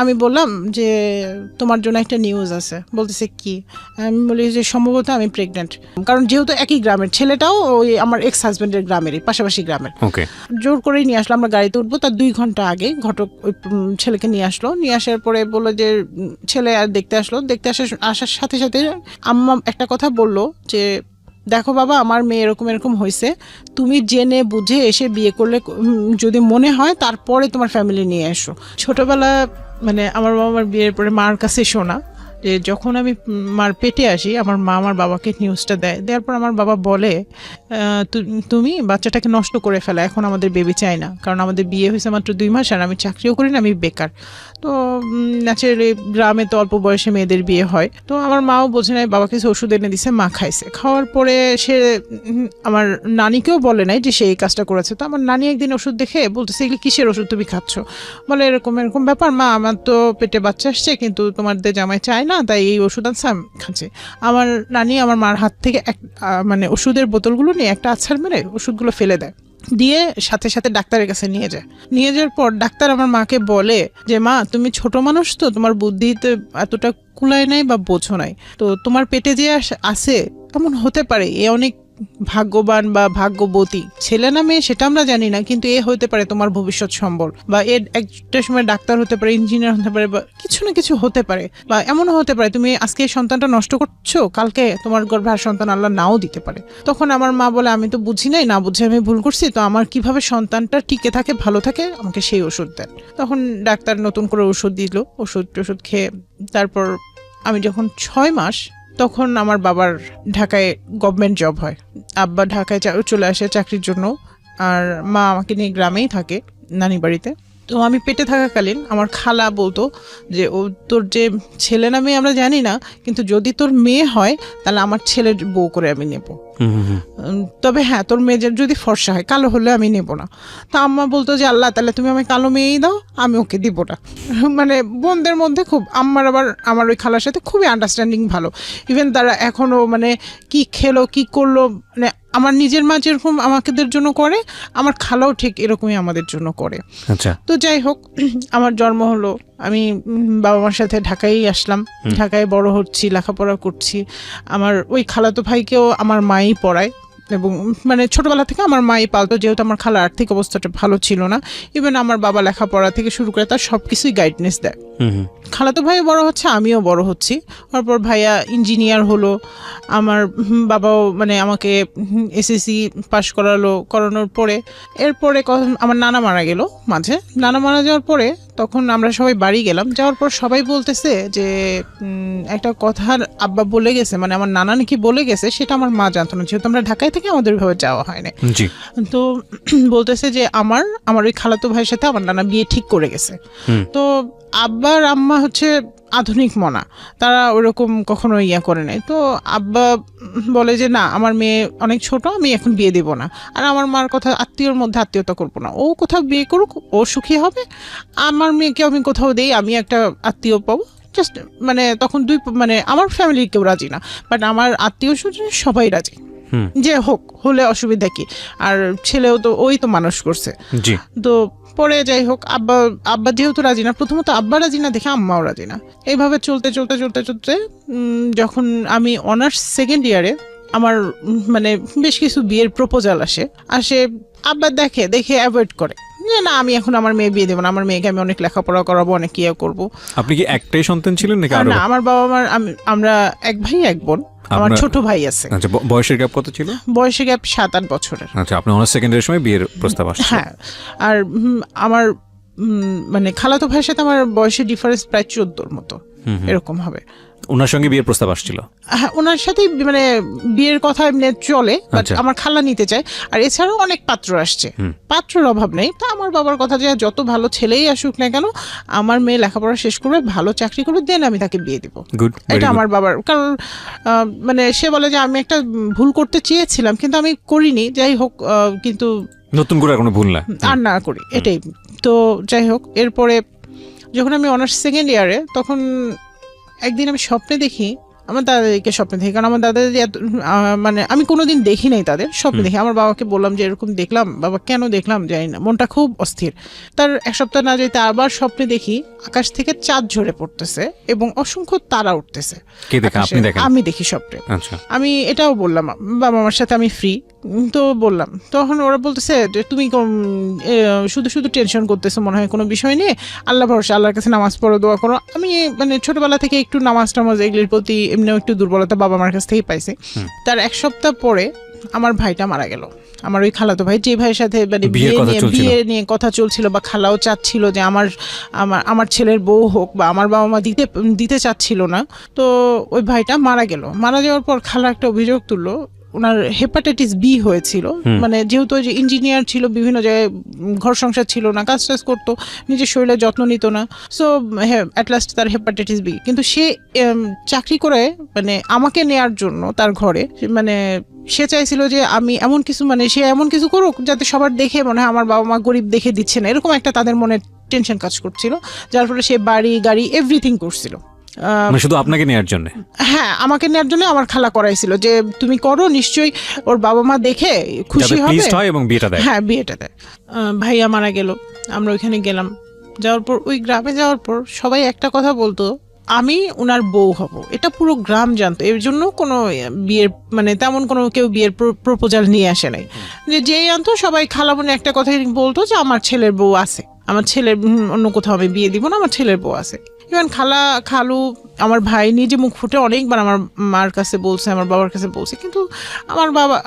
আমি বললাম যে তোমার জন্য একটা নিউজ আছে। বলতেছে কি? আমি বলি যে সম্ভবত আমি প্রেগনেন্ট, কারণ যেহেতু একই গ্রামের, ছেলেটাও ওই আমার এক্স হাজব্যান্ডের গ্রামেরই, পাশাপাশি গ্রামের। ওকে, জোর করেই নিয়ে আসলো, আমরা গাড়িতে উঠবো তার 2 ঘন্টা আগে ঘটক ওই ছেলেকে নিয়ে আসলো। নিয়ে আসার পরে বললো যে ছেলে আর দেখতে আসলো। দেখতে আসার সাথে সাথে আম্মা একটা কথা বললো যে দেখো বাবা, আমার মেয়ে এরকম এরকম হয়েছে, তুমি জেনে বুঝে এসে বিয়ে করলে যদি মনে হয় তারপরে তোমার ফ্যামিলি নিয়ে এসো। ছোটবেলা মানে আমার বাবার বিয়ের পরে মার কাছে শোনা যে যখন আমি মার পেটে আসি, আমার মা আমার বাবাকে নিউজটা দেওয়ার পর আমার বাবা বলে তুমি বাচ্চাটাকে নষ্ট করে ফেলা, এখন আমাদের বেবি চাই না, কারণ আমাদের বিয়ে হয়েছে মাত্র 2 মাস আর আমি চাকরিও করি না, আমি বেকার। তো ন্যাচারালি গ্রামে তো অল্প বয়সে মেয়েদের বিয়ে হয়। তো আমার মাও বোঝে নাই, বাবাকে ওষুধ এনে দিছে, মা খাইছে। খাওয়ার পরে সে আমার নানিকেও বলে নাই যে সে এই কাজটা করেছে। তো আমার নানি একদিন ওষুধ দেখে বলতেছে এগুলি কিসের ওষুধ তুমি খাচ্ছ? বলে এরকম এরকম ব্যাপার মা, আমার তো পেটে বাচ্চা আসছে কিন্তু তোমাদের জামাই চায় না, তাই এই ওষুধ আনছে আমি খাচ্ছি। আমার নানি আমার মার হাত থেকে মানে ওষুধের বোতলগুলো নিয়ে একটা আছাড় মেরে ওষুধগুলো ফেলে দেয়, দিয়ে সাথে সাথে ডাক্তারের কাছে নিয়ে যায়। নিয়ে যাওয়ার পর ডাক্তার আমার মাকে বলে যে মা, তুমি ছোট মানুষ তো, তোমার বুদ্ধিতে এতটা কুলায় নাই বা বোঝো নাই, তো তোমার পেটে যে আছে এমন হতে পারে, এ অনেক ভাগ্যবান বা ভাগ্যবতী, ছেলে না মেয়ে সেটা আমরা জানি না, কিন্তু এ হতে পারে তোমার ভবিষ্যৎ সম্বল, বা এর একটা সময় ডাক্তার হতে পারে, ইঞ্জিনিয়ার হতে পারে, বা কিছু না কিছু হতে পারে, বা এমনও হতে পারে তুমি আজকে এই সন্তানটা নষ্ট করছো, কালকে তোমার গর্ভে আর সন্তান আল্লাহ নাও দিতে পারে। তখন আমার মা বলে আমি তো বুঝি নাই, না বুঝে আমি ভুল করছি, তো আমার কিভাবে সন্তানটা টিকে থাকে, ভালো থাকে, আমাকে সেই ওষুধ দেন। তখন ডাক্তার নতুন করে ওষুধ দিল, ওষুধ খেয়ে তারপর আমি যখন 6 মাস, তখন আমার বাবার ঢাকায় গভর্নমেন্ট জব হয়, আব্বা ঢাকায় চলে আসে চাকরির জন্য, আর মা আমাকে নিয়ে গ্রামেই থাকে নানি বাড়িতে। তো আমি পেটে থাকাকালীন আমার খালা বলতো যে ও তোর যে ছেলে না মেয়ে আমরা জানি না, কিন্তু যদি তোর মেয়ে হয় তাহলে আমার ছেলের বউ করে আমি নেব, তবে হ্যাঁ তোর মেয়ে যদি ফর্সা হয়, কালো হলে আমি নেব না। তা আম্মা বলতো যে আল্লাহ তাহলে তুমি আমায় কালো মেয়েই দাও, আমি ওকে দিব না। মানে বোনদের মধ্যে খুব আম্মার আবার আমার ওই খালার সাথে খুবই আন্ডারস্ট্যান্ডিং ভালো। ইভেন তারা এখনও মানে কি খেলো কি করলো, মানে আমার নিজের মা যেরকম আমাদের জন্য করে, আমার খালাও ঠিক এরকমই আমাদের জন্য করে। আচ্ছা, তো যাই হোক, আমার জন্ম হলো, আমি বাবা মার সাথে ঢাকায় আসলাম, ঢাকায় বড় হচ্ছি, লেখাপড়া করছি। আমার ওই খালাতো ভাইকেও আমার মাই পড়ায়, এবং মানে ছোটবেলা থেকে আমার মাই পালতো, যেহেতু আমার খালার আর্থিক অবস্থাটা ভালো ছিল না। ইভেন আমার বাবা লেখাপড়া থেকে শুরু করে তার সব কিছুই গাইডনেস দেয়। খালাতো ভাই বড় হচ্ছে, আমিও বড় হচ্ছি। তারপর ভাইয়া ইঞ্জিনিয়ার হলো, আমার বাবাও মানে আমাকে এসএসসি পাশ করানোর পরে এরপরে আমার নানা মারা গেল মাঝে। নানা মারা যাওয়ার পরে তখন আমরা সবাই বাড়ি গেলাম, যাওয়ার পর সবাই বলতেছে যে একটা কথা আব্বা বলে গেছে, মানে আমার নানা নাকি বলে গেছে, সেটা আমার মা জানতো না, যেহেতু আমরা ঢাকায় থেকে আমাদের ওইভাবে যাওয়া হয় না। তো বলতেছে যে আমার ওই খালাতো ভাইয়ের সাথে আমার নানা বিয়ে ঠিক করে গেছে। তো আব্বার আম্মা হচ্ছে আধুনিক মনা, তারা ওরকম কখনো ইয়া করে নাই। তো আব্বা বলে যে না, আমার মেয়ে অনেক ছোট, আমি এখন বিয়ে দেব না। আর আমার মার কথা, আত্মীয়র মধ্যে আত্মীয়তা করবো না, ও কোথাও বিয়ে করুক, ও সুখী হবে, আমার মেয়েকে আমি কোথাও দেই, আমি একটা আত্মীয় পাবো। জাস্ট মানে তখন মানে আমার ফ্যামিলির কেউ রাজি না, বাট আমার আত্মীয় স্বজন সবাই রাজি, যে হোক, হলে অসুবিধা কি, আর ছেলেও তো ওই তো মানুষ করছে। তো পরে যাই হোক, আব্বা যেহেতু রাজি না, প্রথমত আব্বা রাজি না দেখে আম্মাও রাজি না। এইভাবে চলতে যখন আমি অনার্স সেকেন্ড ইয়ারে, আমার মানে বেশ কিছু বিয়ের প্রপোজাল আসে, আব্বা দেখে অ্যাভয়েড করে যে না, আমি এখন আমার মেয়ে বিয়ে দেবো না, আমার মেয়েকে আমি অনেক লেখাপড়া করাবো, অনেক ইয়ে করবো। আপনি কি একটাই সন্তান ছিলেন নাকি? না, আমার বাবা আমরা এক ভাই এক বোন, আমার ছোট ভাই আছে। আচ্ছা, বয়সের গ্যাপ কত ছিল? বয়সের গ্যাপ 7-8 বছরের। আচ্ছা, আপনি অনার্স সেকেন্ড ইয়ারের সময় বিয়ের প্রস্তাব আসছে? হ্যাঁ, আর আমার মানে খালাতো ভাইয়ের সাথে আমার বয়সের ডিফারেন্স প্রায় 14 মতো এরকম হবে। ওনার সঙ্গে বিয়ের প্রস্তাব আসছিল? হ্যাঁ, ওনার সাথে মানে বিয়ের কথা এমনি চলে, বাট আমার খালা নিতে চায়। আর এছাড়াও অনেক পাত্র আসছে, পাত্রের অভাব নেই। তা আমার বাবার কথা যে যত ভালো ছেলেই আসুক না কেন, আমার মেয়ে লেখাপড়া শেষ করবে, ভালো চাকরি করবে, দেন আমি তাকে বিয়ে দিব। এটা আমার বাবার, কারণ মানে সে বলে যে আমি একটা ভুল করতে চেয়েছিলাম কিন্তু আমি করিনি, যাই হোক, কিন্তু নতুন করে কোনো ভুল না করি, এটাই। তো যাই হোক, এরপরে যখন আমি অনার্স সেকেন্ড ইয়ারে, তখন একদিন আমি স্বপ্নে দেখি আমার দাদাদিকে স্বপ্নে দেখি, কারণ আমার দাদাদি মানে আমি কোনোদিন দেখি নাই তাদের, স্বপ্নে দেখি। আমার বাবাকে বললাম যে এরকম দেখলাম, বাবা কেন দেখলাম জানি না, মনটা খুব অস্থির। তার এক সপ্তাহ না যেতে আবার স্বপ্নে দেখি আকাশ থেকে চাঁদ ঝরে পড়তেছে এবং অসংখ্য তারা উঠতেছে। আমি দেখি স্বপ্নে। আমি এটাও বললাম বাবা মার সাথে আমি ফ্রি, তো বললাম, তখন ওরা বলতেছে যে তুমি শুধু শুধু টেনশন করতেছো মনে হয় কোনো বিষয় নিয়ে, আল্লাহ ভরসা, আল্লাহর কাছে নামাজ পড়ো, দোয়া করো। আমি মানে ছোটবেলা থেকে একটু নামাজ টামাজ এগুলির প্রতি এমনিও একটু দুর্বলতা বাবা মার কাছ থেকেই পাইছি। তার এক সপ্তাহ পরে আমার ভাইটা মারা গেল, আমার ওই খালাতো ভাই, যে ভাইয়ের সাথে মানে বিয়ে নিয়ে কথা চলছিল বা খালাও চাচ্ছিল যে আমার ছেলের বউ হোক, বা আমার বাবা মা দিতে চাচ্ছিল না। তো ওই ভাইটা মারা গেল। মারা যাওয়ার পর খালা একটা অভিযোগ তুললো, ওনার হেপাটাইটিস বি হয়েছিল। মানে যেহেতু যে ইঞ্জিনিয়ার ছিল, বিভিন্ন জায়গায় ঘর সংসার ছিল না, কাজ টাজ করতো, নিজের শরীরের যত্ন নিত না, সো অ্যাট লাস্ট তার হেপাটাইটিস বি। কিন্তু সে চাকরি করে মানে আমাকে নেয়ার জন্য তার ঘরে, মানে সে চাইছিল যে আমি এমন কিছু, মানে সে এমন কিছু করুক যাতে সবার দেখে মনে হয় আমার বাবা মা গরিব দেখে দিচ্ছে না, এরকম একটা তাদের মনে টেনশন কাজ করছিল, যার ফলে সে বাড়ি গাড়ি এভরিথিং করছিল শুধু আপনাকে নেওয়ার জন্য। হ্যাঁ, আমাকে নেওয়ার জন্য আমার খালা করাইছিল যে তুমি করো, নিশ্চয়ই ওর বাবা মা দেখে খুশি হবে এবং বিয়েটা দেয়। হ্যাঁ, বিয়েটা দেয়। ভাইয়া মারা গেল, আমরা ওইখানে গেলাম। যাওয়ার পর ওই গ্রামে যাওয়ার পর সবাই একটা কথা বলতো, আমি উনার বউ হব, এটা পুরো গ্রাম জানতো। এর জন্য কোনো বিয়ের মানে তেমন কোনো কেউ বিয়ের প্রপোজাল নিয়ে আসে নাই। যেই আনতো সবাই খালামণি একটা কথাই বলতো যে আমার ছেলের বউ আছে, আমার ছেলের অন্য কোথাও আমি বিয়ে দিব না, আমার ছেলের বউ আছে। ইভেন খালু আমার ভাই নিজে মুখ ফুটে অনেকবার আমার মার কাছে বলছে, আমার বাবার কাছে বলছে, কিন্তু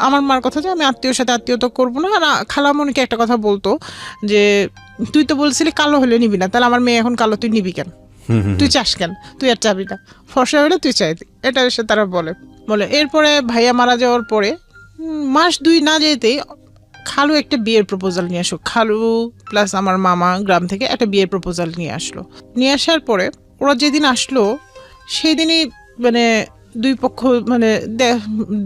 আমার মার কথা যে আমি আত্মীয়র সাথে আত্মীয়তা করবো না। আর খালামণিকে একটা কথা বলতো যে তুই তো বলছিলি কালো হলে নিবি না, তাহলে আমার মেয়ে এখন কালো, তুই নিবি কেন, তুই চাস কেন, তুই আর চাবি না, ফর্সা হলে তুই চাইতি, এটা এসে তারা বলে। এরপরে ভাইয়া মারা যাওয়ার পরে মাস 2 না যেতেই খালু একটা বিয়ের প্রপোজাল নিয়ে আসলো। খালু প্লাস আমার মামা গ্রাম থেকে একটা বিয়ের প্রপোজাল নিয়ে আসলো। নিয়ে আসার পরে ওরা যেদিন আসলো সেই দিনই মানে দুই পক্ষ মানে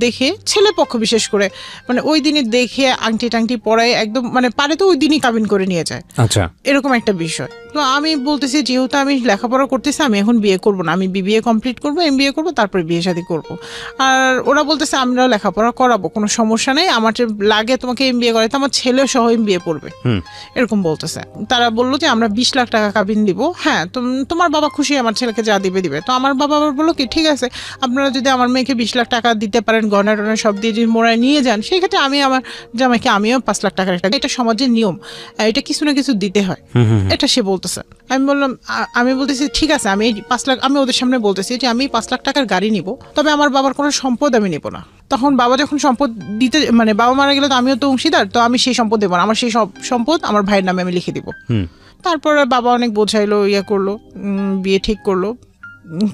দেখে, ছেলে পক্ষ বিশেষ করে মানে ওই দিনই দেখে আংটি টাংটি পরায় একদম মানে পারে তো ওই দিনই কাবিন করে নিয়ে যায়। আচ্ছা, এরকম একটা বিষয়। তো আমি বলতেছি যেহেতু আমি লেখাপড়া করতেছি, আমি এখন বিয়ে করব না, আমি বিবিএ কমপ্লিট করবো, এমবিএ করবো, তারপরে বিয়ে শাদী করবো। আর ওরা বলতেছে আমরা লেখাপড়া করাবো, কোনো সমস্যা নেই, আমার লাগে তোমাকে এমবিএ করাইতে, আমার ছেলে সহ এমবিএ পড়বে, এরকম বলতেছে। তারা বললো যে আমরা 20 লাখ টাকা কাবিন দিব, হ্যাঁ তোমার বাবা খুশি, আমার ছেলেকে যা দিবে। তো আমার বাবা আবার বললো কি ঠিক আছে, আপনারা যদি আমার মেয়েকে 20 লাখ টাকা দিতে পারেন, গয়না টয়না সব দিয়ে যদি মোড়ায় নিয়ে যান, সেই ক্ষেত্রে আমি আমার জামাইকে আমিও 5 লাখ টাকার একটা, এটা সমাজের নিয়ম, এটা কিছু না কিছু দিতে হয়, এটা সে বলতেছে। আমি বলতেছি ঠিক আছে, আমি 5 লাখ, আমি ওদের সামনে বলতেছি যে আমি 5 লাখ টাকার গাড়ি নিব, তবে আমার বাবার কোনো সম্পদ আমি নিব না। তখন বাবা যখন সম্পদ দিতে মানে বাবা মারা গেলে তো আমিও তো অংশীদার, তো আমি সেই সম্পদ দেবো না, আমার সেই সব সম্পদ আমার ভাইয়ের নামে আমি লিখে দিব। তারপরে বাবা অনেক বোঝাইলো, করলো, বিয়ে ঠিক করলো,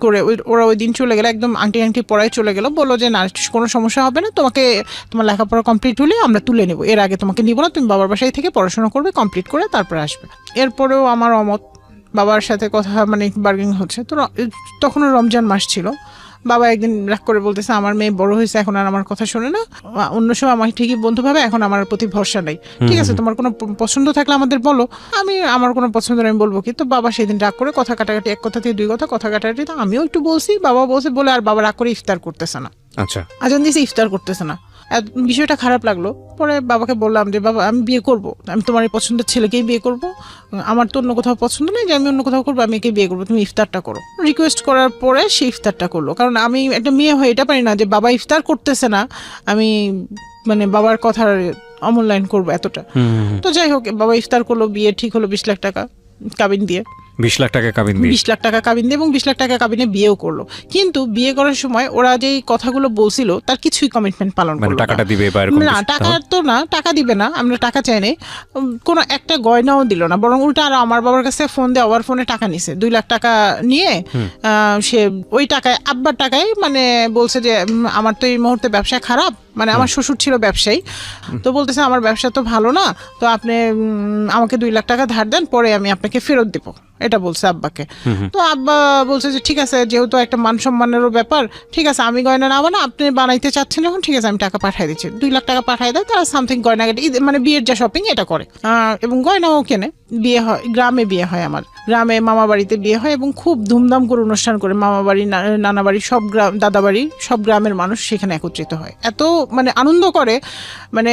করে ওরা ওই দিন চলে গেলো, একদম আংটি পড়ায় চলে গেলো, বললো যে না কোনো সমস্যা হবে না, তোমাকে তোমার লেখাপড়া কমপ্লিট হলে আমরা তুলে নেবো, এর আগে তোমাকে নিব না, তুমি বাবার বাসায় থেকে পড়াশোনা করবে, কমপ্লিট করে তারপরে আসবে। এরপরেও আমার অমত, বাবার সাথে কথা মানে বার্গেনিং হচ্ছে। তো তখনও রমজান মাস ছিল। বাবা একদিন রাগ করে বলতেছে আমার মেয়ে বড় হয়েছে, এখন আর আমার কথা শোনে না, অন্য সময় আমাকে ঠিকই বন্ধু ভাবে, এখন আমার প্রতি ভরসা নেই, ঠিক আছে তোমার কোনো পছন্দ থাকলে আমাদের বলো, আমার কোনো পছন্দ আমি বলবো কি। তো বাবা সেদিন রাগ করে কথা কাটাকাটি, এক কথা থেকে 2 কথা কথা কাটাকাটি, তো আমিও একটু বলছি, বাবা বলছে বলে আর বাবা রাগ করে ইফতার করতেছে না। আচ্ছা, আজান দিয়েছে, ইফতার করতেছে না, বিষয়টা খারাপ লাগলো। পরে বাবাকে বললাম যে বাবা আমি বিয়ে করব, আমি তোমার এই পছন্দের ছেলেকেই বিয়ে করব, আমার তো অন্য কোথাও পছন্দ নেই যে আমি অন্য কোথাও করবো, আমি একে বিয়ে করবো, তুমি ইফতারটা করো। রিকোয়েস্ট করার পরে সে ইফতারটা করলো, কারণ আমি একটা মেয়ে হয়ে এটা পারি না যে বাবা ইফতার করতেছে না আমি মানে বাবার কথার অমূল্যায়ন করবো এতটা। তো যাই হোক, বাবা ইফতার করলো, বিয়ে ঠিক হলো 20 লাখ টাকা কাবিন দিয়ে, 20 লাখ টাকা কাবিন দিয়ে, 20 লাখ টাকা কাবিন দিয়ে এবং 20 লাখ টাকা কাবিনে বিয়েও করলো। কিন্তু বিয়ে করার সময় ওরা যেই কথাগুলো বলছিল তার কিছুই কমিটমেন্ট পালন করলো না। টাকাটা দিবে বা এরকম না, টাকা তো না, টাকা দিবে না, আমরা টাকা চাই নাই, কোনো একটা গয়নাও দিল না, বরং উল্টা আর আমার বাবার কাছে ফোন দিয়ে আবার ফোনে টাকা নিছে, 2 লাখ টাকা নিয়ে সে ওই টাকায় আব্বার টাকায় মানে বলছে যে আমার তো এই মুহূর্তে ব্যবসা খারাপ, মানে আমার শ্বশুর ছিল ব্যবসায়ী, তো বলতেছে আমার ব্যবসা তো ভালো না, তো আপনি আমাকে 2 লাখ টাকা ধার দেন, পরে আমি আপনাকে ফেরত দেবো, এটা বলছে আব্বাকে। তো আব্বা বলছে যে ঠিক আছে, যেহেতু একটা মান সম্মানেরও ব্যাপার, ঠিক আছে আমি গয়না নেবো না, আপনি বানাইতে চাচ্ছেন এখন, ঠিক আছে আমি টাকা পাঠিয়ে দিচ্ছি। 2 লাখ টাকা পাঠিয়ে দেয়, তারা সামথিং গয়না মানে বিয়ের যা শপিং এটা করে এবং গয়নাও কেনে, বিয়ে হয়, গ্রামে বিয়ে হয় আমার। গ্রামে মামা বাড়িতে বিয়ে হয় এবং খুব ধুমধাম করে অনুষ্ঠান করে মামা বাড়ি নানা বাড়ি সব গ্রাম দাদা বাড়ি সব গ্রামের মানুষ সেখানে একত্রিত হয়। এত মানে আনন্দ করে, মানে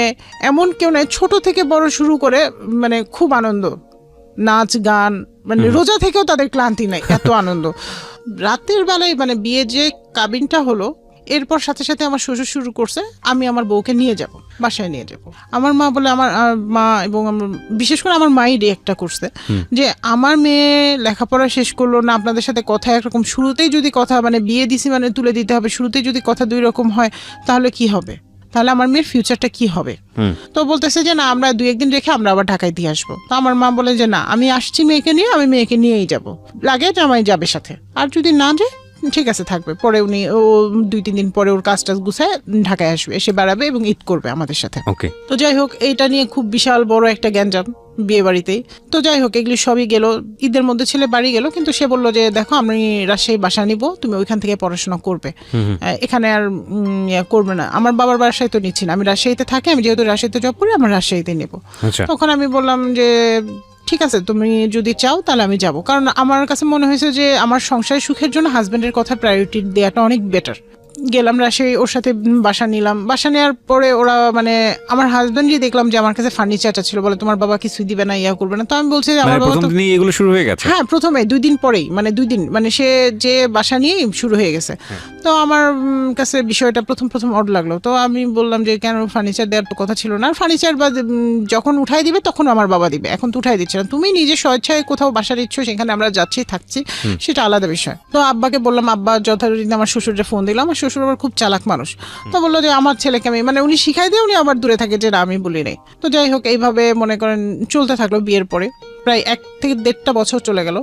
এমন কেউ নেই ছোট থেকে বড় শুরু করে, মানে খুব আনন্দ, নাচ গান, মানে রোজা থেকেও তাদের ক্লান্তি নাই, এত আনন্দ। রাতের বেলায় মানে বিয়ে যে কাবিনটা হলো, এরপর সাথে সাথে আমার শ্বশুর শুরু করছে আমি আমার বউকে নিয়ে যাব, বাসায় নিয়ে যাব। আমার মা বলে, আমার মা এবং বিশেষ করে আমার মাই রিয়েক্টটা করছে যে আমার মেয়ে লেখাপড়া শেষ করলো না, আপনাদের সাথে কথা একরকম, শুরুতেই যদি কথা মানে বিয়ে দিছি মানে তুলে দিতে হবে, শুরুতেই যদি কথা দুই রকম হয় তাহলে কি হবে, তাহলে আমার মেয়ের ফিউচারটা কি হবে। তো বলতেছে যে না, আমরা 2-1 দিন রেখে আমরা আবার ঢাকায় দিয়ে আসবো। তো আমার মা বলে যে না, আমি আসছি মেয়েকে নিয়ে, আমি মেয়েকে নিয়েই যাব, লাগে জামাই যাবে সাথে, আর যদি না যায় ঠিক আছে থাকবে। পরে উনি 2-3 দিন পরে ওর কাজ টাজ গুছায় ঢাকায় আসবে, এসে বেড়াবে এবং ঈদ করবে আমাদের সাথে। তো যাই হোক, এইটা নিয়ে খুব বিশাল বড় একটা গ্যাঞ্জাম বিয়ে বাড়িতেই। তো যাই হোক, এগুলি সবই গেল, ঈদের মধ্যে ছেলে বাড়ি গেল, কিন্তু সে বললো যে দেখো আমি রাজশাহী বাসা নিব, তুমি ওইখান থেকে পড়াশোনা করবে, এখানে আর করবে না। আমার বাবার বাসায় তো নিচ্ছি না, আমি রাজশাহীতে থাকি, আমি যেহেতু রাজশাহীতে জব করি, আমার রাজশাহীতে নেবো। তখন আমি বললাম যে ঠিক আছে, তুমি যদি চাও তাহলে আমি যাব, কারণ আমার কাছে মনে হয়েছে যে আমার সংসারের সুখের জন্য হাজবেন্ডের কথা প্রায়োরিটি দেওয়াটা অনেক বেটার। গেলাম রাজশাহী, ওর সাথে বাসা নিলাম। বাসা নেওয়ার পরে ওরা মানে আমার হাজবেন্ডই দেখলাম যে আমার কাছে ফার্নিচারটা ছিল, বলে তোমার বাবা কিছুই দিবে না, ইয়া করবে না। তো আমি বলছি যে আমার বাবা তো এগুলো শুরু হয়ে গেছে, হ্যাঁ প্রথমে 2 দিন পরেই, মানে 2 দিন মানে সে যে বাসা নিয়েই শুরু হয়ে গেছে। তো আমার কাছে বিষয়টা প্রথম অড লাগলো। তো আমি বললাম যে কেন, ফার্নিচার দেওয়ার তো কথা ছিল না, ফার্নিচার বা যখন উঠাই দিবে তখন আমার বাবা দিবে, এখন তো উঠাই দিচ্ছে না, তুমি নিজে স্বেচ্ছায় কোথাও বাসার ইচ্ছো সেখানে আমরা যাচ্ছি থাকছি, সেটা আলাদা বিষয়। তো আব্বাকে বললাম, আব্বা যথারীতি আমার শ্বশুরকে ফোন দিলাম, আমার শ্বশুর আবার খুব চালাক মানুষ। তো বললো যে আমার ছেলেকে আমি, মানে উনি শিখাই দিয়ে উনি আবার দূরে থাকে যে না আমি বলি নাই। তো যাই হোক, এইভাবে মনে করেন চলতে থাকলো। বিয়ের পরে প্রায় 1 থেকে 1.5 বছর চলে গেল।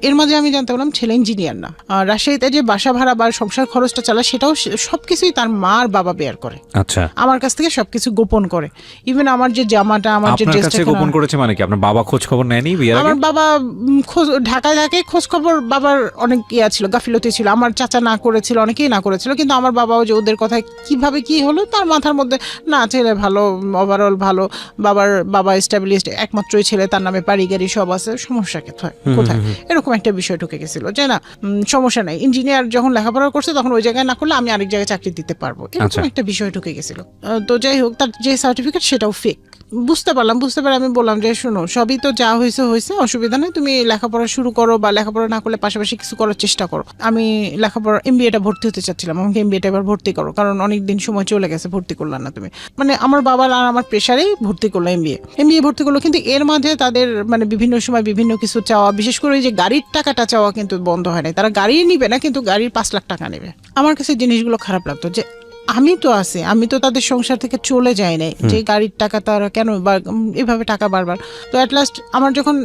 এর মাঝে আমি জানতে পারলাম ছেলে ইঞ্জিনিয়ার না, রাজশাহীতে যে বাসা ভাড়া বা সংসার খরচটা চালায় সেটাও সবকিছুই তার মা আর বাবা বেয়ার করে। আচ্ছা, আমার কাছ থেকে সবকিছু গোপন করে। ইভেন আমার যে জামাটা, আমার যে ড্রেসটা গোপন করেছে, মানে কি আপনার বাবা খোঁজ খবর নেয়নি বিয়ের আগে? আমার বাবা ঢাকায় থাকে, খোঁজ খবর বাবার অনেক ইয়া ছিল, গাফিলতি ছিল। আমার চাচা না করেছিল, অনেকেই না করেছিল, কিন্তু আমার বাবাও যে ওদের কথায় কিভাবে কি হলো তার মাথার মধ্যে, না ছেলে ভালো, ওভারঅল ভালো, বাবা এস্টাবলিশড, একমাত্রই ছেলে, তার নামে বাড়ি গাড়ি সব আছে, সমস্যা কোথায়, এরকম একটা বিষয় ঢুকে গেছিল যে না সমস্যা নাই, ইঞ্জিনিয়ার যখন লেখাপড়া করছে তখন ওই জায়গায় না করলে আমি আরেক জায়গায় চাকরি দিতে পারবো, এরকম একটা বিষয় ঢুকে গেছিল। তো যাই হোক, তার যে সার্টিফিকেট সেটাও ফেক। বুঝতে পারে আমি বললাম যে শোনো, সবই তো যা হয়েছে অসুবিধা নেই, তুমি লেখাপড়া শুরু করো, বা লেখাপড়া না করলে পাশাপাশি কিছু করার চেষ্টা করো। আমি লেখাপড়া MBA-টা ভর্তি হতে চাচ্ছিলাম, আমাকে MBA-টা এবার ভর্তি করো, কারণ অনেক দিন সময় চলে গেছে, ভর্তি করলাম না তুমি। মানে আমার বাবার আর আমার প্রেশারেই ভর্তি করলো, MBA ভর্তি করলো। কিন্তু এর মাঝে তাদের মানে বিভিন্ন সময় বিভিন্ন কিছু চাওয়া, বিশেষ করে যে গাড়ির টাকাটা চাওয়া কিন্তু বন্ধ হয় নাই। তারা গাড়ি নিবে না, কিন্তু গাড়ির 5 লাখ টাকা নেবে। আমার কাছে জিনিসগুলো খারাপ লাগতো যে আমি তো আছি, আমি তো তাদের সংসার থেকে চলে যাই নাই, যে গাড়ির টাকা তারা কেন এভাবে টাকা বারবার। তো অ্যাট লাস্ট আমার যখন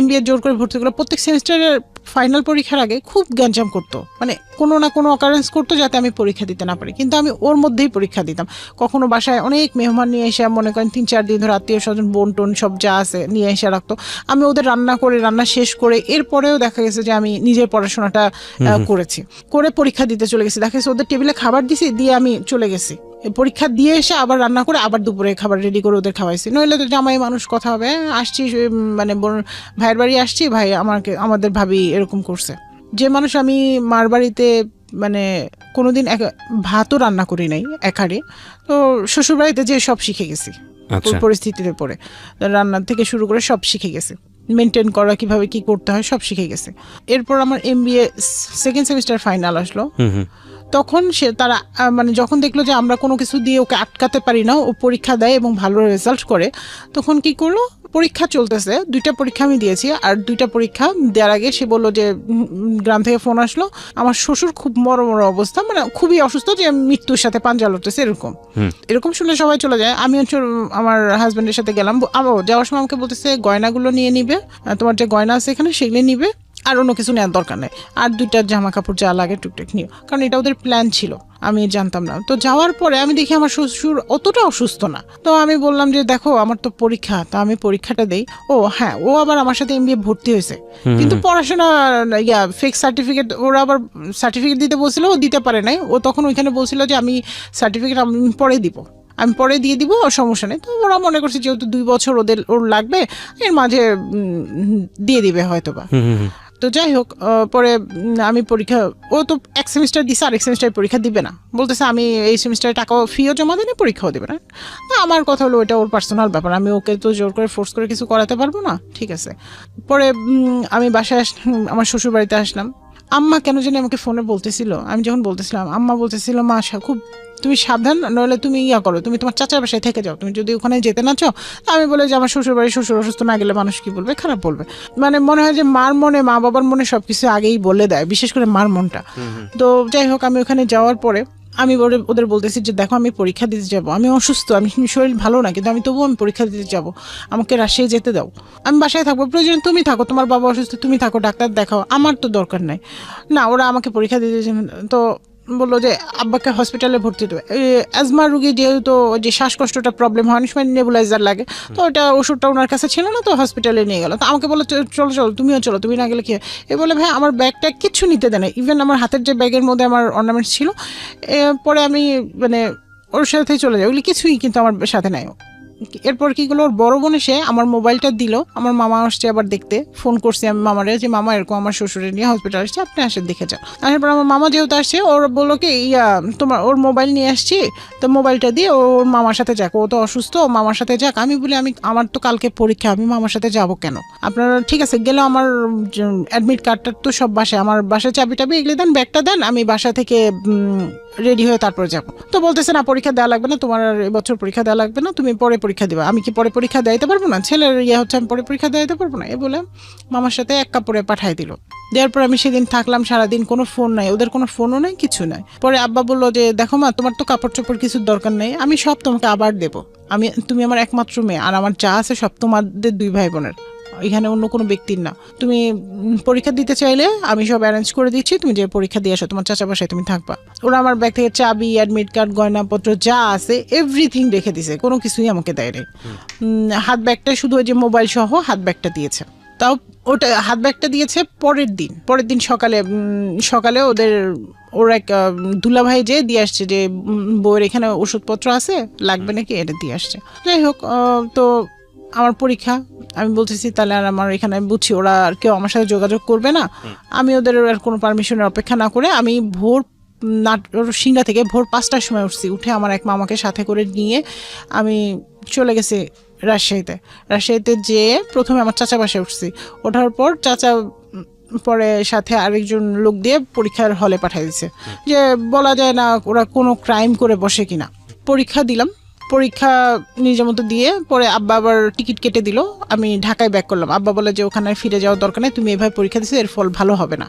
MBA জোর করে ভর্তি করলো, প্রত্যেক সেমিস্টারের ফাইনাল পরীক্ষার আগে খুব গ্যাঞ্জাম করতো, মানে কোনো না কোনো অকারেন্স করতো যাতে আমি পরীক্ষা দিতে না পারি, কিন্তু আমি ওর মধ্যেই পরীক্ষা দিতাম। কখনো বাসায় অনেক মেহমান নিয়ে এসে, মনে করেন 3-4 দিন ধরে আত্মীয় স্বজন বোন টোন সব যা আছে নিয়ে এসে রাখতো, আমি ওদের রান্না শেষ করে এরপরেও দেখা গেছে যে আমি নিজের পড়াশোনাটা করে পরীক্ষা দিতে চলে গেছি। দেখা গেছে ওদের টেবিলে খাবার দিছি, দিয়ে আমি চলে গেছি, পরীক্ষা দিয়ে এসে আবার রান্না করে আবার দুপুরে খাবার রেডি করে ওদের খাওয়াইছি। নইলে তো জামাই মানুষ কথা হবে, আসছি মানে ভাইয়ের বাড়ি আসছি, ভাই আমাদের ভাবি এরকম করছে। যে মানুষ আমি মার বাড়িতে মানে কোনোদিন ভাতও রান্না করি নাই একারে, তো শ্বশুর বাড়িতে যে সব শিখে গেছি পরিস্থিতিতে পড়ে, রান্নার থেকে শুরু করে সব শিখে গেছি, মেনটেন করা কিভাবে কি করতে হয় সব শিখে গেছে। এরপর আমার MBA 2nd সেমিস্টার ফাইনাল আসলো, তখন তারা মানে যখন দেখলো যে আমরা কোনো কিছু দিয়ে ওকে আটকাতে পারি না, ও পরীক্ষা দেয় এবং ভালো রেজাল্ট করে, তখন কি করলো, পরীক্ষা চলতেছে, 2টা পরীক্ষা আমি দিয়েছি, আর 2টা পরীক্ষা দেওয়ার আগে সে বললো যে গ্রাম থেকে ফোন আসলো, আমার শ্বশুর খুব মরমর অবস্থা, মানে খুবই অসুস্থ, যে মৃত্যুর সাথে পাঞ্জা লড়তেছে, এরকম শুনলে সবাই চলে যায়। আমি আমার হাজব্যান্ডের সাথে গেলাম, যাওয়ার সময় আমাকে বলতেছে গয়নাগুলো নিয়ে নিবে, তোমার যে গয়না আছে এখানে সেগুলো নিবে, আর অন্য কিছু নেওয়ার দরকার নেই, আর 2টা জামা কাপড় যা লাগে টুকটাক নিও, কারণ এটা ওদের প্ল্যান ছিল, আমি জানতাম না। তো যাওয়ার পরে আমি দেখি আমার শ্বশুর অতটা অসুস্থ না। তো আমি বললাম যে দেখো আমার তো পরীক্ষা, তা আমি পরীক্ষাটা দেই। ও হ্যাঁ, ও আবার আমার সাথে MBA ভর্তি হয়েছে, কিন্তু পড়াশোনা ফেক সার্টিফিকেট, ওরা আবার সার্টিফিকেট দিতে বলছিল, ও দিতে পারে নাই। ও তখন ওইখানে বলছিল যে আমি সার্টিফিকেট আমি পরে দিব। আমি পরে দিয়ে দিব, সমস্যা নেই। তো ওরা মনে করছে যেহেতু 2 বছর ওর লাগবে, এর মাঝে দিয়ে দিবে হয়তো বা। তো যাই হোক, পরে আমি পরীক্ষা, ও তো 1 সেমিস্টার দিছে, আরেক সেমিস্টার পরীক্ষা দিবে না, বলতেছে আমি এই সেমিস্টারে টাকাও ফিও জমা দিই না, পরীক্ষাও দেবে না। আমার কথা হলো ওটা ওর পার্সোনাল ব্যাপার, আমি ওকে তো জোর করে ফোর্স করে কিছু করাতে পারবো না, ঠিক আছে। পরে আমি বাসায় আমার শ্বশুর বাড়িতে আসলাম। আম্মা কেন জানি আমাকে ফোনে বলতেছিল, আমি যখন বলতেছিলাম আম্মা বলতেছিল মা খুব তুমি সাবধান, নইলে তুমি করো, তুমি তোমার চাচার বাসায় থেকে যাও, তুমি যদি ওখানে যেতে না চাও। আমি বলে যে আমার শ্বশুর বাড়ি, শ্বশুর অসুস্থ না গেলে মানুষ কি বলবে, খারাপ বলবে। মানে মনে হয় যে মার মনে, মা বাবার মনে সবকিছু আগেই বলে দেয়, বিশেষ করে মার মনটা। তো যাই হোক, আমি ওখানে যাওয়ার পরে আমি ওদের বলতেছি যে দেখো আমি পরীক্ষা দিতে যাব, আমি অসুস্থ, আমি শরীর ভালো না, কিন্তু আমি তবুও আমি পরীক্ষা দিতে যাব, আমাকে রাজশাহী যেতে দাও, আমি বাসায় থাকবো, প্রয়োজন তুমি থাকো, তোমার বাবা অসুস্থ তুমি থাকো, ডাক্তার দেখাও, আমার তো দরকার নাই। না, ওরা আমাকে পরীক্ষা দিতে, তো বললো যে আব্বাকে হসপিটালে ভর্তি দেবে। অ্যাজমা রুগী যেহেতু যে শ্বাসকষ্টটা প্রবলেম হয়, অনেক সময় নেবুলাইজার লাগে, তো ওটা ওষুধটা ওনার কাছে ছিল না, তো হসপিটালে নিয়ে গেল। তো আমাকে বললো চলো চলো তুমিও চলো, তুমি না গেলে কি? এ বলে ভাই আমার ব্যাগটা কিচ্ছু নিতে দেয় না, ইভেন আমার হাতের যে ব্যাগের মধ্যে আমার অর্নামেন্টস ছিল, পরে আমি মানে ওর সাথেই চলে যাই, ওগুলি কিছুই কিন্তু আমার সাথে নাই। এরপর কি করলো, ওর বড় বোন এসে আমার মোবাইলটা দিল, আমার মামা আসছে আবার দেখতে, ফোন করছি আমি মামারে যে মামা এরকম আমার শ্বশুরের নিয়ে হসপিটাল আসছে, আপনি আসে দেখে যান। তারপর আমার মামা যেহেতু আসছে, ওর বললো কি তোমার ওর মোবাইল নিয়ে আসছি, তো মোবাইলটা দিয়ে ওর মামার সাথে যাক, ও তো অসুস্থ, মামার সাথে যাক। আমি বলি আমার তো কালকে পরীক্ষা, আমি মামার সাথে যাব কেন? আপনারা ঠিক আছে গেলেও আমার অ্যাডমিট কার্ডটা তো সব বাসায়, আমার বাসায় চাবি টাবি এগুলি দেন, ব্যাগটা দেন, আমি বাসা থেকে রেডি হয়ে তারপর যাবো। তো বলতেছে না পরীক্ষা দেওয়া লাগবে না, তোমার এবছর পরীক্ষা দেওয়া লাগবে না, তুমি পরে পরীক্ষা দিবা। আমি কি পরে পরীক্ষা দিতে পারবো না? ছেলের হচ্ছে আমি পরে পরীক্ষা দিতে পারবো না, এ বলে মামার সাথে এক কাপড়ে পাঠাই দিল। দেওয়ার পর আমি সেদিন থাকলাম সারাদিন, কোনো ফোন নাই, ওদের কোনো ফোনও নাই, কিছু নাই। পরে আব্বা বললো যে দেখো মা, তোমার তো কাপড় চোপড় কিছুর দরকার নেই, আমি সব তোমাকে আবার দেবো, তুমি আমার একমাত্র মেয়ে, আর আমার যা আছে সব তোমাদের 2 ভাই বোনের, এখানে অন্য কোনো ব্যক্তির না। তুমি পরীক্ষা দিতে চাইলে আমি সব অ্যারেঞ্জ করে দিচ্ছি, তুমি যে পরীক্ষা দিয়ে আসো, তোমার চাচা বাসায় তুমি থাকবা। ওরা আমার ব্যাগ থেকে চাবি, অ্যাডমিট কার্ড, গয়নাপত্র যা আছে এভরিথিং রেখে দিছে, কোনো কিছুই আমাকে দেয় নাই। হাত ব্যাগটা শুধু ওই যে মোবাইল সহ হাত ব্যাগটা দিয়েছে, তাও ওটা হাত ব্যাগটা দিয়েছে পরের দিন সকালে ওর এক দুলাভাই যে দিয়ে আসছে যে বউয়ের এখানে ওষুধপত্র আছে, লাগবে নাকি, এটা দিয়ে আসছে। যাই হোক, তো আমার পরীক্ষা, আমি বলতেছি তাহলে আর আমার এখানে বুঝছি ওরা আর কেউ আমার সাথে যোগাযোগ করবে না, আমি ওদের আর কোনো পারমিশনের অপেক্ষা না করে আমি ভোর সিংড়া থেকে ভোর 5টার সময় উঠছি, উঠে আমার এক মামাকে সাথে করে নিয়ে আমি চলে গেছি রাজশাহীতে যেয়ে প্রথমে আমার চাচা বাসায় উঠছি। ওঠার পর চাচা পরে সাথে আরেকজন লোক দিয়ে পরীক্ষার হলে পাঠিয়ে দিচ্ছে, যে বলা যায় না ওরা কোনো ক্রাইম করে বসে কিনা। পরীক্ষা দিলাম, পরীক্ষা নিজের মতো দিয়ে পরে আব্বা আবার টিকিট কেটে দিল, আমি ঢাকায় ব্যাক করলাম। আব্বা বলে যে ওখানে ফিরে যাওয়ার দরকার নেই, তুমি এভাবে পরীক্ষা দিছো, এর ফল ভালো হবে না,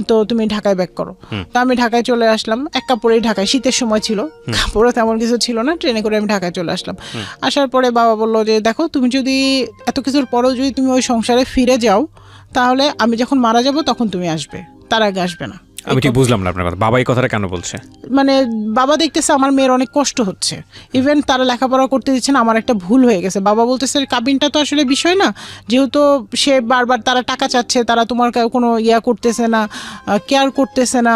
তো তুমি ঢাকায় ব্যাক করো। তো আমি ঢাকায় চলে আসলাম, এক কাপড়েই ঢাকায়, শীতের সময় ছিল, কাপড়ও তেমন কিছু ছিল না, ট্রেনে করে আমি ঢাকায় চলে আসলাম। আসার পরে বাবা বললো যে দেখো তুমি যদি এত কিছুর পরেও যদি তুমি ওই সংসারে ফিরে যাও, তাহলে আমি যখন মারা যাব তখন তুমি আসবে, তার আগে আসবে না। আমি ঠিক বুঝলাম না আপনার কথা, বাবা এই কথাটা কেন বলছে? মানে বাবা দেখতেছে আমার মেয়ের অনেক কষ্ট হচ্ছে, ইভেন তারা লেখাপড়া করতে দিচ্ছে না, আমার একটা ভুল হয়ে গেছে। বাবা বলতেছে কাবিনটা তো আসলে বিষয় না, যেহেতু সে বারবার তারা টাকা চাচ্ছে, তারা তোমার কোনো করতেছে না, কেয়ার করতেছে না।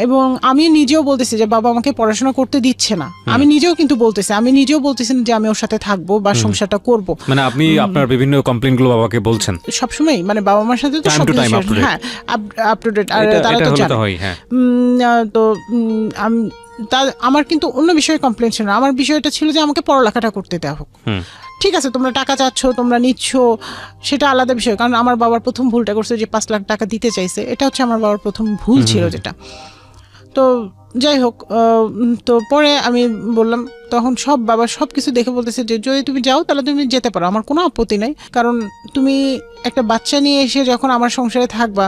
এবং আমি নিজেও বলতেছি যে বাবা আমাকে পড়াশোনা করতে দিচ্ছে না, আমি নিজেও কিন্তু বলতেছি, যে আমি ওর সাথে থাকবো বা সংসারটা করব। মানে আপনি আপনার বিভিন্ন কমপ্লেইনগুলো বাবাকে বলছেন সবসময়, মানে বাবা মার সাথে তো সব হ্যাঁ আপ টু ডেট, আর তারা তো জানে। তো আমার কিন্তু অন্য বিষয়ে কমপ্লেন ছিল না, আমার বিষয়টা ছিল যে আমাকে পড়ালেখাটা করতে দেওয়া হোক। ঠিক আছে, তোমরা টাকা চাচ্ছ, তোমরা নিচ্ছ, সেটা আলাদা বিষয়, কারণ আমার বাবার প্রথম ভুলটা করছে যে 5 লাখ টাকা দিতে চাইছে, এটা হচ্ছে আমার বাবার প্রথম ভুল ছিল যেটা। তো যাই হোক, তো পরে আমি বললাম, তখন বাবা সব কিছু দেখে বলতেছে যে যদি তুমি যাও তাহলে তুমি যেতে পারো, আমার কোনো আপত্তি নাই, কারণ তুমি একটা বাচ্চা নিয়ে এসে যখন আমার সংসারে থাকবা,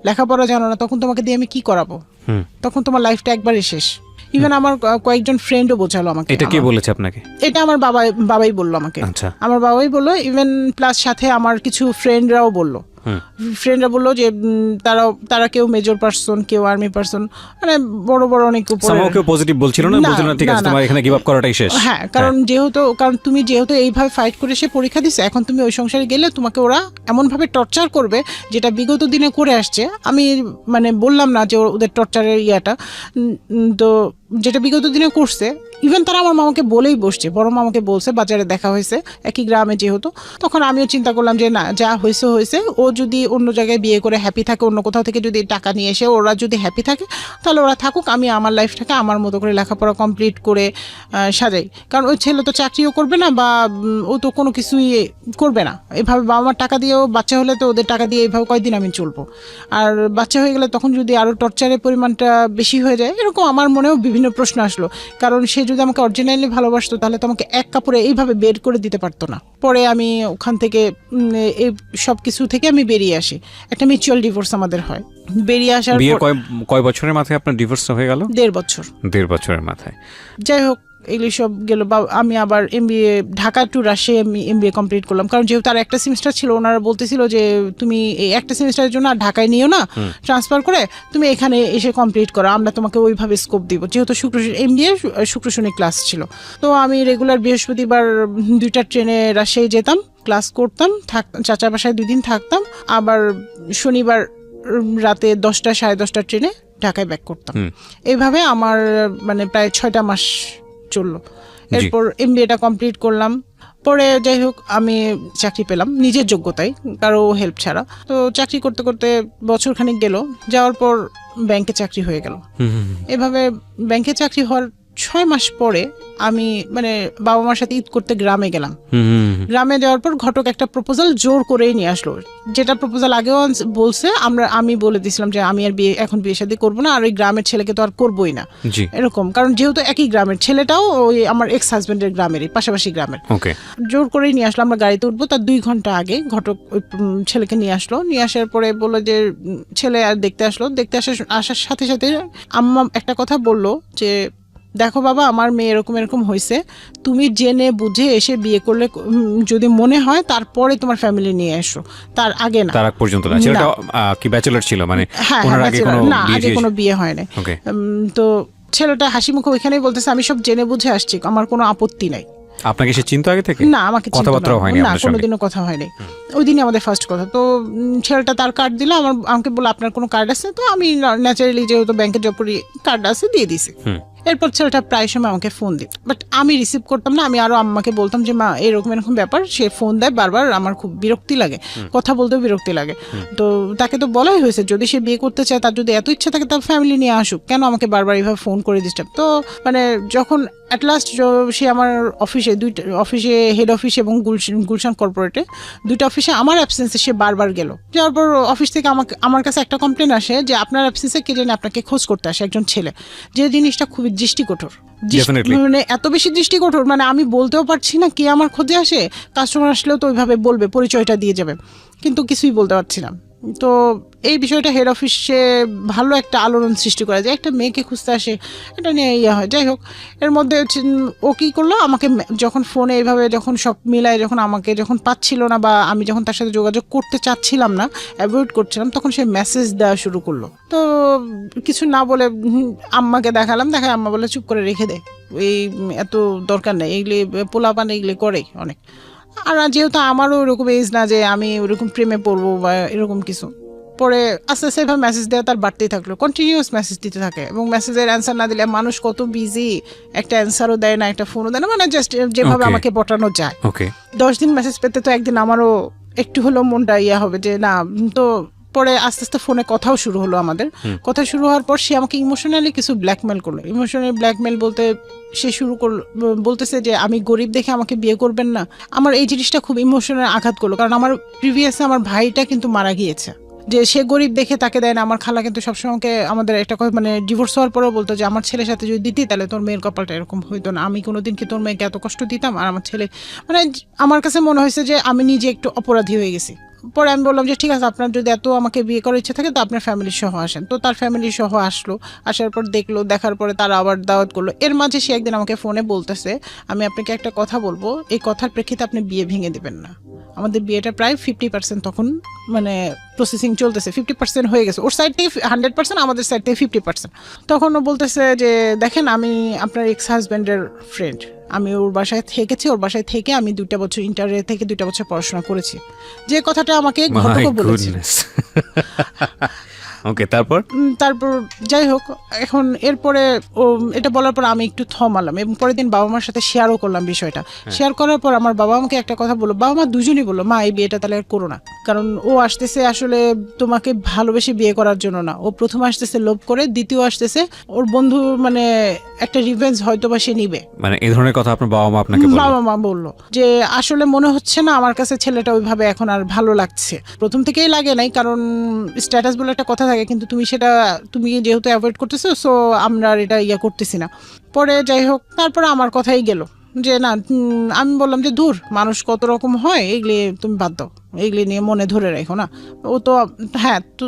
লেখাপড়া জানো না, তখন তোমাকে দিয়ে আমি কি করাবো? তখন তোমার লাইফটা একবারই শেষ। ইভেন আমার কয়েকজন ফ্রেন্ডও বোঝালো আমাকে। এটা কে বলেছে আপনাকে? এটা আমার বাবাই বললো আমাকে। আচ্ছা, আমার বাবাই বললো, ইভেন প্লাস সাথে আমার কিছু ফ্রেন্ডরাও বললো, ফ্রেন্ডরা বললো যে তারা কেউ মেজর পারসন, কেউ আর্মি পারসন, মানে বড় বড় অনেক উপরে, কেউ পজিটিভ বলছিল না, বলছিল না ঠিক আছে তোমার এখানে গিভ আপ করাটাই শেষ। হ্যাঁ, কারণ তুমি যেহেতু এইভাবে ফাইট করে সে পরীক্ষা দিছে, এখন তুমি ওই সংসারে গেলে তোমাকে ওরা এমন ভাবে টর্চার করবে যেটা বিগত দিনে করে আসছে। আমি মানে বললাম না যে ওদের টর্চারের তো যেটা বিগত দিনে করছে, ইভেন তারা আমার মামাকে বলেই বসছে, বড় মামাকে বলছে, বাজারে দেখা হয়েছে একই গ্রামে যেহেতু। তখন আমিও চিন্তা করলাম যে না, যা হয়েছে হয়েছে, ও যদি অন্য জায়গায় বিয়ে করে হ্যাপি থাকে, অন্য কোথাও থেকে যদি টাকা নিয়ে এসে ওরা যদি হ্যাপি থাকে তাহলে ওরা থাকুক, আমি আমার লাইফটাকে আমার মতো করে লেখাপড়া কমপ্লিট করে সাজাই। কারণ ওই ছেলে তো চাকরিও করবে না বা ও তো কোনো কিছুই করবে না, এভাবে বাবা মার টাকা দিয়েও বাচ্চা হলে তো ওদের টাকা দিয়ে এইভাবে কয়দিন আমি চলবো, আর বাচ্চা হয়ে গেলে তখন যদি আরও টর্চারের পরিমাণটা বেশি হয়ে যায়, এরকম আমার মনেও বিভিন্ন প্রশ্ন আসলো। কারণ সে যদি আমাকে অরিজিনালি ভালোবাসতো তাহলে তো আমাকে এক কাপড়ে এইভাবে বের করে দিতে পারতো না। পরে আমি ওখান থেকে এই সব কিছু থেকে আমি বেরিয়ে আসি, একটা মিউচুয়াল ডিভোর্স আমাদের হয়। বেরিয়ে আসার বিয়ে কয় বছরের মাথায় আপনার ডিভোর্স হয়ে গেল? 1.5 বছর। 1.5 বছরের মাথায়। যাই হোক, এগুলি সব গেল। বা আমি আবার MBA ঢাকা টু রাশিয়া আমি MBA কমপ্লিট করলাম, কারণ যেহেতু তার একটা সেমিস্টার ছিল, ওনারা বলতেছিল যে তুমি এই একটা সেমিস্টারের জন্য আর ঢাকায় নিও না, ট্রান্সফার করে তুমি এখানে এসে কমপ্লিট করো, আমরা তোমাকে ওইভাবে স্কোপ দিব। যেহেতু MBA শুক্র শনি ক্লাস ছিল, তো আমি রেগুলার বৃহস্পতিবার 2টা ট্রেনে রাজশাহী যেতাম, ক্লাস করতাম, চাচার বাসায় 2 দিন থাকতাম, আবার শনিবার রাতে 10টা সাড়ে 10টা ট্রেনে ঢাকায় ব্যাক করতাম। এইভাবে আমার মানে প্রায় 6টা মাস চললো। এরপর MBAটা কমপ্লিট করলাম। পরে যাই হোক আমি চাকরি পেলাম নিজের যোগ্যতায়, কারো হেল্প ছাড়া। তো চাকরি করতে করতে বছরখানিক গেল, যাওয়ার পর ব্যাংকে চাকরি হয়ে গেল। এভাবে ব্যাংকে চাকরি হওয়ার 6 মাস পরে আমি মানে বাবা মার সাথে ঈদ করতে গ্রামে গেলাম। গ্রামে যাওয়ার পর ঘটক একটা প্রপোজাল জোর করেই নিয়ে আসলো, যেটা প্রপোজাল আগেও বলছে। আমি বলে দিয়েছিলাম যে আমি আর এখন বিয়ে শাদী করবো না, আর ওই গ্রামের ছেলেকে তো আর করবোই না এরকম, কারণ যেহেতু একই গ্রামের, ছেলেটাও ওই আমার এক্স হাজবেন্ডের গ্রামেরই, পাশাপাশি গ্রামের। জোর করেই নিয়ে আসলো। আমরা গাড়িতে উঠবো তার 2 ঘন্টা আগে ঘটক ওই ছেলেকে নিয়ে আসলো। নিয়ে আসার পরে বললো যে ছেলে আর দেখতে আসলো। দেখতে আসার সাথে সাথে আম্মা একটা কথা বললো যে দেখো বাবা, আমার মেয়ে এরকম এরকম হয়েছে, তুমি জেনে বুঝে এসে বিয়ে করলে যদি মনে হয় তারপরে তোমার ফ্যামিলি নিয়ে এসো, তার আগে না। তার আগ পর্যন্ত না। ছেলেটা কি ব্যাচেলর ছিল? মানে ওনার আগে কোনো বিয়ে হয় না। তো ছেলেটা হাসি মুখে ওইখানেই বলতেছে আমি সব জেনে বুঝে আসছি, আমার কোনো আপত্তি নাই। আপনাকে সে চিন্তা আগে থেকে? না, আমাকে কথাবার্তা হয়নি, না, কোনোদিনও কথা হয়নি। ওই দিনই আমাদের ফার্স্ট কথা। তো ছেলেটা তার কার্ড দিল, আমাকে বললো আপনার কোনো কার্ড আছে? তো আমি ন্যাচারালি যেহেতু ব্যাংকে জব করি কার্ড আছে দিয়ে দিছি। এরপর ছেলেটা প্রায় সময় আমাকে ফোন দিত, বাট আমি রিসিভ করতাম না। আমি আরো আম্মাকে বলতাম যে মা এরকম এরকম ব্যাপার, সে ফোন দেয় বারবার, আমার খুব বিরক্তি লাগে, কথা বলতেও বিরক্তি লাগে। তো তাকে তো বলাই হয়েছে যদি সে বিয়ে করতে চায়, তার যদি এত ইচ্ছা থাকে তার ফ্যামিলি নিয়ে আসুক, কেন আমাকে বারবার এইভাবে ফোন করে ডিস্টার্ব। তো মানে যখন অ্যাট লাস্ট সে আমার অফিসে হেড অফিস এবং গুলশান কর্পোরেটে 2টা অফিসে আমার অ্যাবসেন্সে সে বারবার গেল। যাওয়ার পর অফিস থেকে আমার কাছে একটা কমপ্লেন আসে যে আপনার অ্যাবসেন্সে কে জানি আপনাকে খোঁজ করতে আসে একজন ছেলে। যে জিনিসটা খুবই দৃষ্টিকঠোর, মানে এত বেশি দৃষ্টিকঠোর, মানে আমি বলতেও পারছি না কে আমার খোঁজে আসে। কাস্টমার আসলেও তো ওইভাবে বলবে, পরিচয়টা দিয়ে যাবে, কিন্তু কিছুই বলতে পারছি না। তো এই বিষয়টা হেড অফিসে ভালো একটা আলোড়ন সৃষ্টি করে, যে একটা মেয়েকে খুঁজতে আসে, এটা নিয়ে ইয়ে হয়। যাই হোক, এর মধ্যে ও কী করলো, আমাকে যখন ফোনে এইভাবে যখন সব মিলায়, যখন আমাকে যখন পাচ্ছিল না বা আমি যখন তার সাথে যোগাযোগ করতে চাচ্ছিলাম না, অ্যাভয়েড করছিলাম, তখন সে মেসেজ দেওয়া শুরু করলো। তো কিছু না বলে আম্মাকে দেখালাম, দেখায় আম্মা বলে চুপ করে রেখে দেয়, এই এত দরকার নেই, এইগুলি পোলাপান এইগুলি করে অনেক। আর যেহেতু আমারও ওরকম এজ না যে আমি ওরকম প্রেমে পড়বো বা এরকম কিছু। পরে আস্তে আস্তে এভাবে মেসেজ দেওয়া তার বাড়তেই থাকলো, কন্টিনিউয়াস মেসেজ দিতে থাকে, এবং মেসেজের অ্যান্সার না দিলে মানুষ কত বিজি, একটা অ্যান্সারও দেয় না, একটা ফোনও দেয় না, মানে জাস্ট যেভাবে আমাকে পটানো যায়। 10 দিন মেসেজ পেতে তো একদিন আমারও একটু হলেও মনটা ইয়া হবে যে না। তো পরে আস্তে আস্তে ফোনে কথাও শুরু হলো আমাদের। কথা শুরু হওয়ার পর সে আমাকে ইমোশনালি কিছু ব্ল্যাকমেল করলো। ইমোশনালি ব্ল্যাকমেল বলতে সে শুরু করলো, বলতেছে যে আমি গরিব দেখে আমাকে বিয়ে করবেন না। আমার এই জিনিসটা খুব ইমোশনাল আঘাত করলো, কারণ আমার প্রিভিয়াসে আমার ভাইটা কিন্তু মারা গিয়েছে, যে সে গরিব দেখে তাকে দেয় না। আমার খালা কিন্তু সবসময় আমাদের একটা কথা, মানে ডিভোর্স হওয়ার পরেও বলতো যে আমার ছেলের সাথে যদি দিতি তাহলে তোর মেয়ের কপালটা এরকম হইতো না। আমি কোনোদিন কি তোর মেয়েকে এত কষ্ট দিতাম? আর আমার ছেলে, মানে আমার কাছে মনে হয়েছে যে আমি নিজে একটু অপরাধী হয়ে গেছি। পরে আমি বললাম যে ঠিক আছে, আপনার যদি এত আমাকে বিয়ে করার ইচ্ছা থাকে তো আপনার ফ্যামিলি সহ আসেন। তো তার ফ্যামিলি সহ আসলো, আসার পর দেখলো, দেখার পরে তারা আবার দাওয়াত করলো। এর মাঝে সে একদিন আমাকে ফোনে বলতেছে আমি আপনাকে একটা কথা বলবো, এই কথার প্রেক্ষিতে আপনি বিয়ে ভেঙে দেবেন না। আমাদের বিয়েটা প্রায় 50% তখন মানে প্রসেসিং চলতেছে, 50% হয়ে গেছে, ওর সাইড থেকে 100%, আমাদের সাইড থেকে 50%। তখন ও বলতেছে যে দেখেন আমি আপনার এক্স হাজব্যান্ডের ফ্রেন্ড, আমি ওর বাসায় থেকেছি, ওর বাসায় থেকে আমি 2টা বছর ইন্টারে থেকে 2টা বছর পড়াশোনা করেছি। যে কথাটা আমাকে ঘটকও বলেছে। ওকে, তারপর যাই হোক, এখন এরপরে ও এটা বলার পর আমি একটু থমালাম এবং পরের দিন বাবা মার সাথে শেয়ারও করলাম বিষয়টা। শেয়ার করার পর আমার বাবা আমাকে একটা কথা বললো, বাবা মা দুজনই বললো, মা এই বিয়েটা তাহলে আর করো না, কারণ ও আসতেছে আসলে তোমাকে ভালোবেসে বিয়ে করার জন্য না, ও প্রথম আসতেছে লোভ করে, দ্বিতীয় আসতেছে ওর বন্ধু মানে একটা রিভেঞ্জ হয়তো বা সে নিবে। মানে এই ধরনের কথা আপনার বাবা মা আপনাকে বললো? বাবা মা বললো যে আসলে মনে হচ্ছে না আমার কাছে ছেলেটা ওইভাবে এখন আর ভালো লাগছে। প্রথম থেকেই লাগে নাই, কারণ স্ট্যাটাস বলে একটা কথা থাকে, কিন্তু তুমি যেহেতু অ্যাভয়েড করতেছো, সো আমরা এটা করতেছি না। পরে যাই হোক, তারপরে আমার কথাই গেল যে না, আমি বললাম যে দূর, মানুষ কত রকম হয়, এগুলি তুমি বাদ দাও, এগুলি নিয়ে মনে ধরে রাখো না। ও তো হ্যাঁ, তো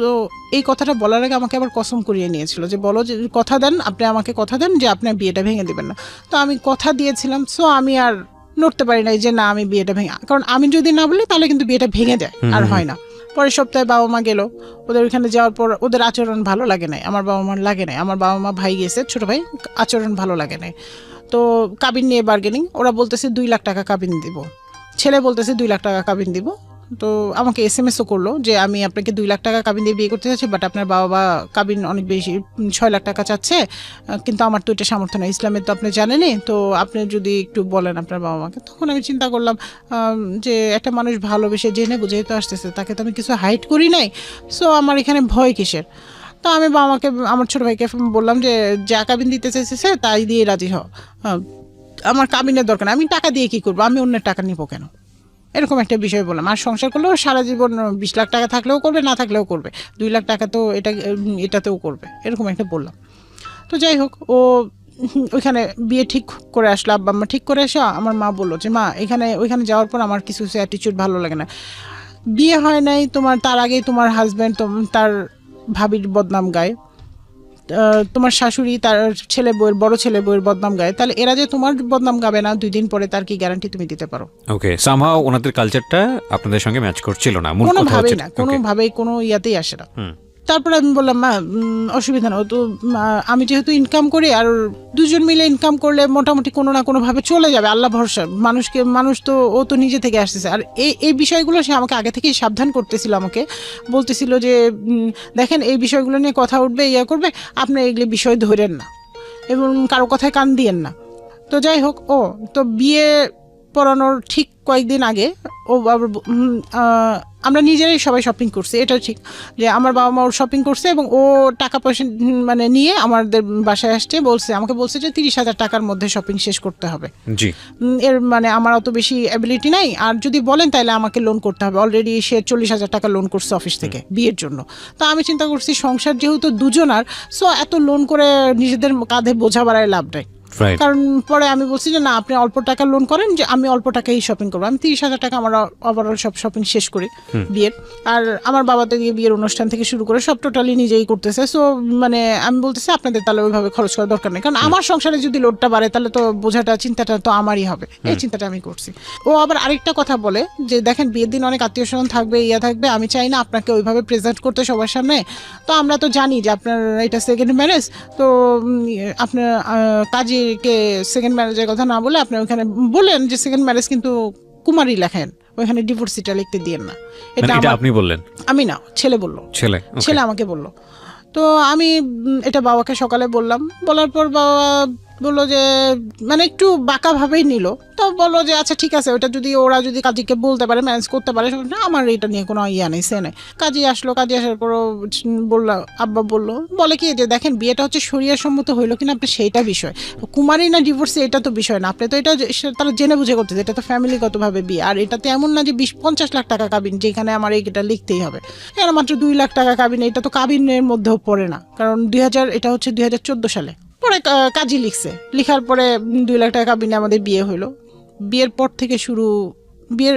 এই কথাটা বলার আগে আমাকে আবার কসম করিয়ে নিয়েছিল যে বলো যে কথা দেন, আপনি আমাকে কথা দেন যে আপনি বিয়েটা ভেঙে দিবেন না। তো আমি কথা দিয়েছিলাম, সো আমি আর নড়তে পারি নাই যে না আমি বিয়েটা ভেঙে, কারণ আমি যদি না বলি তাহলে কিন্তু বিয়েটা ভেঙে যায়, আর হয় না। পরের সপ্তাহে বাবা মা গেল, ওদের ওইখানে যাওয়ার পর ওদের আচরণ ভালো লাগে নাই, আমার বাবা মার লাগে নাই। আমার বাবা মা ভাই গেছে, ছোট ভাই, আচরণ ভালো লাগে নাই। তো কাবিন নিয়ে বার্গেনিং, ওরা বলতেছে 2 লাখ টাকা কাবিন দিব, ছেলে বলতেছে 2 লাখ টাকা কাবিন দিব। তো আমাকে SMS-ও করলো যে আমি আপনাকে 2 লাখ টাকা কাবিন দিয়ে বিয়ে করতে চাচ্ছি, বাট আপনার বাবা কাবিন অনেক বেশি 6 লাখ টাকা চাচ্ছে, কিন্তু আমার তো এটা সামর্থ্য নয়, ইসলামের তো আপনি জানেনই, তো আপনি যদি একটু বলেন আপনার বাবা মাকে। তখন আমি চিন্তা করলাম যে একটা মানুষ ভালোবেসে জেনে বুঝে তো আসতেছে, তাকে তো আমি কিছু হাইড করি নাই, সো আমার এখানে ভয় কিসের। তো আমি বাবাকে, আমার ছোট ভাইকে বললাম যে যা কাবিন দিতে চাইছে তাই দিয়ে রাজি হও, আমার কাবিনের দরকার না, আমি টাকা দিয়ে কি করবো, আমি অন্যের টাকা নিবো কেন, এরকম একটা বিষয় বললাম। আর সংসার করলেও সারা জীবন 20 লাখ টাকা থাকলেও করবে, না থাকলেও করবে, 2 লাখ টাকা তো এটাতেও করবে, এরকম একটা বললাম। তো যাই হোক, ও ওইখানে বিয়ে ঠিক করে আসলো, আব্বা আম্মা ঠিক করে আসা। আমার মা বললো যে মা ওইখানে যাওয়ার পর আমার কিছু অ্যাটিটিউড ভালো লাগে না, বিয়ে হয় নাই তোমার, তার আগেই তোমার হাজব্যান্ড তার ভাবির বদনাম গায়, তোমার শাশুড়ি তার বড় ছেলে বউয়ের বদনাম গায়, তাহলে এরা যে তোমার বদনাম গাবে না 2 দিন পরে, তার কি গ্যারান্টি তুমি দিতে পারো? ওকে, সামহাও ওনাদের কালচারটা আপনাদের সঙ্গে ম্যাচ করছিল না, কোনোভাবেই না, কোনোভাবেই কোনো ইয়াতেই আসে না। তারপরে আমি বললাম মা অসুবিধা না, তো আমি যেহেতু ইনকাম করি, আর দুজন মিলে ইনকাম করলে মোটামুটি কোনো না কোনোভাবে চলে যাবে, আল্লাহ ভরসা, মানুষ তো ও তো নিজে থেকে আসতেছে। আর এই বিষয়গুলো সে আমাকে আগে থেকেই সাবধান করতেছিল, আমাকে বলতেছিল যে দেখেন এই বিষয়গুলো নিয়ে কথা উঠবে, করবে, আপনি এগুলি বিষয় ধরেন না এবং কারো কথায় কান দিয়েন না। তো যাই হোক, তো বিয়ে পড়ানোর ঠিক কয়েকদিন আগে ও আমরা নিজেরাই সবাই শপিং করছি, এটা ঠিক যে আমার বাবা মা শপিং করছে এবং ও টাকা পয়সা মানে নিয়ে আমাদের বাসায় আসছে, আমাকে বলছে যে 30,000 টাকার মধ্যে শপিং শেষ করতে হবে। জি, এর মানে আমার অত বেশি অ্যাবিলিটি নাই, আর যদি বলেন তাহলে আমাকে লোন করতে হবে, অলরেডি সে 40,000 টাকা লোন করছে অফিস থেকে বিয়ের জন্য। তো আমি চিন্তা করছি সংসার যেহেতু দুজনার, সো এত লোন করে নিজেদের কাঁধে বোঝা বাড়ায় লাভ নাই, কারণ পরে আমি বলছি যে না আপনি অল্প টাকা লোন করেন, যে আমি অল্প টাকাই শপিং করবো, আমি 30,000 টাকা আমার ওভারঅল সব শপিং শেষ করি বিয়ের। আর আমার বাবাতে দিয়ে বিয়ের অনুষ্ঠান থেকে শুরু করে সব টোটালি নিজেই করতেছে, সো মানে আমি বলতেছি আপনাদের তাহলে ওইভাবে খরচ করার দরকার নেই, কারণ আমার সংসারে যদি লোডটা বাড়ে তাহলে তো বোঝাটা চিন্তাটা তো আমারই হবে, এই চিন্তাটা আমি করছি। ও আবার আরেকটা কথা বলে যে দেখেন বিয়ের দিন অনেক আত্মীয় স্বজন থাকবে, থাকবে, আমি চাই না আপনাকে ওইভাবে প্রেজেন্ট করতে সবার সামনে, তো আমরা তো জানি যে আপনার এটা সেকেন্ড ম্যারেজ, তো আপনার কাজীকে সেকেন্ড ম্যারেজের কথা না বলে আপনি ওখানে বলেন যে সেকেন্ড ম্যারেজ কিন্তু কুমারী লেখেন, ওইখানে ডিভোর্সিটা লিখতে দিয়েন না। এটা আপনি বললেন? আমি না, ছেলে বললো, ছেলে আমাকে বললো। তো আমি এটা বাবাকে সকালে বললাম, বলার পর বাবা বললো যে মানে একটু বাঁকাভাবেই নিল, তো বললো যে আচ্ছা ঠিক আছে, ওটা যদি ওরা যদি কাজীকে বলতে পারে, ম্যানেজ করতে পারে, আমার এটা নিয়ে কোনো নেই, সে নেই। কাজী আসলো, কাজী আসার পর বললো, আব্বা বলে কি যে দেখেন বিয়েটা হচ্ছে শরিয়া সম্মত হইলো কিনা আপনি সেইটা বিষয়, কুমারী না ডিভোর্সি এটা তো বিষয় না, আপনি তো এটা তারা জেনে বুঝে করতেছে, এটা তো ফ্যামিলিগতভাবে বিয়ে, আর এটাতে এমন না যে 20-50 লাখ টাকা কাবিন, যেখানে আমার এটা লিখতেই হবে, এরা মাত্র 2 লাখ টাকা কাবিন, এটা তো কাবিনের মধ্যেও পড়ে না, কারণ এটা হচ্ছে 2014 সালে। পরে কাজী লিখছে, লিখার পরে 2 লাখ টাকা কাবিনে আমাদের বিয়ে হইলো। বিয়ের পর থেকে শুরু, বিয়ের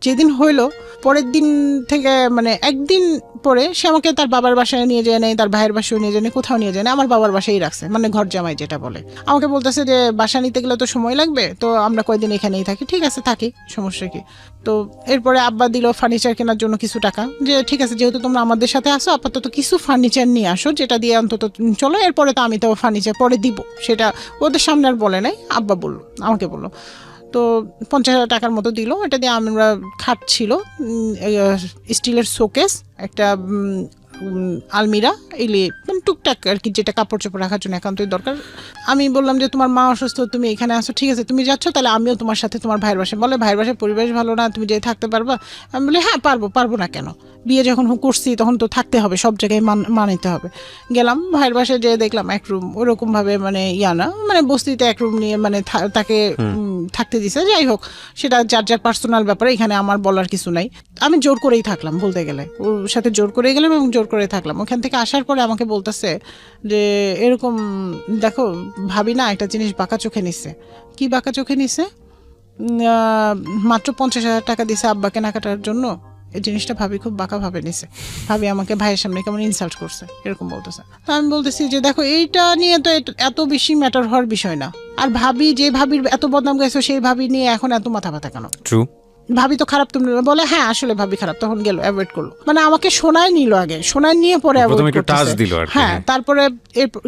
যেদিন হইলো পরের দিন থেকে মানে একদিন পরে সে আমাকে তার বাবার বাসায় নিয়ে যায় নাই, তার ভাইয়ের বাসায় নিয়ে যায় না, কোথাও নিয়ে যায় না, আমার বাবার বাসায় রাখছে, মানে ঘর জামাই যেটা বলে। আমাকে বলতেছে যে বাসা নিতে গেলে তো সময় লাগবে, তো আমরা কয়েকদিন এখানেই থাকি। ঠিক আছে থাকি, সমস্যা কি। তো এরপরে আব্বা দিল ফার্নিচার কেনার জন্য কিছু টাকা, যে ঠিক আছে যেহেতু তোমরা আমাদের সাথে আসো আপাতত কিছু ফার্নিচার নিয়ে আসো, যেটা দিয়ে অন্তত চলো, এরপরে তো আমি তো ফার্নিচার পরে দিব, সেটা ওদের সামনে আর বলে নাই, আব্বা বললো, আমাকে বললো। তো 50,000 টাকার মতো দিল, এটা দিয়ে আমরা খাট ছিল, স্টিলের শোকেস, একটা আলমিরা এলে মানে টুকটাক আর কি, যেটা কাপড় চোপড় রাখার জন্য একান্তই দরকার। আমি বললাম যে তোমার মা অসুস্থ, তুমি এখানে আসো, ঠিক আছে তুমি যাচ্ছ, তাহলে আমিও তোমার সাথে তোমার ভাইয়ের বাসায়। বলে ভাইয়ের বাসায় পরিবেশ ভালো না, তুমি যে থাকতে পারবা? আমি বলি হ্যাঁ পারবো না কেন, বিয়ে যখন করছি তখন তো থাকতে হবে, সব জায়গায় মানিতে হবে। গেলাম ভাইয়ের বাসায়, যেয়ে দেখলাম এক রুম, ওরকম ভাবে মানে না মানে বস্তিতে এক রুম নিয়ে মানে তাকে থাকতে দিছে। যাই হোক, সেটা যার পার্সোনাল ব্যাপারে, এখানে আমার বলার কিছু নাই। আমি জোর করেই থাকলাম, বলতে গেলে ওর সাথে জোর করে গেলাম এবং জোর করে থাকলাম। ওখান থেকে আসার পরে আমাকে বলতেছে যে এরকম দেখো ভাবি না একটা জিনিস বাঁকা চোখে নিচ্ছে। কি বাঁকা চোখে নিচ্ছে? মাত্র 50,000 টাকা দিছে আব্বা কেনাকাটার জন্য, এই জিনিসটা ভাবি খুব বাঁকা ভাবে নিছে। ভাবি আমাকে ভাইয়ের সামনে কেমন ইনসাল্ট করছে, এরকম বলতেছে। তো আমি বলতেছি যে দেখো এইটা নিয়ে তো এত বেশি ম্যাটার হওয়ার বিষয় না। আর ভাবি, যে ভাবির এত বদনাম গেছো, সেই ভাবি নিয়ে এখন এত মাথা ব্যথা কেন? ট্রু, ভাবি তো খারাপ। তুমি বলে হ্যাঁ আসলে ভাবি খারাপ, তখন গেল অ্যাভয়েড করলো। মানে আমাকে শোনায় নিল, আগে শোনায় নিয়ে পরে অ্যাভয়েড করতেছে। হ্যাঁ, তারপরে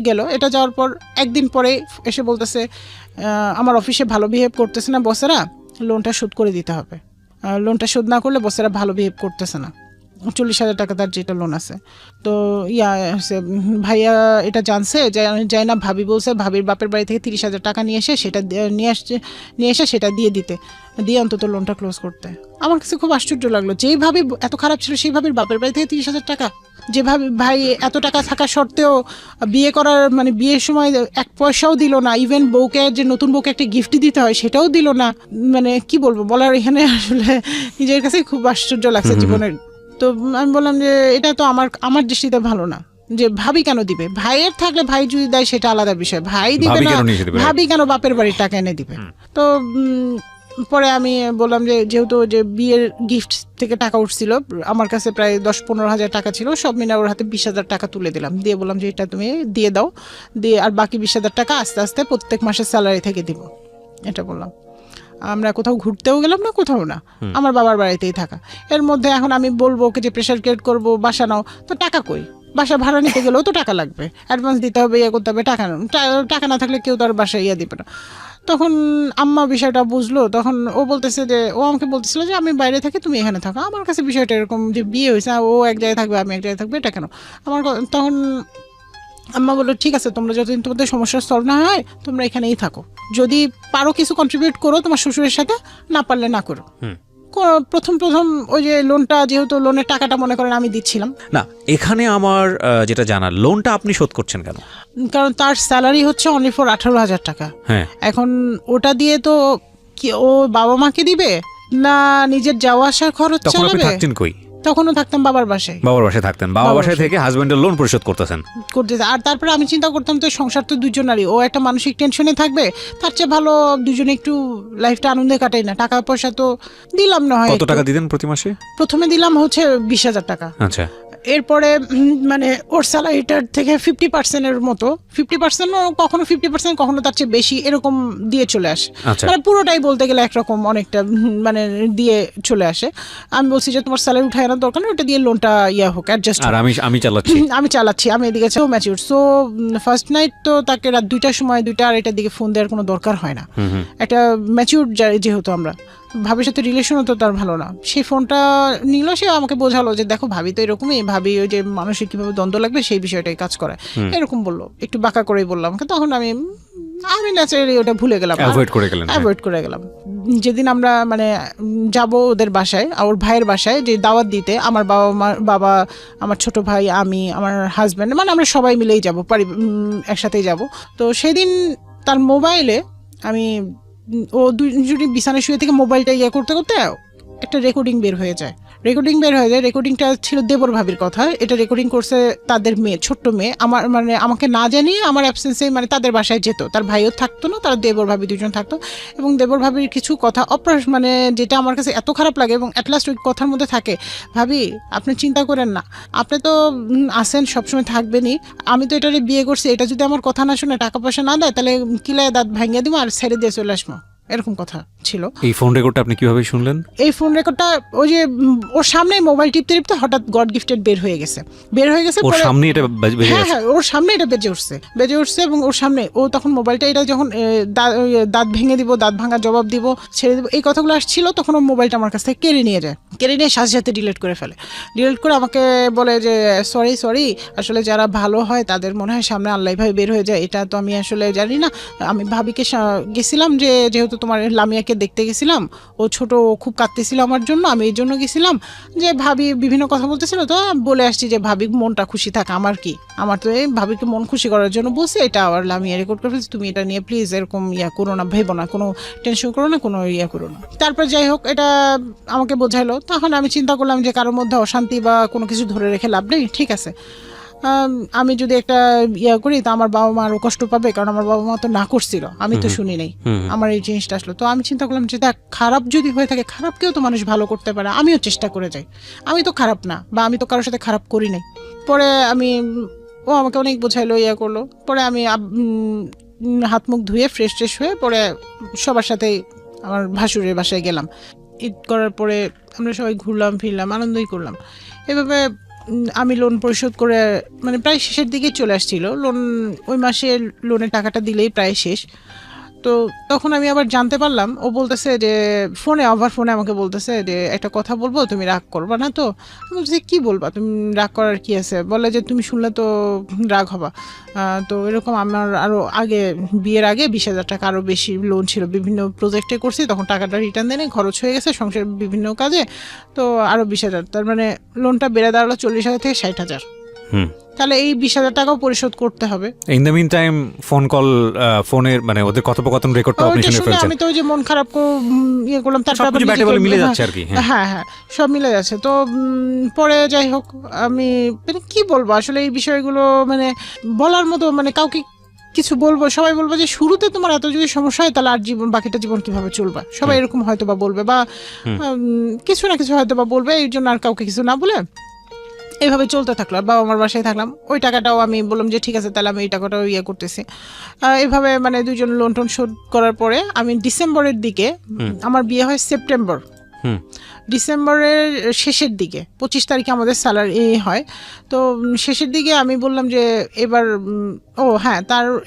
গেল। এটা যাওয়ার পর একদিন পরে এসে বলতেছে আমার অফিসে ভালো বিহেভ করতেছে না বসেরা, লোনটা শোধ করে দিতে হবে। লোনটা শোধ না করলে বসেরা ভালো বিহেভ করতেছে না। 40,000 টাকা তার যেটা লোন আছে। তো ভাইয়া এটা জানছে, যাই না ভাবি বলছে ভাবির বাপের বাড়ি থেকে 30,000 টাকা নিয়ে এসে সেটা দিয়ে অন্তত লোনটা ক্লোজ করতে। আমার কাছে খুব আশ্চর্য লাগলো, যেই ভাবি এত খারাপ ছিল সেই ভাবির বাপের বাড়ি থেকে 30,000 টাকা, যেভাবে ভাই এত টাকা থাকা সত্ত্বেও বিয়ে করার মানে বিয়ের সময় 1 পয়সাও দিল না। ইভেন বউকে, যে নতুন বউকে একটা গিফট দিতে হয় সেটাও দিল না। মানে কি বলবো, বলার এখানে আসলে নিজের কাছে খুব আশ্চর্য লাগছে জীবনের। তো আমি বললাম যে এটা তো আমার দৃষ্টিতে ভালো না, যে ভাবি কেন দিবে? ভাইয়ের থাকলে ভাই যদি দেয় সেটা আলাদা বিষয়, ভাই দিবে না, ভাবি কেন বাপের বাড়ির টাকা এনে দিবে? তো পরে আমি বললাম যে যেহেতু যে বিয়ের গিফট থেকে টাকা উঠছিল, আমার কাছে প্রায় 10-15 হাজার টাকা ছিল, সব মিলে ওর হাতে 20,000 টাকা তুলে দিলাম। দিয়ে বললাম যে এটা তুমি দিয়ে দাও, দিয়ে আর বাকি 20,000 টাকা আস্তে আস্তে প্রত্যেক মাসের স্যালারি থেকে দিব। এটা বললাম। আমরা কোথাও ঘুরতেও গেলাম না, কোথাও না, আমার বাবার বাড়িতেই থাকা। এর মধ্যে এখন আমি বলবো ওকে যে প্রেশার ক্রিয়েট করবো বাসা নাও, তো টাকা কই? বাসা ভাড়া নিতে গেলেও তো টাকা লাগবে, অ্যাডভান্স দিতে হবে, ইয়ে করতে হবে, টাকা না থাকলে কেউ তো আর বাসায় ইয়ে দিবে না। তখন আম্মা বিষয়টা বুঝলো, তখন ও বলতেছে যে ও আমাকে বলতেছিল যে আমি বাইরে থাকি, তুমি এখানে থাকো। আমার কাছে বিষয়টা এরকম যে বিয়ে হয়েছে, ও এক জায়গায় থাকবে আমি এক জায়গায় থাকবে, এটা কেন? তখন আম্মা বললো ঠিক আছে, তোমরা যতদিন তোমাদের সমস্যা সলভ না হয় তোমরা এখানেই থাকো, যদি পারো কিছু কন্ট্রিবিউট করো তোমার শ্বশুরের সাথে, না পারলে না করো। প্রথম ওই যে লোনটা, যেহেতু লোনের টাকাটা মনে করেন আমি দিচ্ছিলাম না, এখানে আমার যেটা জানার, লোনটা আপনি শোধ করছেন কেন? কারণ তার স্যালারি হচ্ছে অনলি ফর 18,000 টাকা। হ্যাঁ, এখন ওটা দিয়ে তো কি ও বাবা মাকে দিবে না নিজের যাওয়া আসার খরচ চালাবে? থাকতেন কই? তখনও থাকতাম বাবার বাসায়। থাকতেন বাবার বাসায় থেকে হাজবেন্ডের লোন পরিশোধ করতেছেন। আর তারপরে আমি চিন্তা করতাম তো সংসার তো দুজনারই, ও একটা মানসিক টেনশনে থাকবে, তার চেয়ে ভালো দুজনে একটু লাইফটা আনন্দে কাটাই না। টাকা পয়সা তো দিলাম না হয়। কত টাকা দিতেন প্রতি মাসে? প্রথমে দিলাম হচ্ছে 20,000 টাকা। আচ্ছা। এরপরে মানে ওর স্যালারিটার থেকে 50% মতো, 50% কখনো 50% কখনো তার চেয়ে বেশি এরকম দিয়ে চলে আসে। মানে পুরোটাই বলতে গেলে একরকম অনেকটা মানে দিয়ে চলে আসে। আমি বলছি যে তোমার স্যালারি উঠায় আনার দরকার না, ওটা দিয়ে লোনটা হোক অ্যাডজাস্ট। আর আমি চালাচ্ছি আমি এদিকে ম্যাচিউর। সো ফার্স্ট নাইট তো তাকে রাত 2টার সময় 2:30টার দিকে ফোন দেওয়ার কোনো দরকার হয় না। একটা ম্যাচিউর যেহেতু আমরা, ভাবির সাথে রিলেশনও তো তার ভালো না, সেই ফোনটা নিল। সে আমাকে বোঝালো যে দেখো ভাবি তো এরকমই, ভাবি ওই যে মানুষের কিভাবে দ্বন্দ্ব লাগবে সেই বিষয়টাই কাজ করে, এরকম বললো। একটু বাঁকা করেই বললাম। তখন আমি ন্যাচারালি ওটা ভুলে গেলাম, অ্যাভয়েড করে গেলাম। যেদিন আমরা মানে যাব ওদের বাসায়, ওর ভাইয়ের বাসায়, যে দাওয়াত দিতে, আমার বাবা, আমার ছোট ভাই, আমি, আমার হাজব্যান্ড, মানে আমরা সবাই মিলেই যাবো, একসাথেই যাব। তো সেদিন তার মোবাইলে আমি, ও দুজনই বিছানায় শুয়ে থেকে মোবাইলটা করতে করতে একটা রেকর্ডিং বের হয়ে যায়। রেকর্ডিংটা ছিল দেবর ভাবির কথা। এটা রেকর্ডিং করছে তাদের মেয়ে, ছোট্ট মেয়ে। আমার মানে আমাকে না জানিয়ে আমার অ্যাবসেন্সে মানে তাদের বাসায় যেত, তার ভাইও থাকতো না, তারা দেবর ভাবি দুজন থাকতো। এবং দেবর ভাবির কিছু কথা মানে যেটা আমার কাছে এত খারাপ লাগে, এবং অ্যাট লাস্ট ওই কথার মধ্যে থাকে, ভাবি আপনি চিন্তা করেন না, আপনি তো আসেন সবসময় থাকবেনই, আমি তো এটারে বিয়ে করছি, এটা যদি আমার কথা না শুনে টাকা পয়সা না দেয় তাহলে কিলায় দাঁত ভাঙিয়ে দিব আর ছেড়ে দিয়ে চলে আসবো। এরকম কথা ছিল। এই ফোন রেকর্ডটা আপনি কিভাবে শুনলেন? এই ফোন রেকর্ডটা ওই যে ওর সামনে মোবাইল টিপতে টিপতে হঠাৎ গড গিফটেড বের হয়ে গেছে। ওর সামনে এটা বেজে হ্যাঁ হ্যাঁ, ওর সামনে এটা বেজে উঠছে এবং ওর সামনে ও তখন মোবাইলটা, এটা যখন দাঁত ভেঙে দিব, দাঁত ভাঙা জবাব দিব, ছেড়ে দিব, এই কথাগুলো আসছিল, তখন ও মোবাইলটা আমার কাছ থেকে কেড়ে নিয়ে যায়, কেড়ে নিয়ে সাথে সাথে ডিলিট করে ফেলে। ডিলিট করে আমাকে বলে যে সরি, আসলে যারা ভালো হয় তাদের মনে হয় সামনে আল্লাহ ভাবে বের হয়ে যায়, এটা তো আমি আসলে জানি না। আমি ভাবিকে গেছিলাম, যে যেহেতু তোমার লামিয়াকে দেখতে গেছিলাম, ও ছোট, খুব কাঁদতেছিল আমার জন্য, আমি এই জন্য গেছিলাম, যে ভাবি বিভিন্ন কথা বলতেছিল, তো বলে আসছি যে ভাবি মনটা খুশি থাক, আমার কি, আমার তো এই ভাবিকে মন খুশি করার জন্য বলছি, এটা আবার লামিয়া রেকর্ড করে ফেলছি, তুমি এটা নিয়ে প্লিজ এরকম করো না, ভেবো না, কোনো টেনশন করো না, কোনো করো না। তারপর যাই হোক, এটা আমাকে বোঝাইলো। তখন আমি চিন্তা করলাম যে কারোর মধ্যে অশান্তি বা কোনো কিছু ধরে রেখে লাভ নেই, ঠিক আছে, আমি যদি একটা করি তো আমার বাবা মা আরও কষ্ট পাবে, কারণ আমার বাবা মা তো না করছিল, আমি তো শুনি নাই, আমার এই জিনিসটা আসলো। তো আমি চিন্তা করলাম যে দেখ, খারাপ যদি হয়ে থাকে, খারাপকেও তো মানুষ ভালো করতে পারে, আমিও চেষ্টা করে যাই, আমি তো খারাপ না, বা আমি তো কারোর সাথে খারাপ করি নাই। পরে ও আমাকে অনেক বোঝাইলো, করলো। পরে আমি হাত মুখ ধুয়ে ফ্রেশ হয়ে পরে সবার সাথে আমার ভাসুরের বাসায় গেলাম। ঈদ করার পরে আমরা সবাই ঘুরলাম ফিরলাম, আনন্দই করলাম। এভাবে আমি লোন পরিশোধ করে, মানে প্রায় শেষের দিকে চলে আসছিল লোন, ওই মাসে লোনের টাকাটা দিলেই প্রায় শেষ। তো তখন আমি আবার জানতে পারলাম, ও বলতেছে যে ফোনে আমাকে বলতেছে যে একটা কথা বলবো, তুমি রাগ করবা না তো? আমি বলছি কি বলবা, তুমি রাগ করার কি আছে? বলে যে তুমি শুনলে তো রাগ হবা। তো এরকম আমার আরও আগে, বিয়ের আগে 20,000 টাকা আরও বেশি লোন ছিল, বিভিন্ন প্রজেক্টে করছি, তখন টাকাটা রিটার্ন দেনে খরচ হয়ে গেছে সংসারের বিভিন্ন কাজে, তো আরও 20,000, তার মানে লোনটা বেড়ে দাঁড়ালো 40,000 থেকে 60,000। তাহলে এই 20,000 টাকাও পরিশোধ করতে হবে। ইন দ্য মিন টাইম ফোনের মানে ওদের কথোপকথন রেকর্ডটা আপনি শুনে ফেলছেন। আমি তো ওই যে মন খারাপ করলাম, তারপর সবকিছু ব্যাটে বলে মিলে যাচ্ছে আর কি। হ্যাঁ, সব মিলে যাচ্ছে। তো পরে যাই হোক, আমি মানে কি বলবো আসলে এই বিষয়গুলো, মানে বলার মতো, মানে কাউকে কিছু বলবো, সবাই বলবো যে শুরুতে তোমার এত যদি সমস্যা হয়, তাহলে আর বাকিটা জীবন কিভাবে চলবে, সবাই এরকম হয়তো বা বলবে, বা কিছু না কিছু হয়তো বা বলবে, এই জন্য আর কাউকে কিছু না বলে এইভাবে চলতে থাকলো। আর বাবা আমার বাসায় থাকলাম, ওই টাকাটাও আমি বললাম যে ঠিক আছে, তাহলে আমি এই টাকাটাও করতেছি। এইভাবে মানে দুইজন লোন টোন শোধ করার পরে আমি ডিসেম্বরের দিকে, আমার বিয়ে হয় সেপ্টেম্বর, ডিসেম্বরের শেষের দিকে 25 তারিখে আমাদের স্যালারি হয়। তো শেষের দিকে আমি বললাম যে এবার,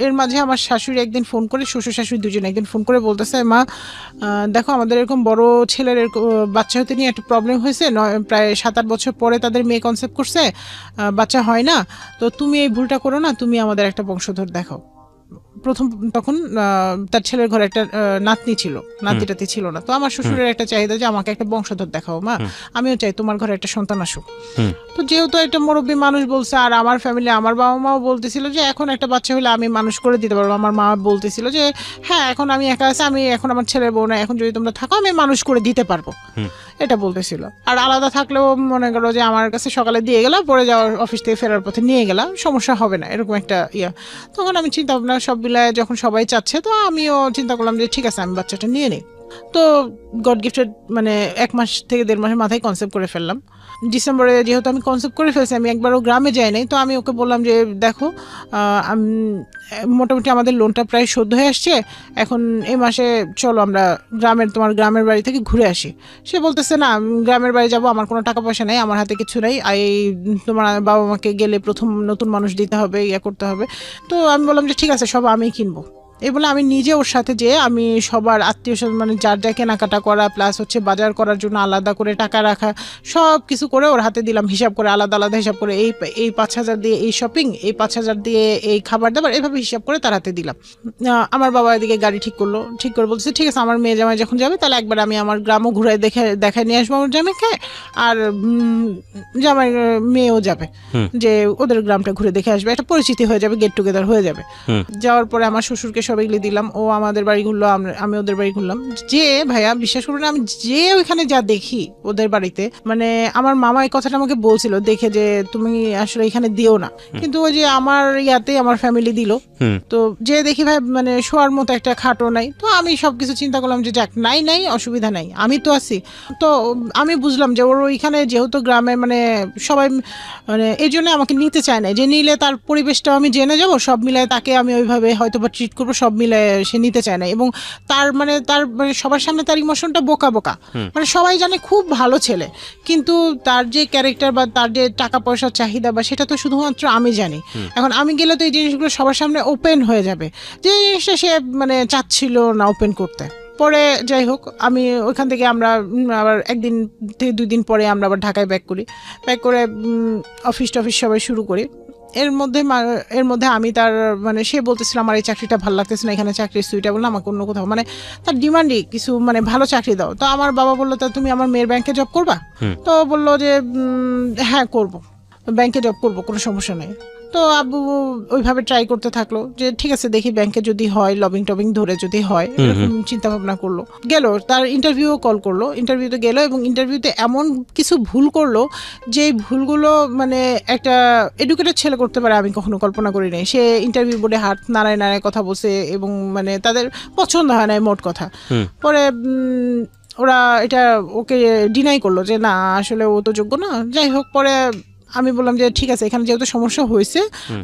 এর মাঝে আমার শাশুড়ি একদিন ফোন করে, শ্বশুর শাশুড়ি দুজনে একদিন ফোন করে বলতেছে, মা দেখো আমাদের এরকম বড় ছেলের বাচ্চা হতে নিয়ে একটা প্রবলেম হয়েছে, প্রায় 7-8 বছর পরে তাদের মেয়ে কনসেপ্ট করছে, বাচ্চা হয় না, তো তুমি এই ভুলটা করো না, তুমি আমাদের একটা বংশধর দেখাও। তখন তার ছেলের ঘরে একটা নাতনি ছিল, নাতিটাতি ছিল না। তো আমার শ্বশুরের একটা চাহিদা যে আমাকে একটা বংশধর দেখাও মা, আমিও চাই তোমার ঘরে একটা সন্তান আসুক। তো যেহেতু একটা মুরব্বী মানুষ বলছে, আর আমার ফ্যামিলি, আমার বাবা মাও বলতেছিল যে এখন একটা বাচ্চা হলে আমি মানুষ করে দিতে পারবো। আমার মা বলতেছিল যে হ্যাঁ, এখন আমি একা আছি, আমি এখন আমার ছেলের বউ না, এখন যদি তোমরা থাকো আমি মানুষ করে দিতে পারবো, এটা বলতেছিল। আর আলাদা থাকলেও মনে করো যে আমার কাছে সকালে দিয়ে গেলাম, পরে যাওয়ার অফিস থেকে ফেরার পথে নিয়ে গেলাম, সমস্যা হবে না, এরকম একটা তখন আমি চিন্তা ভাবনা সব বিলায়, যখন সবাই চাচ্ছে, তো আমিও চিন্তা করলাম যে ঠিক আছে, আমি বাচ্চাটা নিয়ে নিই। তো গড গিফটেড, মানে 1 মাস থেকে 1.5 মাসের মাথায় কনসেপ্ট করে ফেললাম। ডিসেম্বরে যেহেতু আমি কনসেপ্ট করে ফেলছি, আমি একবারও গ্রামে যাই নাই। তো আমি ওকে বললাম যে দেখো, মোটামুটি আমাদের লোনটা প্রায় শোধ হয়ে আসছে, এখন এই মাসে চলো আমরা তোমার গ্রামের বাড়ি থেকে ঘুরে আসি। সে বলতেছে না, গ্রামের বাড়ি যাব, আমার কোনো টাকা পয়সা নেই, আমার হাতে কিছু নেই, তোমার বাবা মাকে গেলে প্রথম নতুন মানুষ দিতে হবে, করতে হবে। তো আমি বললাম যে ঠিক আছে, সব আমিই কিনবো। এই বলে আমি নিজে ওর সাথে যেয়ে আমি সবার আত্মীয় স্বজন, মানে যার যা কেনাকাটা করা, প্লাস হচ্ছে বাজার করার জন্য আলাদা করে টাকা রাখা, সব কিছু করে ওর হাতে দিলাম, হিসাব করে, আলাদা আলাদা হিসাব করে, এই 5,000 দিয়ে এই শপিং, এই 5,000 দিয়ে এই খাবার দাবার, এইভাবে হিসাব করে তার হাতে দিলাম। আমার বাবা এদিকে গাড়ি ঠিক করে বলছে ঠিক আছে, আমার মেয়ে জামাই যখন যাবে, তাহলে একবার আমি আমার গ্রামও ঘুরাই দেখায় নিয়ে আসবো আমার জামাইকে, আর জামাই মেয়েও যাবে, যে ওদের গ্রামটা ঘুরে দেখে আসবে, একটা পরিচিতি হয়ে যাবে, গেট টুগেদার হয়ে যাবে। যাওয়ার পরে আমার শ্বশুরকে সব এগুলি দিলাম, ও আমাদের বাড়ি ঘুরলো, আমি ওদের বাড়ি ঘুরলাম। যে ভাইয়া বিশ্বাস করবেন, আমি যে ওইখানে যা দেখি ওদের বাড়িতে, মানে আমার মামা এই কথাটা আমাকে বলছিল দেখে, যে তুমি আসলে এখানে দিও না, কিন্তু ওই যে আমার আমার ফ্যামিলি দিল। তো যে দেখি ভাই, মানে শোয়ার মতো একটা খাটও নাই। তো আমি সবকিছু চিন্তা করলাম যে যাক, নাই অসুবিধা নাই, আমি তো আছি। তো আমি বুঝলাম যে ওর ওইখানে যেহেতু গ্রামে, মানে সবাই, মানে এই জন্য আমাকে নিতে চায় না, যে নিলে তার পরিবেশটাও আমি জেনে যাবো, সব মিলায় তাকে আমি ওইভাবে হয়তো বা ট্রিট করবো, সব মিলে সে নিতে চায় না, এবং তার মানে সবার সামনে তার ইমোশনটা বোকা বোকা, মানে সবাই জানে খুব ভালো ছেলে, কিন্তু তার যে ক্যারেক্টার বা তার যে টাকা পয়সার চাহিদা বা সেটা তো শুধুমাত্র আমি জানি। এখন আমি গেলে তো এই জিনিসগুলো সবার সামনে ওপেন হয়ে যাবে, যে জিনিসটা সে মানে চাচ্ছিল না ওপেন করতে। পরে যাই হোক, আমি ওইখান থেকে আমরা আবার একদিন থেকে 2 দিন পরে আমরা আবার ঢাকায় ব্যাক করে অফিস টফিস সবাই শুরু করি। এর মধ্যে আমি তার মানে সে বলতেছিল আমার এই চাকরিটা ভালো লাগতেছে না, এখানে চাকরি সুইটেবল না, আমাকে অন্য কোথাও, মানে তার ডিমান্ডই কিছু মানে ভালো চাকরি দাও। তো আমার বাবা বললো তা তুমি আমার মেয়ের ব্যাংকে জব করবা? তো বললো যে হ্যাঁ করবো, ব্যাংকে জব করবো, কোনো সমস্যা নেই। তো আব্বু ওইভাবে ট্রাই করতে থাকলো যে ঠিক আছে দেখি ব্যাংকে যদি হয়, লবিং টবিং ধরে যদি হয়, এরকম চিন্তা ভাবনা করলো। গেল, তার ইন্টারভিউ কল করলো, ইন্টারভিউতে গেল এবং ইন্টারভিউতে এমন কিছু ভুল করলো যে ভুলগুলো মানে একটা এডুকেটেড ছেলে করতে পারে আমি কখনো কল্পনা করি নাই। সে ইন্টারভিউ বোর্ডে হাত নাড়ায় কথা বলছে এবং মানে তাদের পছন্দ হয় না মোট কথা। পরে ওরা এটা ওকে ডিনাই করলো যে না আসলে ও তো যোগ্য না। যাই হোক, পরে আমি বললাম যে ঠিক আছে এখানে যেহেতু সমস্যা হয়েছে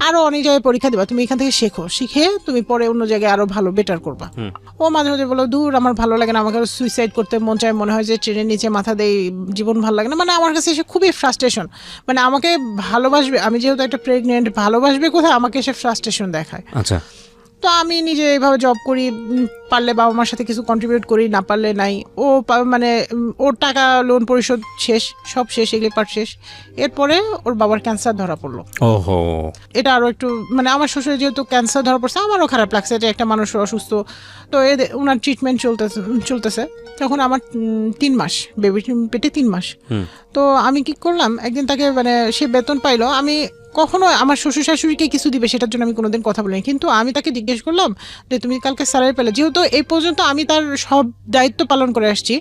আরো অনেক জায়গায় পরীক্ষা দিবা, তুমি এখান থেকে শিখে তুমি পরে অন্য জায়গায় আরো ভালো বেটার করবা। ও মাঝে মাঝে বলো দূর আমার ভালো লাগে না, আমাকে সুইসাইড করতে মন চায়, মনে হয় যে ট্রেনের নিচে মাথা দেই, জীবন ভালো লাগে না। মানে আমার কাছে এসে খুবই ফ্রাস্ট্রেশন, মানে আমাকে ভালোবাসবে, আমি যেহেতু একটা প্রেগনেন্ট, ভালোবাসবে কোথায়, আমাকে এসে ফ্রাস্ট্রেশন দেখায়। আচ্ছা, তো আমি নিজে এইভাবে জব করি, পারলে বাবা মার সাথে কিছু কন্ট্রিবিউট করি, না পারলে নাই। ও মানে ওর টাকা লোন পরিশোধ শেষ, সব শেষ, এগুলি পার্ট শেষ। এরপরে ওর বাবার ক্যান্সার ধরা পড়লো। ওহো, এটা আরো একটু মানে আমার শ্বশুর যেহেতু ক্যান্সার ধরা পড়ছে, আমারও খারাপ লাগছে যে একটা মানুষ অসুস্থ, তো ওনার ট্রিটমেন্ট চলতেছে। তখন আমার 3 মাস, বেবি পেটে 3 মাস। তো আমি কি করলাম, একদিন তাকে মানে সে বেতন পাইলো, আমি কখনো আমার শ্বশুর শাশুড়িকে কিছু দিবে সেটার জন্য আমি কোনোদিন কথা বলিনি, কিন্তু আমি তাকে জিজ্ঞেস করলাম যে তুমি কালকে স্যালারি পেলে, যেহেতু এই পর্যন্ত আমি তার সব দায়িত্ব পালন করে আসছি,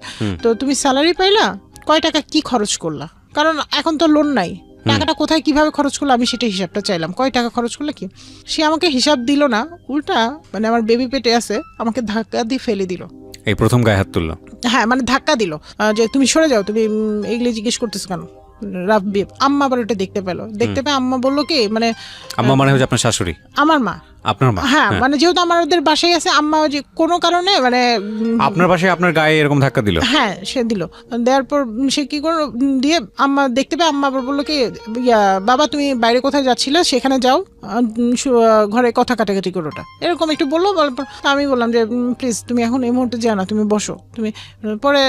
তো তুমি স্যালারি পাইলা, কয় টাকা কি খরচ করলা, কারণ এখন তো লোন নাই, টাকাটা কোথায় কিভাবে খরচ করলো আমি সেটা হিসাবটা চাইলাম, কয় টাকা খরচ করলো কি। সে আমাকে হিসাব দিল না, উল্টা মানে আমার বেবি পেটে আছে আমাকে ধাক্কা দিয়ে ফেলে দিল। এই প্রথম গায়ে হাত তুললো? হ্যাঁ, মানে ধাক্কা দিল যে তুমি সরে যাও, তুমি এগুলি জিজ্ঞেস করতেছো কেন। রাব্বি আম্মা আবার ওটা দেখতে পেয়ে আম্মা বললো কি, মানে আম্মা মানে হচ্ছে আপনার শাশুড়ি? আমার মা। আপনার মা? হ্যাঁ, মানে যেহেতু আমাদের বাসায় আছে, আম্মা যে কোনো কারণে মানে আপনার বাসায় আপনার গায়ে এরকম ধাক্কা দিল? হ্যাঁ, সে দিল, দেওয়ার পর সে কি করলো দিয়ে আম্মা দেখতে পেয়ে আম্মা আবার বললো কি বাবা তুমি বাইরে কোথায় যাচ্ছিলে, সেখানে যাও, ঘরে কথা কাটাকাটি করো, ওটা এরকম একটু বললো। আমি বললাম যে প্লিজ তুমি এখন এই মুহূর্তে যাও না, তুমি বসো। তুমি পরে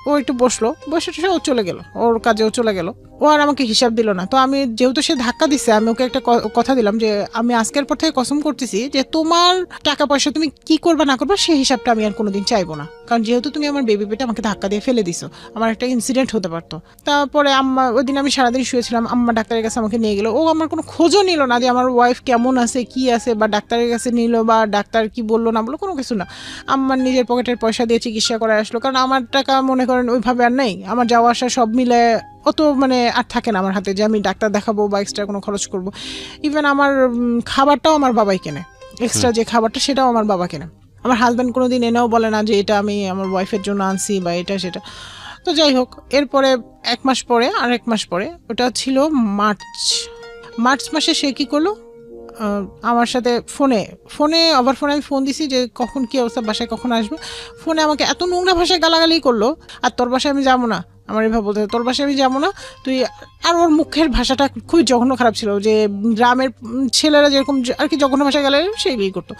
ও একটু বসলো, বসে ও চলে গেল, ওর কাজেও চলে গেল, ও আর আমাকে হিসাব দিল না। তো আমি যেহেতু সে ধাক্কা দিচ্ছে, আমি ওকে একটা কথা দিলাম যে আমি আজকের পর থেকে কসম করতেছি যে তোমার টাকা পয়সা তুমি কি করবা না করবা সেই হিসাবটা আমি আর কোনোদিন চাইবো না, কারণ যেহেতু তুমি আমার বেবি পেটে আমাকে ধাক্কা দিয়ে ফেলে দিছো, আমার একটা ইনসিডেন্ট হতে পারতো। তারপরে আম্মা, ওই দিন আমি সারাদিন শুয়েছিলাম, আম্মা ডাক্তারের কাছে আমাকে নিয়ে গেল, ও আমার কোনো খোঁজও নিল না যে আমার ওয়াইফ কেমন আছে কি আছে, বা ডাক্তারের কাছে নিল বা ডাক্তার কি বললো না বললো, কোনো কিছু না। আম্মার নিজের পকেটের পয়সা দিয়ে চিকিৎসা করে আসলো, কারণ আমার টাকা মনে করেন ওইভাবে আর নেই, আমার যাওয়া আসা সব মিলে অত মানে আর থাকে না আমার হাতে যে আমি ডাক্তার দেখাবো বা এক্সট্রা কোনো খরচ করব। ইভেন আমার খাবারটাও আমার বাবাই কেনে, এক্সট্রা যে খাবারটা সেটাও আমার বাবা কেনে। আমার হাজব্যান্ড কোনোদিন এনেও বলে না যে এটা আমি আমার ওয়াইফের জন্য আনছি বা এটা সেটা। তো যাই হোক, এরপরে 1 মাস পরে আর 1 মাস পরে, ওটা ছিল মার্চ মাসে, সে কী করলো আমার সাথে ফোনে আমি ফোন দিছি যে কখন কি অবস্থা, বাসায় কখন আসবে। ফোনে আমাকে এত নোংরা ভাষায় গালাগালি করলো, আর তোর বাসায় আমি যাবো না, আমার এভাবে বলতে তোর বাসায় আমি যাবো না তুই। আর ওর মুখের ভাষাটা খুবই জঘন্য খারাপ ছিল, যে গ্রামের ছেলেরা যেরকম আর কি জঘন্য ভাষায় গেলে সেইগুলোই করতো।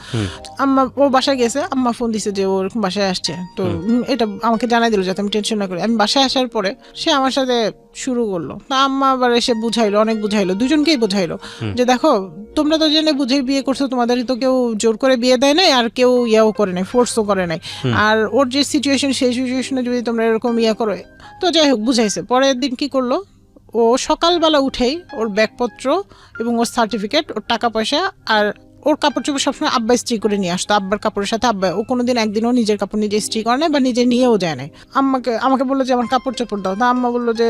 আম্মা ও বাসায় গেছে, আম্মা ফোন দিছে যে ও এরকম বাসায় আসছে, তো এটা আমাকে জানাই দিল যাতে আমি টেনশন না করি। আমি বাসায় আসার পরে সে আমার সাথে শুরু করলো, তা আম্মা আবার এসে বুঝাইলো, অনেক বুঝাইলো, দুজনকেই বুঝাইলো যে দেখো তোমরা তো জেনে বুঝে বিয়ে করছো, তোমাদের তো কেউ জোর করে বিয়ে দেয় নাই, আর কেউ ইয়াও করে নাই, ফোর্সও করে নাই। আর ওর যে সিচুয়েশন, সেই সিচুয়েশনে যদি তোমরা এরকম ইয়া করো, তো যাই হোক বুঝাইছে। পরের দিন কি করলো, ও সকালবেলা উঠেই ওর ব্যাগপত্র এবং ওর সার্টিফিকেট, ওর টাকা পয়সা আর ওর কাপড় চোপড় সবসময় আব্বা ইস্ত্রি করে নিয়ে আসতো, আব্বার কাপড়ের সাথে আব্বা, ও কোনোদিন একদিনও নিজের কাপড় নিজে ইস্ত্রি করে নাই বা নিজে নিয়েও যায় নাই। আমাকে বললো যে আমার কাপড় চোপড় দাও, তা আম্মা বললো যে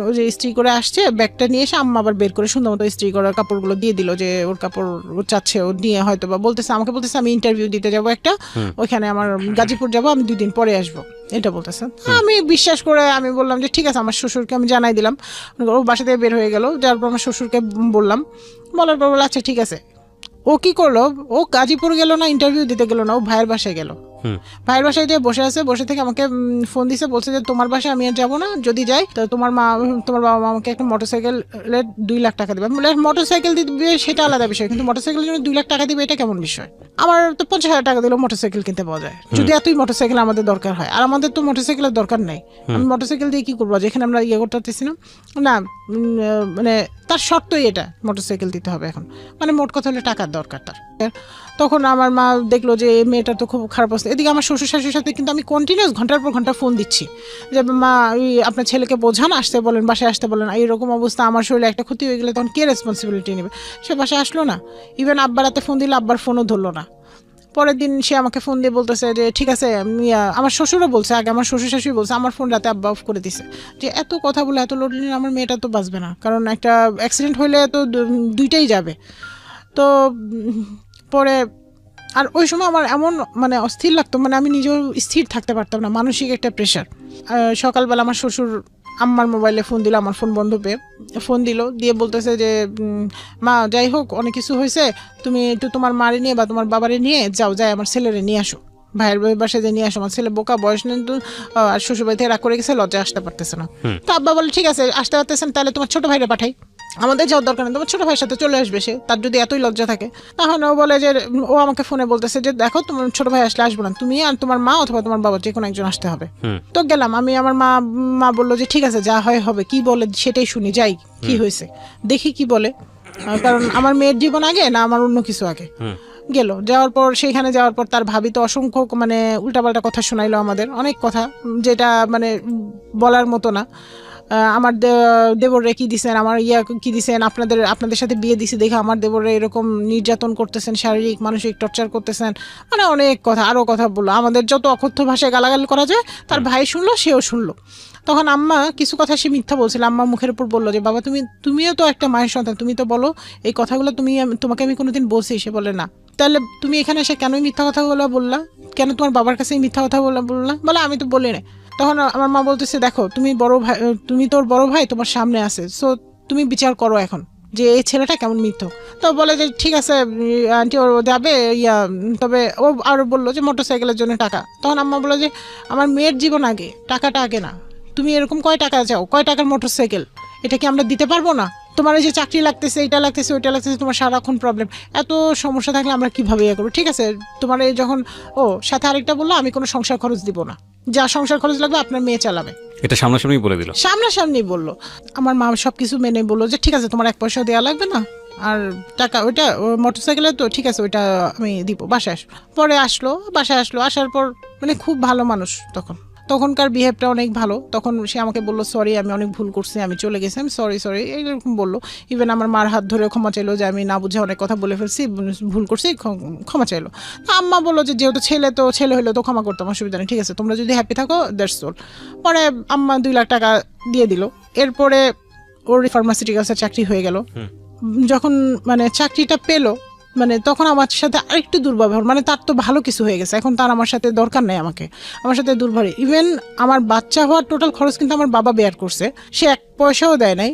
ও যে ইস্ত্রি করে আসছে, ব্যাগটা নিয়ে এসে আম্মা আবার বের করে সুন্দর মতো ইস্ত্রি করার কাপড়গুলো দিয়ে দিল, যে ওর কাপড় ও চাচ্ছে, ও নিয়ে হয়তো বা আমাকে বলতেছে আমি ইন্টারভিউ দিতে যাবো একটা, ওইখানে আমার গাজীপুর যাবো, আমি 2 দিন পরে আসবো, এটা বলতেছে। আমি বিশ্বাস করে আমি বললাম যে ঠিক আছে, আমার শ্বশুরকে আমি জানাই দিলাম। ও বাসা থেকে বের হয়ে গেল, যার পর আমার শ্বশুরকে বললাম, বলার পর বলে আচ্ছা ঠিক আছে। ও কি করলো, ও গাজীপুর গেল না, ইন্টারভিউ দিতে গেল না, ও ভাইয়ের বাসায় গেল। ভাইয়ের বাসায় যে বসে আছে, বসে থেকে আমাকে ফোন দিছে, বলছে যে তোমার বাসায় আমি আর যাবো না, যদি যাই তো তোমার বাবা মা আমাকে একটা মোটরসাইকেলের 2 লাখ টাকা দেবে। মোটরসাইকেল দিবে সেটা আলাদা বিষয়, কিন্তু মোটরসাইকেলের জন্য 2 লাখ টাকা দিবে এটা কেমন বিষয়? আমার তো 50,000 টাকা দিলেও মোটরসাইকেল কিনতে পাওয়া যায়, যদি এতই মোটরসাইকেল আমাদের দরকার হয়। আর আমাদের তো মোটরসাইকেলের দরকার নাই, আমি মোটরসাইকেল দিয়ে কি করবো যেখানে আমরা ইয়ে করতে পারতেছি না। না মানে তার শর্তই এটা, মোটরসাইকেল দিতে হবে এখন, মানে মোট কথা হলে টাকার দরকার তার। তখন আমার মা দেখলো যে মেয়েটা তো খুব খারাপ অবস্থা। এদিকে আমার শ্বশুর শাশুড়ির সাথে কিন্তু আমি কন্টিনিউস ঘন্টার পর ঘন্টা ফোন দিচ্ছি যে মা আপনার ছেলেকে বোঝান, আসতে বলেন, বাসায় আসতে বলেন, এইরকম অবস্থা, আমার শরীরে একটা ক্ষতি হয়ে গেলে তখন কে রেসপন্সিবিলিটি নেবে? সে বাসায় আসলো না, ইভেন আব্বার হাতে ফোন দিলে আব্বার ফোনও ধরলো না। পরের দিন সে আমাকে ফোন দিয়ে বলতেছে যে ঠিক আছে, আমার শ্বশুরও বলছে, আগে আমার শ্বশুর শাশুড়ি বলছে, আমার ফোন রাতে আব্বা অফ করে দিছে, যে এত কথা বলে এত লোড নিলে আমার মেয়েটা তো বাঁচবে না, কারণ একটা অ্যাক্সিডেন্ট হইলে তো দুইটাই যাবে। তো পরে আর ওই সময় আমার এমন মানে অস্থির লাগতো, মানে আমি নিজেও স্থির থাকতে পারতাম না, মানসিক একটা প্রেশার। সকালবেলা আমার শ্বশুর আম্মার মোবাইলে ফোন দিল, আমার ফোন বন্ধ পেয়ে ফোন দিল, দিয়ে বলতেছে যে মা যাই হোক অনেক কিছু হয়েছে, তুমি একটু তোমার মারে নিয়ে বা তোমার বাবারে নিয়ে যাও, যাই আমার ছেলেরে নিয়ে আসো, ভাইয়ের বাসায় যে নিয়ে আসো, আমার ছেলে বোকা, বয়স নেই তো, আর শ্বশুরবাড়ি থেকে রাগ করে গেছে, লজ্জায় আসতে পারতেছে না। তো আব্বা বলে ঠিক আছে আসতে পারতেছেন, তাহলে তোমার ছোট ভাইরে পাঠাই, আমাদের যাওয়ার দরকার নেই, তোমার ছোট ভাইয়ের সাথে চলে আসবে, সে তার যদি এতই লজ্জা থাকে। তখন ও বলে যে ও আমাকে ফোনে বলতেছে যে দেখো তোমার ছোট ভাই আসলে আসবো না, তুমি আর তোমার মা অথবা তোমার বাবা যে কোনো একজন আসতে হবে। তো গেলাম আমি, আমার মা বললো যে ঠিক আছে যা হয় হবে, কি বলে সেটাই শুনি, যাই কি হয়েছে দেখি কি বলে, কারণ আমার মেয়ের জীবন আগে না আমার অন্য কিছু আগে। গেল, যাওয়ার পর সেইখানে যাওয়ার পর তার ভাবি তো অসংখ্য মানে উল্টাপাল্টা কথা শোনাইলো আমাদের, অনেক কথা যেটা মানে বলার মতো না। আমার দেবররে কি দিছেন, আমার কি দিছেন, আপনাদের সাথে বিয়ে দিছি দেখে আমার দেবররে এরকম নির্যাতন করতেছেন, শারীরিক মানসিক টর্চার করতেছেন, মানে অনেক কথা, আরও কথা বললো। আমাদের যত অকথ্য ভাষায় গালাগাল করা যায় তার ভাই শুনলো, সেও শুনলো। তখন আম্মা কিছু কথা সে মিথ্যা বলছিল, আম্মা মুখের উপর বললো যে বাবা তুমিও তো একটা মায়ের সন্তান, তুমি তো বলো এই কথাগুলো, তোমাকে আমি কোনোদিন বলছি? সে বলে না। তাহলে তুমি এখানে এসে কেন মিথ্যা কথাগুলো বললা, কেন তোমার বাবার কাছে মিথ্যা কথা বললা? বলে আমি তো বলি না। তখন আমার মা বলতেছে দেখো তুমি বড় ভাই, তুমি তোর বড় ভাই তোমার সামনে আছে, সো তুমি বিচার করো এখন যে এই ছেলেটা কেমন মিথ্য। তো বলে যে ঠিক আছে আন্টি ও যাবে, তবে ও আর বললো যে মোটরসাইকেলের জন্য টাকা। তখন আম্মা বললো যে আমার মেয়ের জীবন আগে, টাকাটা আগে না, তুমি এরকম কয় টাকা চাও, কয় টাকার মোটরসাইকেল, এটা কি আমরা দিতে পারবো না? তোমার এই যে চাকরি লাগতেছে, এটা লাগতেছে, ওইটা লাগতেছে, তোমার সারাক্ষণ প্রবলেম, এত সমস্যা থাকলে আমরা কিভাবে ইয়ে করবো? ঠিক আছে তোমার এই যখন সাথে আরেকটা বললো আমি কোনো সংসার খরচ দিব না, যা সংসার খরচ লাগবে আপনার মেয়ে চালাবে, এটা সামনাসামনি বলে দিল, সামনাসামনি বললো। আমার মা সবকিছু মেনে বললো যে ঠিক আছে তোমার 1 পয়সা দেওয়া লাগবে না, আর টাকা ওইটা মোটরসাইকেলে তো ঠিক আছে ওইটা আমি দিব, বাসায় আসবো। পরে বাসায় আসলো, আসার পর মানে খুব ভালো মানুষ, তখনকার বিহেভটা অনেক ভালো। তখন সে আমাকে বললো সরি আমি অনেক ভুল করছি, আমি চলে গেছি, আমি সরি এইরকম বললো। ইভেন আমার মার হাত ধরে ক্ষমা চাইলো যে আমি না বুঝে অনেক কথা বলে ফেলছি, ভুল করছি, ক্ষমা চাইলো। আম্মা বললো যে যেহেতু ছেলে হইলো তো ক্ষমা করতাম, অসুবিধা নেই, ঠিক আছে তোমরা যদি হ্যাপি থাকো দ্যাটস অল। পরে আম্মা 2 লাখ টাকা দিয়ে দিল। এরপরে ওর ফার্মাসিউটিক্যালসের চাকরি হয়ে গেল। যখন মানে চাকরিটা পেলো, মানে তখন আমার সাথে আরেকটু দুর্ব্যবহার, মানে তার তো ভালো কিছু হয়ে গেছে, এখন তার আমার সাথে দরকার নেই, আমার সাথে দুর্ব্যবহার। ইভেন আমার বাচ্চা হওয়ার টোটাল খরচ কিন্তু আমার বাবা বেয়ার করছে, সে 1 পয়সাও দেয় নাই।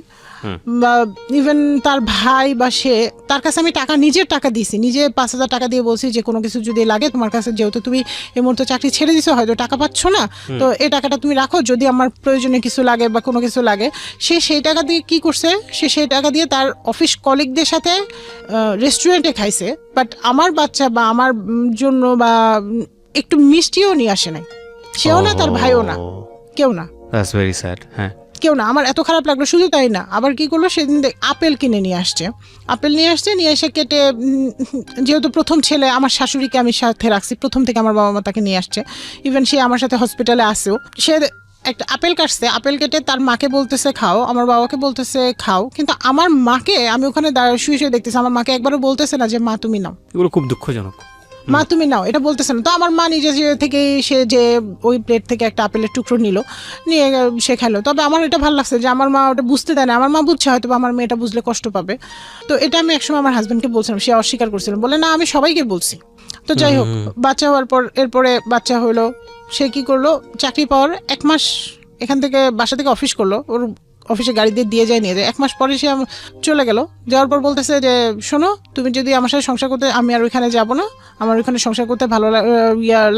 বা ইভেন তার ভাই বা সে, তার কাছে আমি নিজের টাকা দিয়েছি, নিজে 5,000 টাকা দিয়ে বলছি যে কোনো কিছু যদি লাগে তোমার কাছে, যেহেতু তুমি এই মুহূর্তে চাকরি ছেড়ে দিছো, হয়তো টাকা পাচ্ছ না, তো এই টাকাটা তুমি রাখো, যদি আমার প্রয়োজনে কিছু লাগে বা কোনো কিছু লাগে। সে সেই টাকা দিয়ে কি করছে, সেই টাকা দিয়ে তার অফিস কলিগদের সাথে রেস্টুরেন্টে খাইছে, বাট আমার বাচ্চা বা আমার জন্য বা একটু মিষ্টিও নিয়ে আসে নাই, সেও না তার ভাইও না, কেউ না। That's very sad. হ্যাঁ, কেউ না। আমার এত খারাপ লাগলো। শুধু তাই না, আবার কি করলো সেদিন আপেল কিনে নিয়ে আসছে, নিয়ে এসে কেটে, যেহেতু প্রথম ছেলে আমার শাশুড়িকে আমি সাথে রাখছি, প্রথম থেকে আমার বাবা মা তাকে নিয়ে আসছে, ইভেন সে আমার সাথে হসপিটালে আসেও, সে একটা আপেল কাটছে, আপেল কেটে তার মাকে বলতেছে খাও, আমার বাবাকে বলতেছে খাও, কিন্তু আমার মাকে আমি ওখানে শুয়ে দেখতেছি, আমার মাকে একবারও বলতেছে না যে মা তুমি নাও। এগুলো খুব দুঃখজনক, মা তুমি নাও, এটা বলতেছে না। তো আমার মা নিজে থেকে সে যে ওই প্লেট থেকে একটা আপেলের টুকরো নিয়ে সে খেলো। তবে আমার এটা ভালো লাগছে যে আমার মা ওটা বুঝতে দেয় না, আমার মা বুঝছে হয়তো আমার মেয়েটা বুঝলে কষ্ট পাবে। তো এটা আমি একসময় আমার হাজব্যান্ডকে বলছিলাম, সে অস্বীকার করছিল, বলে না আমি সবাইকে বলছি। তো যাই হোক, বাচ্চা হওয়ার পর এরপরে বাচ্চা হলো, সে কি করলো, চাকরি পাওয়ার 1 মাস এখান থেকে বাসা থেকে অফিস করলো, ওর অফিসে গাড়ি দিয়ে যায় নিয়ে যায়। 1 মাস পরে সে চলে গেল। যাওয়ার পর বলতেছে যে শোনো, তুমি যদি আমার সাথে সংসার করতে, আমি আর ওইখানে যাব না, আমার ওইখানে সংসার করতে ভালো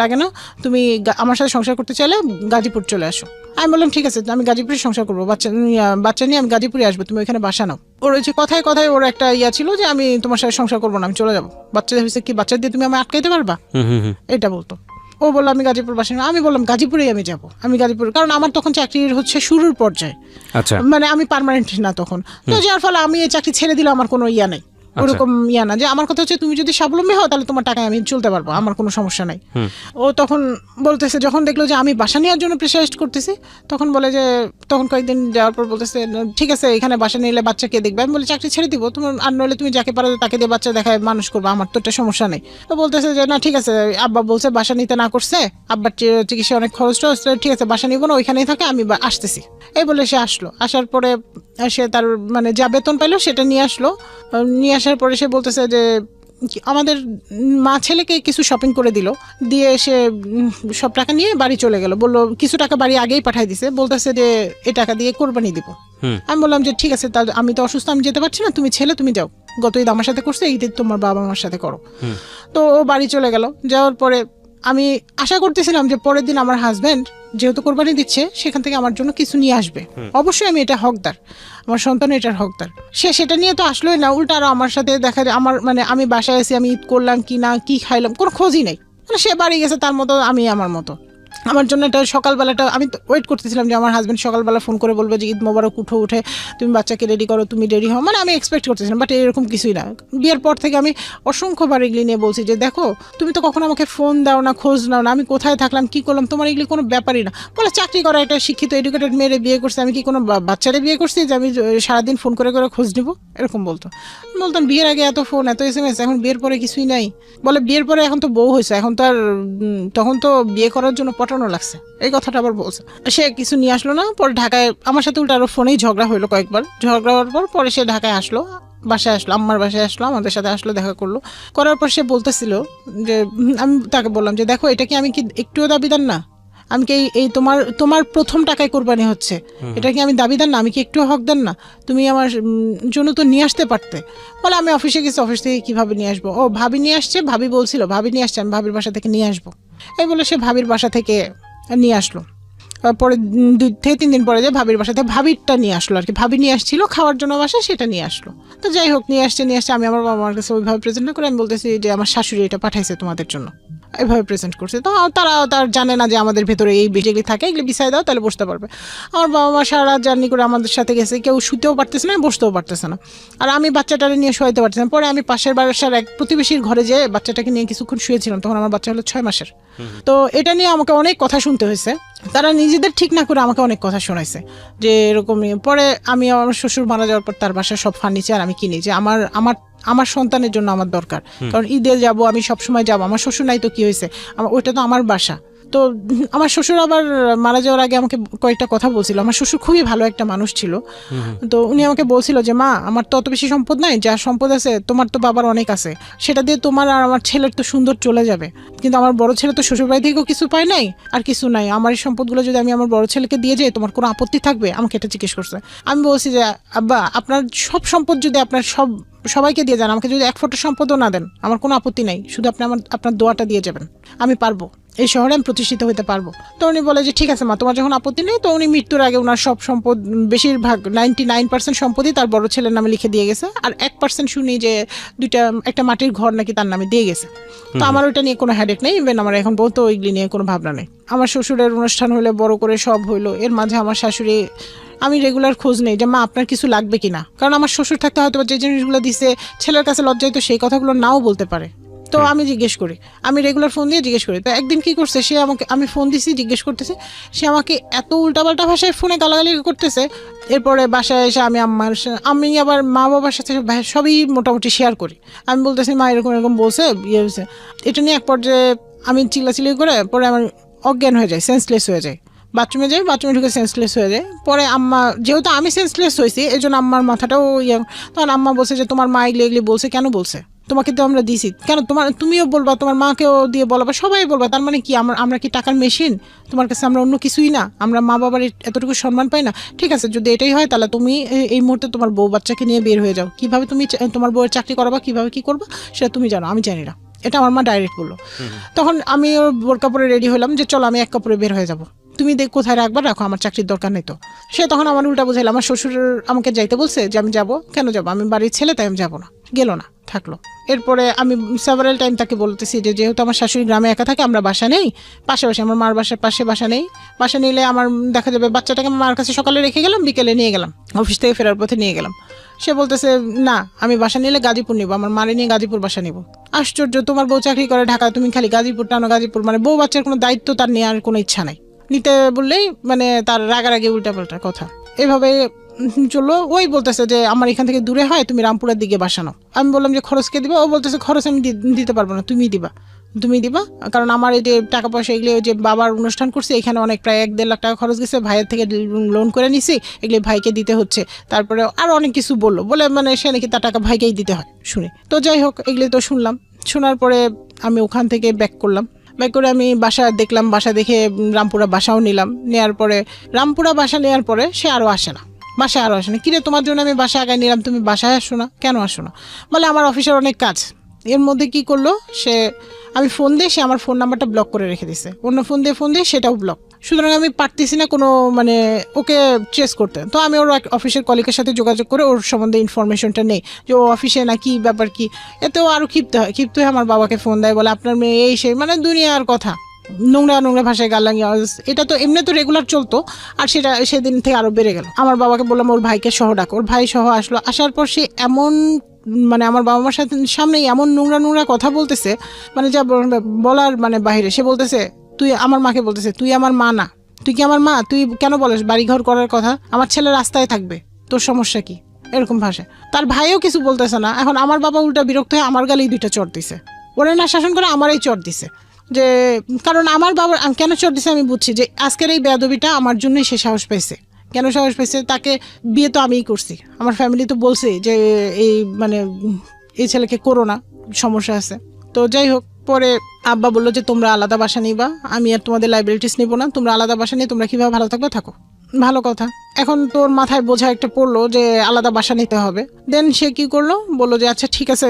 লাগে না, তুমি আমার সাথে সংসার করতে চাইলে গাজীপুর চলে আসো। আমি বললাম ঠিক আছে, আমি গাজীপুরে সংসার করবো, বাচ্চা নিয়ে আমি গাজীপুরে আসবো, তুমি ওইখানে বাসা নাও। ওর ওই যে কথায় কথায় ওর একটা ছিল যে আমি তোমার সাথে সংসার করবো না, আমি চলে যাবো, বাচ্চা হয়েছে কি, বাচ্চা দিয়ে তুমি আমি আটকাইতে পারবা, এটা বলতো। ও বললো আমি গাজীপুর বাসা না। আমি বললাম গাজীপুরেই আমি যাবো, আমি গাজীপুর, কারণ আমার তখন চাকরির শুরুর পর্যায়ে, মানে আমি পার্মানেন্ট না তখন। তো যার ফলে আমি এই চাকরি ছেড়ে দিলে আমার কোনো নেই, ওরকম না। যে আমার কথা হচ্ছে তুমি যদি স্বাবলম্বী হও তাহলে তোমার টাকায় আমি চলতে পারবো, আমার কোনো সমস্যা নাই। ও তখন বলতেছে, যখন দেখলো যে আমি বাসা নেওয়ার জন্য প্রেসারাইজ করতেছি, তখন বলে যে, তখন কয়েকদিন যাওয়ার পর বলতেছে ঠিক আছে এখানে বাসা নিলে বাচ্চা কে দেখবে। আমি বলি চাকরি ছেড়ে দিব, তোমার আর নইলে তুমি যাকে পারো তাকে দিয়ে বাচ্চা দেখায় মানুষ করবো, আমার তো একটা সমস্যা নেই। তো বলতেছে যে না ঠিক আছে, আব্বা বলছে বাসা নিতে না করছে, আব্বার চিকিৎসা অনেক খরচ, ঠিক আছে বাসা নিব না, ওইখানেই থাকে, আমি আসতেছি। এই বলে সে আসলো। আসার পরে সে তার মানে যা বেতন পাইলো সেটা নিয়ে আসলো। নিয়ে আসার পরে সে বলতেছে যে আমাদের মা ছেলেকে কিছু শপিং করে দিল, দিয়ে সে সব টাকা নিয়ে বাড়ি চলে গেল। বললো কিছু টাকা বাড়ি আগেই পাঠাই দিছে, বলতেছে যে এই টাকা দিয়ে কোরবানি দিব। আমি বললাম যে ঠিক আছে, তাহলে আমি তো অসুস্থ, আমি যেতে পারছি না, তুমি ছেলে তুমি যাও, গত ঈদ আমার সাথে করছে, ঈদ তোমার বাবা আমার সাথে করো। তো ও বাড়ি চলে গেল। যাওয়ার পরে আমি আশা করতেছিলাম যে পরের দিন আমার হাজব্যান্ড যেহেতু কোরবানি দিচ্ছে সেখান থেকে আমার জন্য কিছু নিয়ে আসবে, অবশ্যই আমি এটা হকদার, আমার সন্তান এটার হকদার। সে সেটা নিয়ে তো আসলোই না, উল্টা আরো আমার সাথে দেখা যায় আমার মানে আমি বাসায় এসে আমি ঈদ করলাম কি না, কি খাইলাম, কোনো খোঁজই নেই। মানে সে বাড়ি গেছে তার মতো, আমি আমার মতো। আমার জন্য এটা সকালবেলাটা আমি ওয়েট করতেছিলাম যে আমার হাজব্যান্ড সকালবেলা ফোন করে বলবে যে ঈদ মোবারক, উঠে তুমি বাচ্চাকে রেডি করো, তুমি রেডি হও, মানে আমি এক্সপেক্ট করতেছিলাম। বাট এরকম কিছুই না। বিয়ের পর থেকে আমি অসংখ্যবার এগুলি নিয়ে বলছি যে দেখো তুমি তো কখনো আমাকে ফোন দাও না, খোঁজ নাও না, আমি কোথায় থাকলাম কি করলাম, তোমার এগুলি কোনো ব্যাপারই না। বলে চাকরি করা একটা শিক্ষিত এডুকেটেড মেয়েরে বিয়ে করছে, আমি কি কোনো বাচ্চারে বিয়ে করছি যে আমি সারাদিন ফোন করে করে খোঁজ নিব, এরকম বলতো। বলতাম বিয়ের আগে এত ফোন এত SMS, এখন বিয়ের পরে কিছুই নাই। বলে বিয়ের পরে এখন তো বউ হয়েছে, এখন তো আর তখন তো বিয়ে করার জন্য পটানো লাগছে, এই কথাটা আবার বলছে। সে কিছু নিয়ে আসলো না। পরে ঢাকায় আমার সাথে উল্টা আরো ফোনেই ঝগড়া হইলো কয়েকবার। ঝগড়া হওয়ার পর পরে সে ঢাকায় আসলো, বাসায় আসলো, আম্মার বাসায় আসলো, আমাদের সাথে আসলো, দেখা করলো। করার পর সে বলতেছিল যে আমি তাকে বললাম যে দেখো এটা কি আমি কি একটুও দাবিদার না, আমি কি এই তোমার প্রথম টাকায় কোরবানি হচ্ছে, এটা কি আমি দাবিদার না, আমি কি একটু হকদার না, তুমি আমার জন্য তো নিয়ে আসতে পারতে। বলে আমি অফিসে গেছি, অফিস থেকে কিভাবে নিয়ে আসবো, ও ভাবি নিয়ে আসছে, ভাবি বলছিল ভাবি নিয়ে আসছে, আমি ভাবির বাসা থেকে নিয়ে আসবো। এই বলে সে ভাবির বাসা থেকে নিয়ে আসলো। পরে 2 থেকে 3 দিন পরে যে ভাবির বাসা থেকে ভাবিরটা নিয়ে আসলো আর কি, ভাবি নিয়ে আসছিল খাওয়ার জন্য বাসা, সেটা নিয়ে আসলো। তো যাই হোক নিয়ে আসছে, আমি আমার বাবা মার কাছে ওইভাবে প্রেজেন্ট না করে আমি বলতেছি যে আমার শাশুড়ি এটা পাঠাইছে তোমাদের জন্য, এইভাবে প্রেজেন্ট করছে। তো তার জানে না যে আমাদের ভেতরে এই যেগুলি থাকে এগুলি বিছাই দাও তাহলে বসতে পারবে। আমার বাবা মা সারা জার্নি করে আমাদের সাথে গেছে, কেউ শুতেও পারতেছে না, বসতেও পারতেছে না, আর আমি বাচ্চাটাকে নিয়ে শোয়াইতে পারতেছি না। পরে আমি পাশের বাসার এক প্রতিবেশীর ঘরে যেয়ে বাচ্চাটাকে নিয়ে কিছুক্ষণ শুয়েছিলাম, তখন আমার বাচ্চা হলো 6 মাসের। তো এটা নিয়ে আমাকে অনেক কথা শুনতে হয়েছে, তারা নিজেদের ঠিক না করে আমাকে অনেক কথা শোনাইছে যে এরকম। পরে আমি আমার শ্বশুর মারা যাওয়ার পর তার বাসার সব ফার্নিচার আমি কিনি, যে আমার সন্তানের জন্য আমার দরকার, কারণ ঈদে যাব আমি সবসময় যাব, আমার শ্বশুর নাই তো কি হয়েছে, ওইটা তো আমার বাসা। তো আমার শ্বশুর আবার মারা যাওয়ার আগে আমাকে কয়েকটা কথা বলছিল। আমার শ্বশুর খুবই ভালো একটা মানুষ ছিল। তো উনি আমাকে বলছিল যে মা আমার তো অত বেশি সম্পদ নাই, যা সম্পদ আছে তোমার তো বাবার অনেক আছে, সেটা দিয়ে তোমার আর আমার ছেলের তো সুন্দর চলে যাবে, কিন্তু আমার বড় ছেলে তো শ্বশুর বাড়ি থেকেও কিছু পায় নাই আর কিছু নাই, আমার এই সম্পদগুলো যদি আমি আমার বড় ছেলেকে দিয়ে যাই তোমার কোনো আপত্তি থাকবে, আমাকে এটা জিজ্ঞেস করছে। আমি বলছি যে আব্বা আপনার সব সম্পদ যদি আপনার সবাইকে দিয়ে যান, আমাকে যদি 1 ফোঁটা সম্পদও না দেন আমার কোনো আপত্তি নাই, শুধু আপনি আপনার দোয়াটা দিয়ে যাবেন, আমি পারবো, এই শহরে আমি প্রতিষ্ঠিত হতে পারবো। তো উনি বলে যে ঠিক আছে মা তোমার যখন আপত্তি নেই। তো উনি মৃত্যুর আগে ওনার সব সম্পদ বেশিরভাগ 99% সম্পদই তার বড় ছেলের নামে লিখে দিয়ে গেছে, আর 1% শুনি যে একটা মাটির ঘর নাকি তার নামে দিয়ে গেছে। তো আমার ওইটা নিয়ে কোনো হেডেক নেই, ইভেন আমার এখন বলতো ওইগুলি নিয়ে কোনো ভাবনা নেই। আমার শ্বশুরের অনুষ্ঠান হলে বড় করে সব হইলো, এর মাঝে আমার শাশুড়ি, আমি রেগুলার খোঁজ নেই যে মা আপনার কিছু লাগবে কিনা, কারণ আমার শ্বশুর থাকতে হয়তো যে জিনিসগুলো দিছে ছেলের কাছে লজ্জায় তো সেই কথাগুলো নাও বলতে পারে। তো আমি জিজ্ঞেস করি, আমি রেগুলার ফোন দিয়ে জিজ্ঞেস করি। তো একদিন কি করছে, সে আমাকে, আমি ফোন দিছি জিজ্ঞেস করতেছে, সে আমাকে এত উল্টাপাল্টা ভাষায় ফোনে গালাগালি করতেছে। এরপরে বাসায় এসে আমি আবার মা বাবার সাথে সবই মোটামুটি শেয়ার করি। আমি বলতেছি মা এরকম এরকম বলছে, ইয়ে হয়েছে। এটা নিয়ে এক পর্যায়ে আমি চিল্লাচিল্লি করে পরে আমার অজ্ঞান হয়ে যায়, সেন্সলেস হয়ে যায়। বাথরুমে ঢুকে সেন্সলেস হয়ে যায়। পরে আম্মা, যেহেতু আমি সেন্সলেস হয়েছি এই জন্য আম্মার মাথাটাও তখন আম্মা বলছে যে তোমার মা এগুলি বলছে, কেন বলছে, তোমাকে তো আমরা দিছি, কেন তুমিও বলবা, তোমার মাকেও দিয়ে বলবা, সবাই বলবা, তার মানে কি আমরা কি টাকার মেশিন? তোমার কাছে আমরা অন্য কিছুই না? আমরা মা বাবার এতটুকু সম্মান পাই না? ঠিক আছে, যদি এটাই হয় তাহলে তুমি এই মুহূর্তে তোমার বউ বাচ্চাকে নিয়ে বের হয়ে যাও। কিভাবে তুমি তোমার বউয়ের চাকরি করাবা, কিভাবে কি করবা সেটা তুমি জানো, আমি জানি না। এটা আমার মা ডাইরেক্ট বললো। তখন আমি ওর বোর কাপড়ে রেডি হলাম যে চলো আমি এক কাপড়ে বের হয়ে যাবো, তুমি কোথায় রাখবা রাখো, আমার চাকরির দরকার নেই। তো সে তখন আমার উল্টা বুঝাইল, আমার শ্বশুর আমাকে যাইতে বলছে যে আমি যাবো, কেন যাবো, আমি বাড়ির ছেলে তাই আমি যাবো না। গেল না, থাকলো। এরপরে আমি সেভারাল টাইম তাকে বলতেছি যে যেহেতু আমার শাশুড়ি গ্রামে একা থাকে, আমরা বাসা নেই পাশাপাশি, আমার মার বাসার পাশে বাসা নেই, বাসা নিলে আমার দেখা যাবে বাচ্চাটাকে মার কাছে সকালে রেখে গেলাম, বিকেলে নিয়ে গেলাম, অফিস থেকে ফেরার পথে নিয়ে গেলাম। সে বলতেছে না, আমি বাসা নিলে গাজীপুর নিবো, আমার মারে নিয়ে গাজীপুর বাসা নিব। আশ্চর্য, তোমার বউ চাকরি করে ঢাকায়, তুমি খালি গাজীপুর টানো গাজীপুর, মানে বউ বাচ্চার কোনো দায়িত্ব তার নেওয়ার কোনো ইচ্ছা নাই, নিতে বললেই মানে তার রাগারাগি উল্টাপাল্টা কথা। এভাবে চললো। ওই বলতেছে যে আমার এখান থেকে দূরে হয়, তুমি রামপুরের দিকে বাসা নাও। আমি বললাম যে খরচ কে দিবা? ও বলতেছে খরচ আমি দিতে পারবো না, তুমি দিবা, কারণ আমার এই যে টাকা পয়সা এগুলো যে বাবার অনুষ্ঠান করছে, এখানে অনেক প্রায় 1-1.5 লাখ টাকা খরচ গেছে, ভাইয়ের থেকে লোন করে নিছি, এগুলো ভাইকে দিতে হচ্ছে। তারপরে আরো অনেক কিছু বলে মানে সে নাকি তার টাকা ভাইকেই দিতে হয় শুনে। তো যাই হোক, এগুলো তো শুনলাম। শোনার পরে আমি ওখান থেকে ব্যাক করে আমি বাসা দেখলাম, বাসা দেখে রামপুরা বাসাও নিলাম। নেওয়ার পরে রামপুরা বাসা নেওয়ার পরে সে আরও আসে না, বাসায় আরও আসে না। কিরে, তোমার জন্য আমি বাসা আগায় নিলাম, তুমি বাসায় আসো না, কেন আসো না? বলে আমার অফিসের অনেক কাজ। এর মধ্যে কি করলো সে, আমি ফোন দিয়ে সে আমার ফোন নাম্বারটা ব্লক করে রেখে দিছে, অন্য ফোন দিয়ে সেটাও ব্লক। সুতরাং আমি পারতেছি না কোনো মানে ওকে ট্রেস করতে। তো আমি ওর অফিসের কলিগের সাথে যোগাযোগ করে ওর সম্বন্ধে ইনফরমেশনটা নেই যে ও অফিসে না কি ব্যাপার কি। এতেও আরও ক্ষিপ্ত হয় আমার বাবাকে ফোন দেয়, বলে আপনার মেয়ে এই সেই, মানে দুনিয়ার কথা, নোংরা ভাষায় গালাঙ্গি। এটা তো এমনি তো রেগুলার চলতো, আর সেটা সেদিন থেকে আরো বেড়ে গেল। আমার বাবাকে বললাম ওর ভাইকে সহ ডাকো, ওর ভাই সহ আসলো। আসার পর সে এমন মানে আমার বাবা মার সাথে সামনেই এমন নোংরা কথা বলতেছে, মানে যা বলার মানে বাহিরে। সে বলতেছে, তুই আমার মাকে বলতেছে, তুই আমার মা না, তুই কি আমার মা? তুই কেন বলিস বাড়িঘর করার কথা? আমার ছেলে রাস্তায় থাকবে, তোর সমস্যা কি? এরকম ভাষা। তার ভাইও কিছু বলতেছে না। এখন আমার বাবা উল্টা বিরক্ত হয়ে আমার গালেই 2টা চড় দিছে। ওরা না শাসন করে আমারই চড় দিছে, যে কারণ আমার বাবার কেন চড় দিছে আমি বুঝছি, যে আজকের এই বেয়াদবিটা আমার জন্যই সে সাহস পাইছে। কেন সাহস পাইছে? তাকে বিয়ে তো আমিই করছি, আমার ফ্যামিলি তো বলছে যে এই মানে এই ছেলেকে করো না, সমস্যা আছে। তো যাই হোক, পরে আব্বা বললো যে তোমরা আলাদা বাসা নিবা, আমি আর তোমাদের লাইবিলিটিস নিবো না, তোমরা আলাদা বাসা নিয়ে তোমরা কিভাবে ভালো থাকবে থাকো। ভালো কথা। এখন তোর মাথায় বোঝা একটা পড়লো যে আলাদা বাসা নিতে হবে। দেন সে কি করলো, বললো যে আচ্ছা ঠিক আছে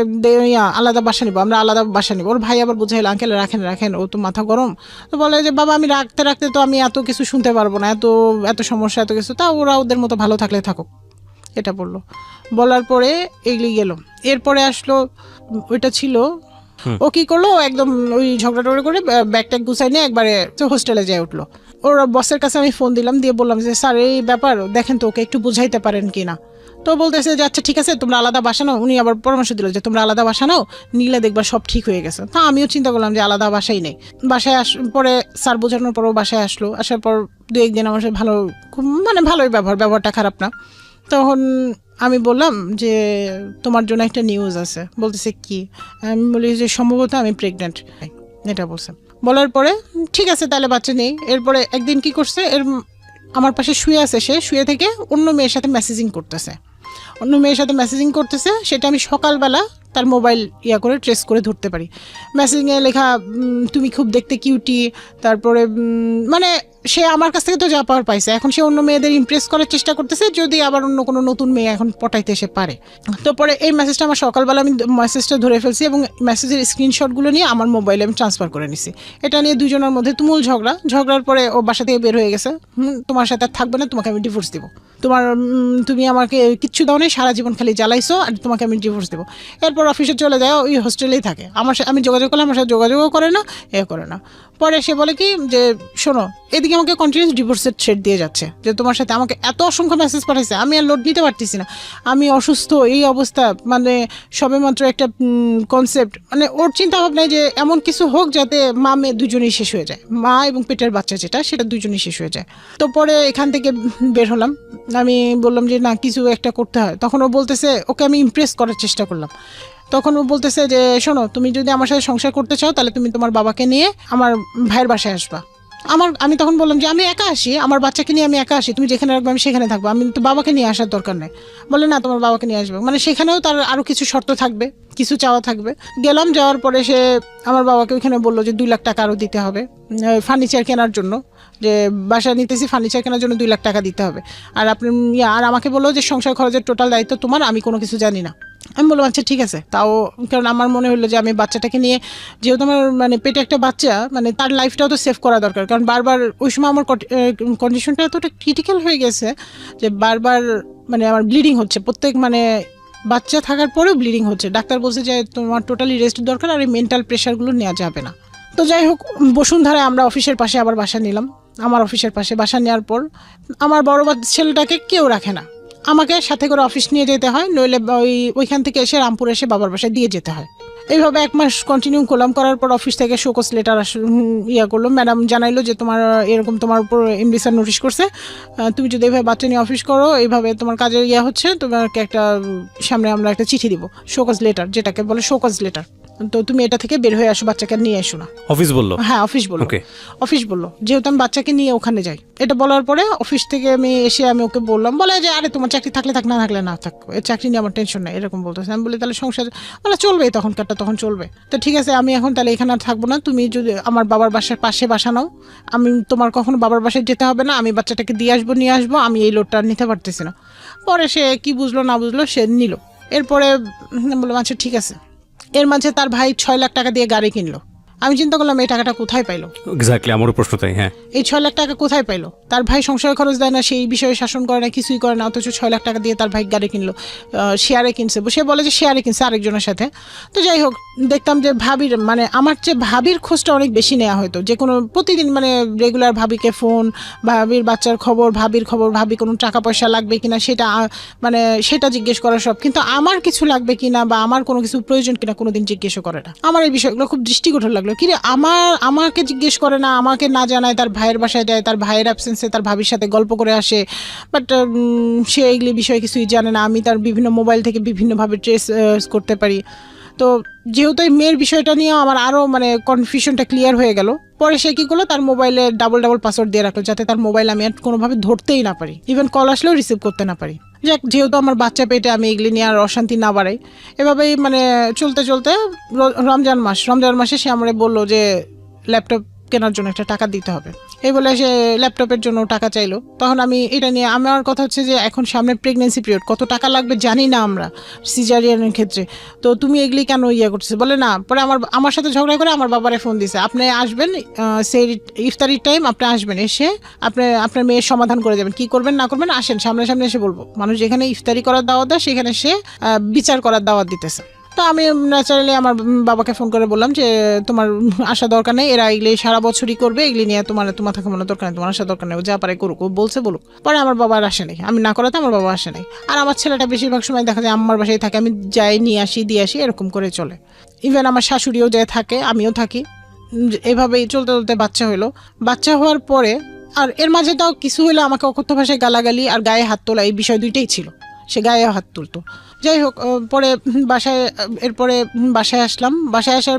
আলাদা বাসা নিবো, আমরা আলাদা বাসা নিবো। ওর ভাই আবার বুঝাইলো, আঙ্কেল রাখেন, ও তো মাথা গরম। তো বলে যে বাবা আমি রাখতে তো আমি এত কিছু শুনতে পারবো না, এত সমস্যা এত কিছু, তা ওরা ওদের মতো ভালো থাকলে থাকুক, এটা বললো। বলার পরে এগলি গেল। এরপরে আসলো, ওইটা ছিল, ও কি করলো, একদম ওই ঝগড়া করে ব্যাগ গুছাই নিয়ে একবারে হোস্টেলে যেয়ে উঠলো। ওর বসের কাছে আমি ফোন দিলাম, দিয়ে বললাম যে স্যার এই ব্যাপার দেখেন তো, ওকে একটু বুঝাইতে পারেন কিনা। তো বলতেছে যে আচ্ছা ঠিক আছে তোমরা আলাদা বাসা নাও। উনি আবার পরামর্শ দিল যে তোমরা আলাদা বাসা নাও, নিলে দেখবা সব ঠিক হয়ে গেছে। তা আমিও চিন্তা করলাম যে আলাদা বাসাই নেই। বাসায় পরে স্যার বোঝানোর পরও বাসায় আসলো। আসার পর 2-1 দিন আমার সাথে খুব মানে ভালোই ব্যবহারটা খারাপ না। তখন আমি বললাম যে তোমার জন্য একটা নিউজ আছে। বলতেছে কি? আমি বলি যে সম্ভবত আমি প্রেগনেন্ট, এটা বলছে। বলার পরে ঠিক আছে তাহলে বাচ্চা নেই। এরপরে একদিন কি করছে, আমার পাশে শুয়ে আছে, সে শুয়ে থেকে অন্য মেয়ের সাথে মেসেজিং করতেছে। সেটা আমি সকালবেলা তার মোবাইল করে ট্রেস করে ধরতে পারি। মেসেজিংয়ে লেখা তুমি খুব দেখতে কিউটি, তারপরে মানে সে আমার কাছ থেকে তো যা পাওয়ার পাইছে, এখন সে অন্য মেয়েদের ইমপ্রেস করার চেষ্টা করতেছে, যদি আবার অন্য কোনো নতুন মেয়ে এখন পটাইতে এসে পারে। তো পরে এই মেসেজটা আমার সকালবেলা আমি মেসেজটা ধরে ফেলছি এবং মেসেজের স্ক্রিনশটগুলো নিয়ে আমার মোবাইলে আমি ট্রান্সফার করে নিছি। এটা নিয়ে দুজনের মধ্যে তুমুল ঝগড়ার পরে ও বাসা থেকে বের হয়ে গেছে। তোমার সাথে আর থাকবে না, তোমাকে আমি ডিভোর্স দেবো। তুমি আমাকে কিচ্ছু দাও নেই, সারা জীবন খালি জ্বালাইছো, আর তোমাকে আমি ডিভোর্স দেবো। এরপর অফিসে চলে যায়, ওই হোস্টেলেই থাকে। আমি যোগাযোগ করলে আমার সাথে যোগাযোগও করে না। পরে সে বলে কি যে শোনো, এদিকে আমাকে কন্টিনিউস ডিভোর্সের থ্রেট দিয়ে যাচ্ছে, যে তোমার সাথে আমাকে এত অসংখ্য মেসেজ পাঠাইছে, আমি আর লোড নিতে পারতেছি না, আমি অসুস্থ, এই অবস্থা, মানে সবেমাত্র একটা কনসেপ্ট, মানে ওর চিন্তা ভাবনায় যে এমন কিছু হোক যাতে মা মেয়ে দুজনেই শেষ হয়ে যায়, মা এবং পেটের বাচ্চা সেটা দুজনেই শেষ হয়ে যায়। তো পরে এখান থেকে বের হলাম। আমি বললাম যে না, কিছু একটা করতে হয়। তখন ও বলতেছে, ওকে আমি ইমপ্রেস করার চেষ্টা করলাম। তখন ও বলতেছে যে শোনো, তুমি যদি আমার সাথে সংসার করতে চাও তাহলে তুমি তোমার বাবাকে নিয়ে আমার ভাইয়ের বাসায় আসবা। আমি তখন বললাম যে আমি একা আসি, আমার বাচ্চাকে নিয়ে আমি একা আসি, তুমি যেখানে রাখবে আমি সেখানে থাকবো, আমি তো বাবাকে নিয়ে আসার দরকার নেই। বলে না, তোমার বাবাকে নিয়ে আসবে। মানে সেখানেও তার আরো কিছু শর্ত থাকবে, কিছু চাওয়া থাকবে। গেলাম, যাওয়ার পরে সে আমার বাবাকে ওইখানে বললো যে 2 লাখ টাকা আরও দিতে হবে ফার্নিচার কেনার জন্য, যে বাসা নিতেছি ফার্নিচার কেনার জন্য 2 লাখ টাকা দিতে হবে। আর আপনি আর আমাকে বললো যে সংসার খরচের টোটাল দায়িত্ব তোমার, আমি কোনো কিছু জানি না। আমি বললাম আচ্ছা ঠিক আছে। তাও কারণ আমার মনে হলো যে আমি বাচ্চাটাকে নিয়ে, যেহেতু আমার মানে পেটে একটা বাচ্চা, মানে তার লাইফটাও তো সেভ করা দরকার। কারণ বারবার ওই সময় আমার কন্ডিশনটা এতটা ক্রিটিক্যাল হয়ে গেছে যে বারবার মানে আমার ব্লিডিং হচ্ছে, প্রত্যেক মানে বাচ্চা থাকার পরেও ব্লিডিং হচ্ছে। ডাক্তার বলছে যে তোমার টোটালি রেস্ট দরকার, আর এই মেন্টাল প্রেশারগুলো নেওয়া যাবে না। তো যাই হোক, বসুন্ধরায় আমরা অফিসের পাশে আবার বাসা নিলাম। আমার অফিসের পাশে বাসা নেওয়ার পর আমার বড় ছেলেটাকে কেউ রাখে না, আমাকে সাথে করে অফিস নিয়ে যেতে হয়, নইলে ওইখান থেকে এসে রামপুর এসে বাবার বাসায় দিয়ে যেতে হয়। এইভাবে 1 মাস কন্টিনিউ করলাম। করার পর অফিস থেকে শোকজ লেটার করলো, ম্যাডাম জানাইলো যে তোমার এরকম তোমার উপর এমডি স্যার নোটিশ করছে, তুমি যদি এইভাবে বাচ্চা নিয়ে অফিস করো, এইভাবে তোমার কাজের হচ্ছে, তোমাকে একটা সামনে আমরা একটা চিঠি দিব, শোকজ লেটার, যেটাকে বলে শোকজ লেটার। তো তুমি এটা থেকে বের হয়ে আসো, বাচ্চাকে নিয়ে এসো না। অফিস বললো? হ্যাঁ, অফিস বললো। অফিস বললো, যেহেতু আমি বাচ্চাকে নিয়ে ওখানে যাই। এটা বলার পরে অফিস থেকে আমি এসে আমি ওকে বললাম, বলে যে আরে তোমার চাকরি থাকলে থাক, না থাকলে না থাক, এই চাকরি নিয়ে আমার টেনশন নাই, এরকম বলতেছে। আমি বলি তাহলে সংসার বলে চলবে, তখনকারটা তখন চলবে। তো ঠিক আছে, আমি এখন তাহলে এখানে আর থাকবো না, তুমি যদি আমার বাবার বাসার পাশে বাসা নাও, আমি তোমার কখনো বাবার বাসায় যেতে হবে না, আমি বাচ্চাটাকে দিয়ে আসবো, নিয়ে আসবো, আমি এই লোডটা নিতে পারতেছি না। পরে সে কি বুঝলো না বুঝলো, সে নিল। এরপরে বললাম আচ্ছা ঠিক আছে। এর মাঝে তার ভাই 6 লাখ টাকা দিয়ে গাড়ি কিনলো। আমি চিন্তা করলাম এই টাকাটা কোথায় পাইলো। এক্স্যাক্টলি আমারও প্রশ্ন তাই। হ্যাঁ, এই 6 লাখ টাকা কোথায় পাইলো? তার ভাই সংসার খরচ দেয় না, সেই বিষয়ে শাসন করে না, কিছুই করে না, অথচ 6 লাখ টাকা দিয়ে তার ভাই গাড়ি কিনলো। শেয়ারে কিনছে, সে বলে যে শেয়ারে কিনছে আরেকজনের সাথে। তো যাই হোক, দেখতাম যে ভাবির মানে আমার চেয়ে ভাবির খোঁজটা অনেক বেশি নেওয়া হতো, যে কোনো প্রতিদিন মানে রেগুলার ভাবিকে ফোন, ভাবির বাচ্চার খবর, ভাবির খবর, ভাবি কোনো টাকা পয়সা লাগবে কিনা সেটা মানে সেটা জিজ্ঞেস করা সব। কিন্তু আমার কিছু লাগবে কিনা বা আমার কোনো কিছু প্রয়োজন কিনা কোনোদিন জিজ্ঞেসও করে না। আমার এই বিষয়গুলো খুব দৃষ্টিকটু লাগলো। কিরে আমাকে জিজ্ঞেস করে না, আমাকে না জানায় তার ভাইয়ের বাসায় যায়, তার ভাইয়ের অ্যাবসেন্সে তার ভাবির সাথে গল্প করে আসে, বাট সে এইগুলি বিষয়ে কিছুই জানে না। আমি তার বিভিন্ন মোবাইল থেকে বিভিন্নভাবে ট্রেস করতে পারি। তো যেহেতু এই মেয়ের বিষয়টা নিয়ে আমার আরও মানে কনফিউশনটা ক্লিয়ার হয়ে গেল। পরে সে কী করলো, তার মোবাইলে ডাবল পাসওয়ার্ড দিয়ে রাখলো, যাতে তার মোবাইল আমি আর কোনোভাবে ধরতেই না পারি, ইভেন কল আসলেও রিসিভ করতে না পারি। যাক, যেহেতু আমার বাচ্চা পেটে, আমি এগুলি নিয়ে আর অশান্তি না বাড়াই। এভাবেই মানে চলতে চলতে রমজান মাসে সে আমরা বললো যে ল্যাপটপ কেনার জন্য একটা টাকা দিতে হবে। এই বলে সে ল্যাপটপের জন্য টাকা চাইলো। তখন আমি এটা নিয়ে, আমার কথা হচ্ছে যে এখন সামনে প্রেগনেন্সি পিরিয়ড, কত টাকা লাগবে জানি না আমরা সিজারিয়ানের ক্ষেত্রে, তো তুমি এগুলি কেন করতেছে বলে না। পরে আমার সাথে ঝগড়া করে আমার বাবারে ফোন দিছে, আপনি আসবেন সেই ইফতারির টাইম, আপনি আসবেন, এসে আপনার মেয়ের সমাধান করে যাবেন, কি করবেন না করবেন আসেন, সামনে এসে বলবো। মানুষ যেখানে ইফতারি করার দাওয়াত দেয় সেখানে সে বিচার করার দাওয়াত দিতেছে। তো আমি ন্যাচারালি আমার বাবাকে ফোন করে বললাম যে তোমার আসা দরকার নেই, এরা এগুলি সারা বছরই করবে, এগুলি নিয়ে তোমার থাকা মনে দরকার নেই, তোমার আসা দরকার নেই, যা পারে করুক, বলছে বলুক। পরে আমার বাবা আর আসে নাই, আমি না করাতে আমার বাবা আসে নাই। আর আমার ছেলেটা বেশিরভাগ সময় দেখা যায় আমার বাসায় থাকে, আমি যাই নিয়ে আসি দিয়ে আসি, এরকম করে চলে। ইভেন আমার শাশুড়িও যায় থাকে, আমিও থাকি। এভাবেই চলতে চলতে বাচ্চা হইলো। বাচ্চা হওয়ার পরে আর এর মাঝে তাও কিছু হইলো, আমাকে অকথ্য ভাষায় গালাগালি আর গায়ে হাত তোলা, এই বিষয় দুইটাই ছিল। সে গায়ে হাত তুলতো। যাই হোক, পরে বাসায় আসলাম। বাসায় আসার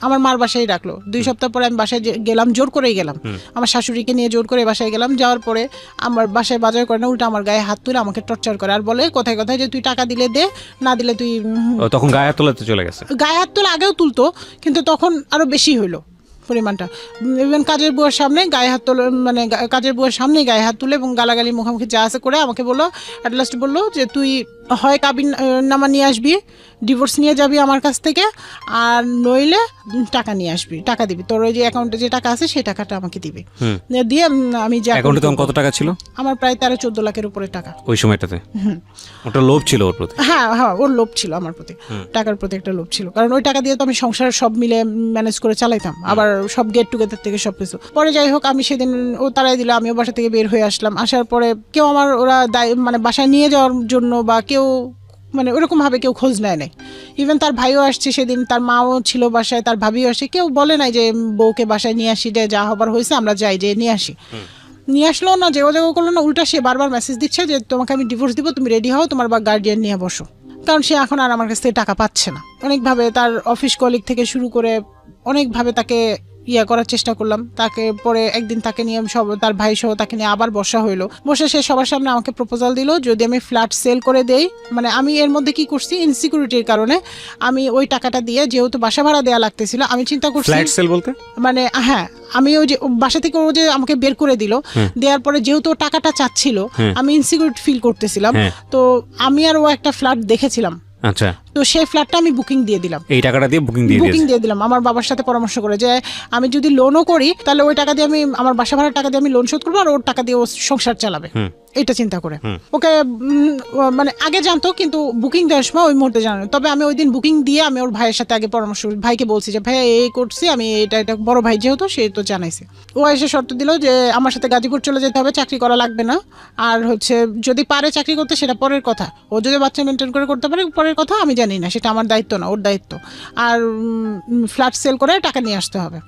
আমার মার বাসায় রাখলো। 2 সপ্তাহ পরে আমি বাসায় গেলাম, জোর করেই গেলাম, আমার শাশুড়িকে নিয়ে জোর করে বাসায় গেলাম। যাওয়ার পরে আমার বাসায় বাজার করে না, উল্টা আমার গায়ে হাত তুলে আমাকে টর্চার করে আর বলে কথায় যে তুই টাকা দিলে দে, না দিলে তুই। তখন গায়ে হাত তোলাতে চলে গেছে? গায়ে হাত তোলা আগেও তুলতো, কিন্তু তখন আরো বেশি হইলো পরিমাণটা। ইভেন কাজের বুয়ার সামনে গায়ে হাত তুলে, মানে কাজের বুয়ার সামনেই গায়ে হাত তুলে এবং গালাগালি মুখোমুখি যা আছে করে আমাকে বললো, অ্যাট লাস্ট বললো যে তুই হয় কাবিন নামা নিয়ে আসবি, ডিভোর্স নিয়ে যাবি আমার কাছ থেকে, আর নইলে টাকা নিয়ে আসবি, টাকা দিবি, তোর ওই যে অ্যাকাউন্টে যে টাকা আছে সেই টাকাটা আমাকে দিবি। দিয়ে আমি যে অ্যাকাউন্টে তখন কত টাকা ছিল? আমার প্রায় 13-14 লাখের উপরে টাকা ওই সময়টাতে। ওটা লোভ ছিল ওর প্রতি? হ্যাঁ, ওর লোভ ছিল আমার প্রতি, টাকার প্রতি একটা লোভ ছিল। কারণ ওই টাকা দিয়ে তো আমি সংসার সব মিলে ম্যানেজ করে চালাইতাম, আবার সব গেট টুগেদার থেকে সব কিছু। পরে যাই হোক, আমি সেদিন ও তারাই দিল, আমিও বাসা থেকে বের হয়ে আসলাম। আসার পরে কেউ আমার ওরা মানে বাসায় নিয়ে যাওয়ার জন্য বা কেউ মানে ওরকমভাবে কেউ খোঁজ নেয় নাই। ইভেন তার ভাইও আসছে সেদিন, তার মাও ছিল বাসায়, তার ভাবিও আসে, কেউ বলে নাই যে বউকে বাসায় নিয়ে আসি, যা হবার হয়েছে আমরা যাই, যে নিয়ে আসি। নিয়ে আসলো না, যেও করলো না, উল্টা সে বারবার মেসেজ দিচ্ছে যে তোমাকে আমি ডিভোর্স দিব, তুমি রেডি হও, তোমার বা গার্ডিয়ান নিয়ে বসো। কারণ সে এখন আর আমার কাছ থেকে টাকা পাচ্ছে না। অনেকভাবে তার অফিস কলিগ থেকে শুরু করে অনেকভাবে তাকে ইয়া করার চেষ্টা করলাম। তাকে পরে একদিন তাকে নিয়ে সব তার ভাই সহ তাকে নিয়ে আবার বসা হইলো। বসে সে সবার সামনে আমাকে প্রপোজাল দিল যদি আমি ফ্ল্যাট সেল করে দেই, মানে আমি এর মধ্যে কি করছি ইনসিকিউরিটির কারণে আমি ওই টাকাটা দিয়ে, যেহেতু বাসা ভাড়া দেওয়া লাগতেছিল, আমি চিন্তা করছি ফ্ল্যাট সেল বলতে মানে হ্যাঁ আমি ওই যে বাসা থেকে ও যে আমাকে বের করে দিল, দেওয়ার পরে যেহেতু টাকাটা চাচ্ছিল আমি ইনসিকিউর ফিল করতেছিলাম, তো আমি আর ও একটা ফ্ল্যাট দেখেছিলাম। আচ্ছা, তো সেই ফ্ল্যাটটা আমি বুকিং দিয়ে দিলাম, এই টাকাটা দিয়ে বুকিং দিয়ে দিলাম আমার বাবার সাথে পরামর্শ করে যে আমি যদি লোনও করি তাহলে ওই টাকা দিয়ে আমি আমার বাসা ভাড়ার টাকা দিয়ে আমি লোন শোধ করবো আর ওর টাকা দিয়ে ও সংসার চালাবে, এটা চিন্তা করে। ওকে মানে আগে জানতো কিন্তু বুকিং দেওয়ার সময় ওই মুহূর্তে জানো। তবে আমি ওই দিন বুকিং দিয়ে আমি ওর ভাইয়ের সাথে আগে পরামর্শ, ভাইকে বলছি যে ভাই এই করছি আমি, এটা বড় ভাই যেহেতু সে তো জানাইছে। ও এসে শর্ত দিল যে আমার সাথে গাজীপুর চলে যেতে হবে, চাকরি করা লাগবে না, আর হচ্ছে যদি পারে চাকরি করতে সেটা পরের কথা, ও যদি বাচ্চা মেনটেন করে করতে পারে পরের কথা, আমি জানি না, সেটা আমার দায়িত্ব না, ওর দায়িত্ব। আর ফ্ল্যাট সেল করে টাকা নিয়ে আসতে হবে।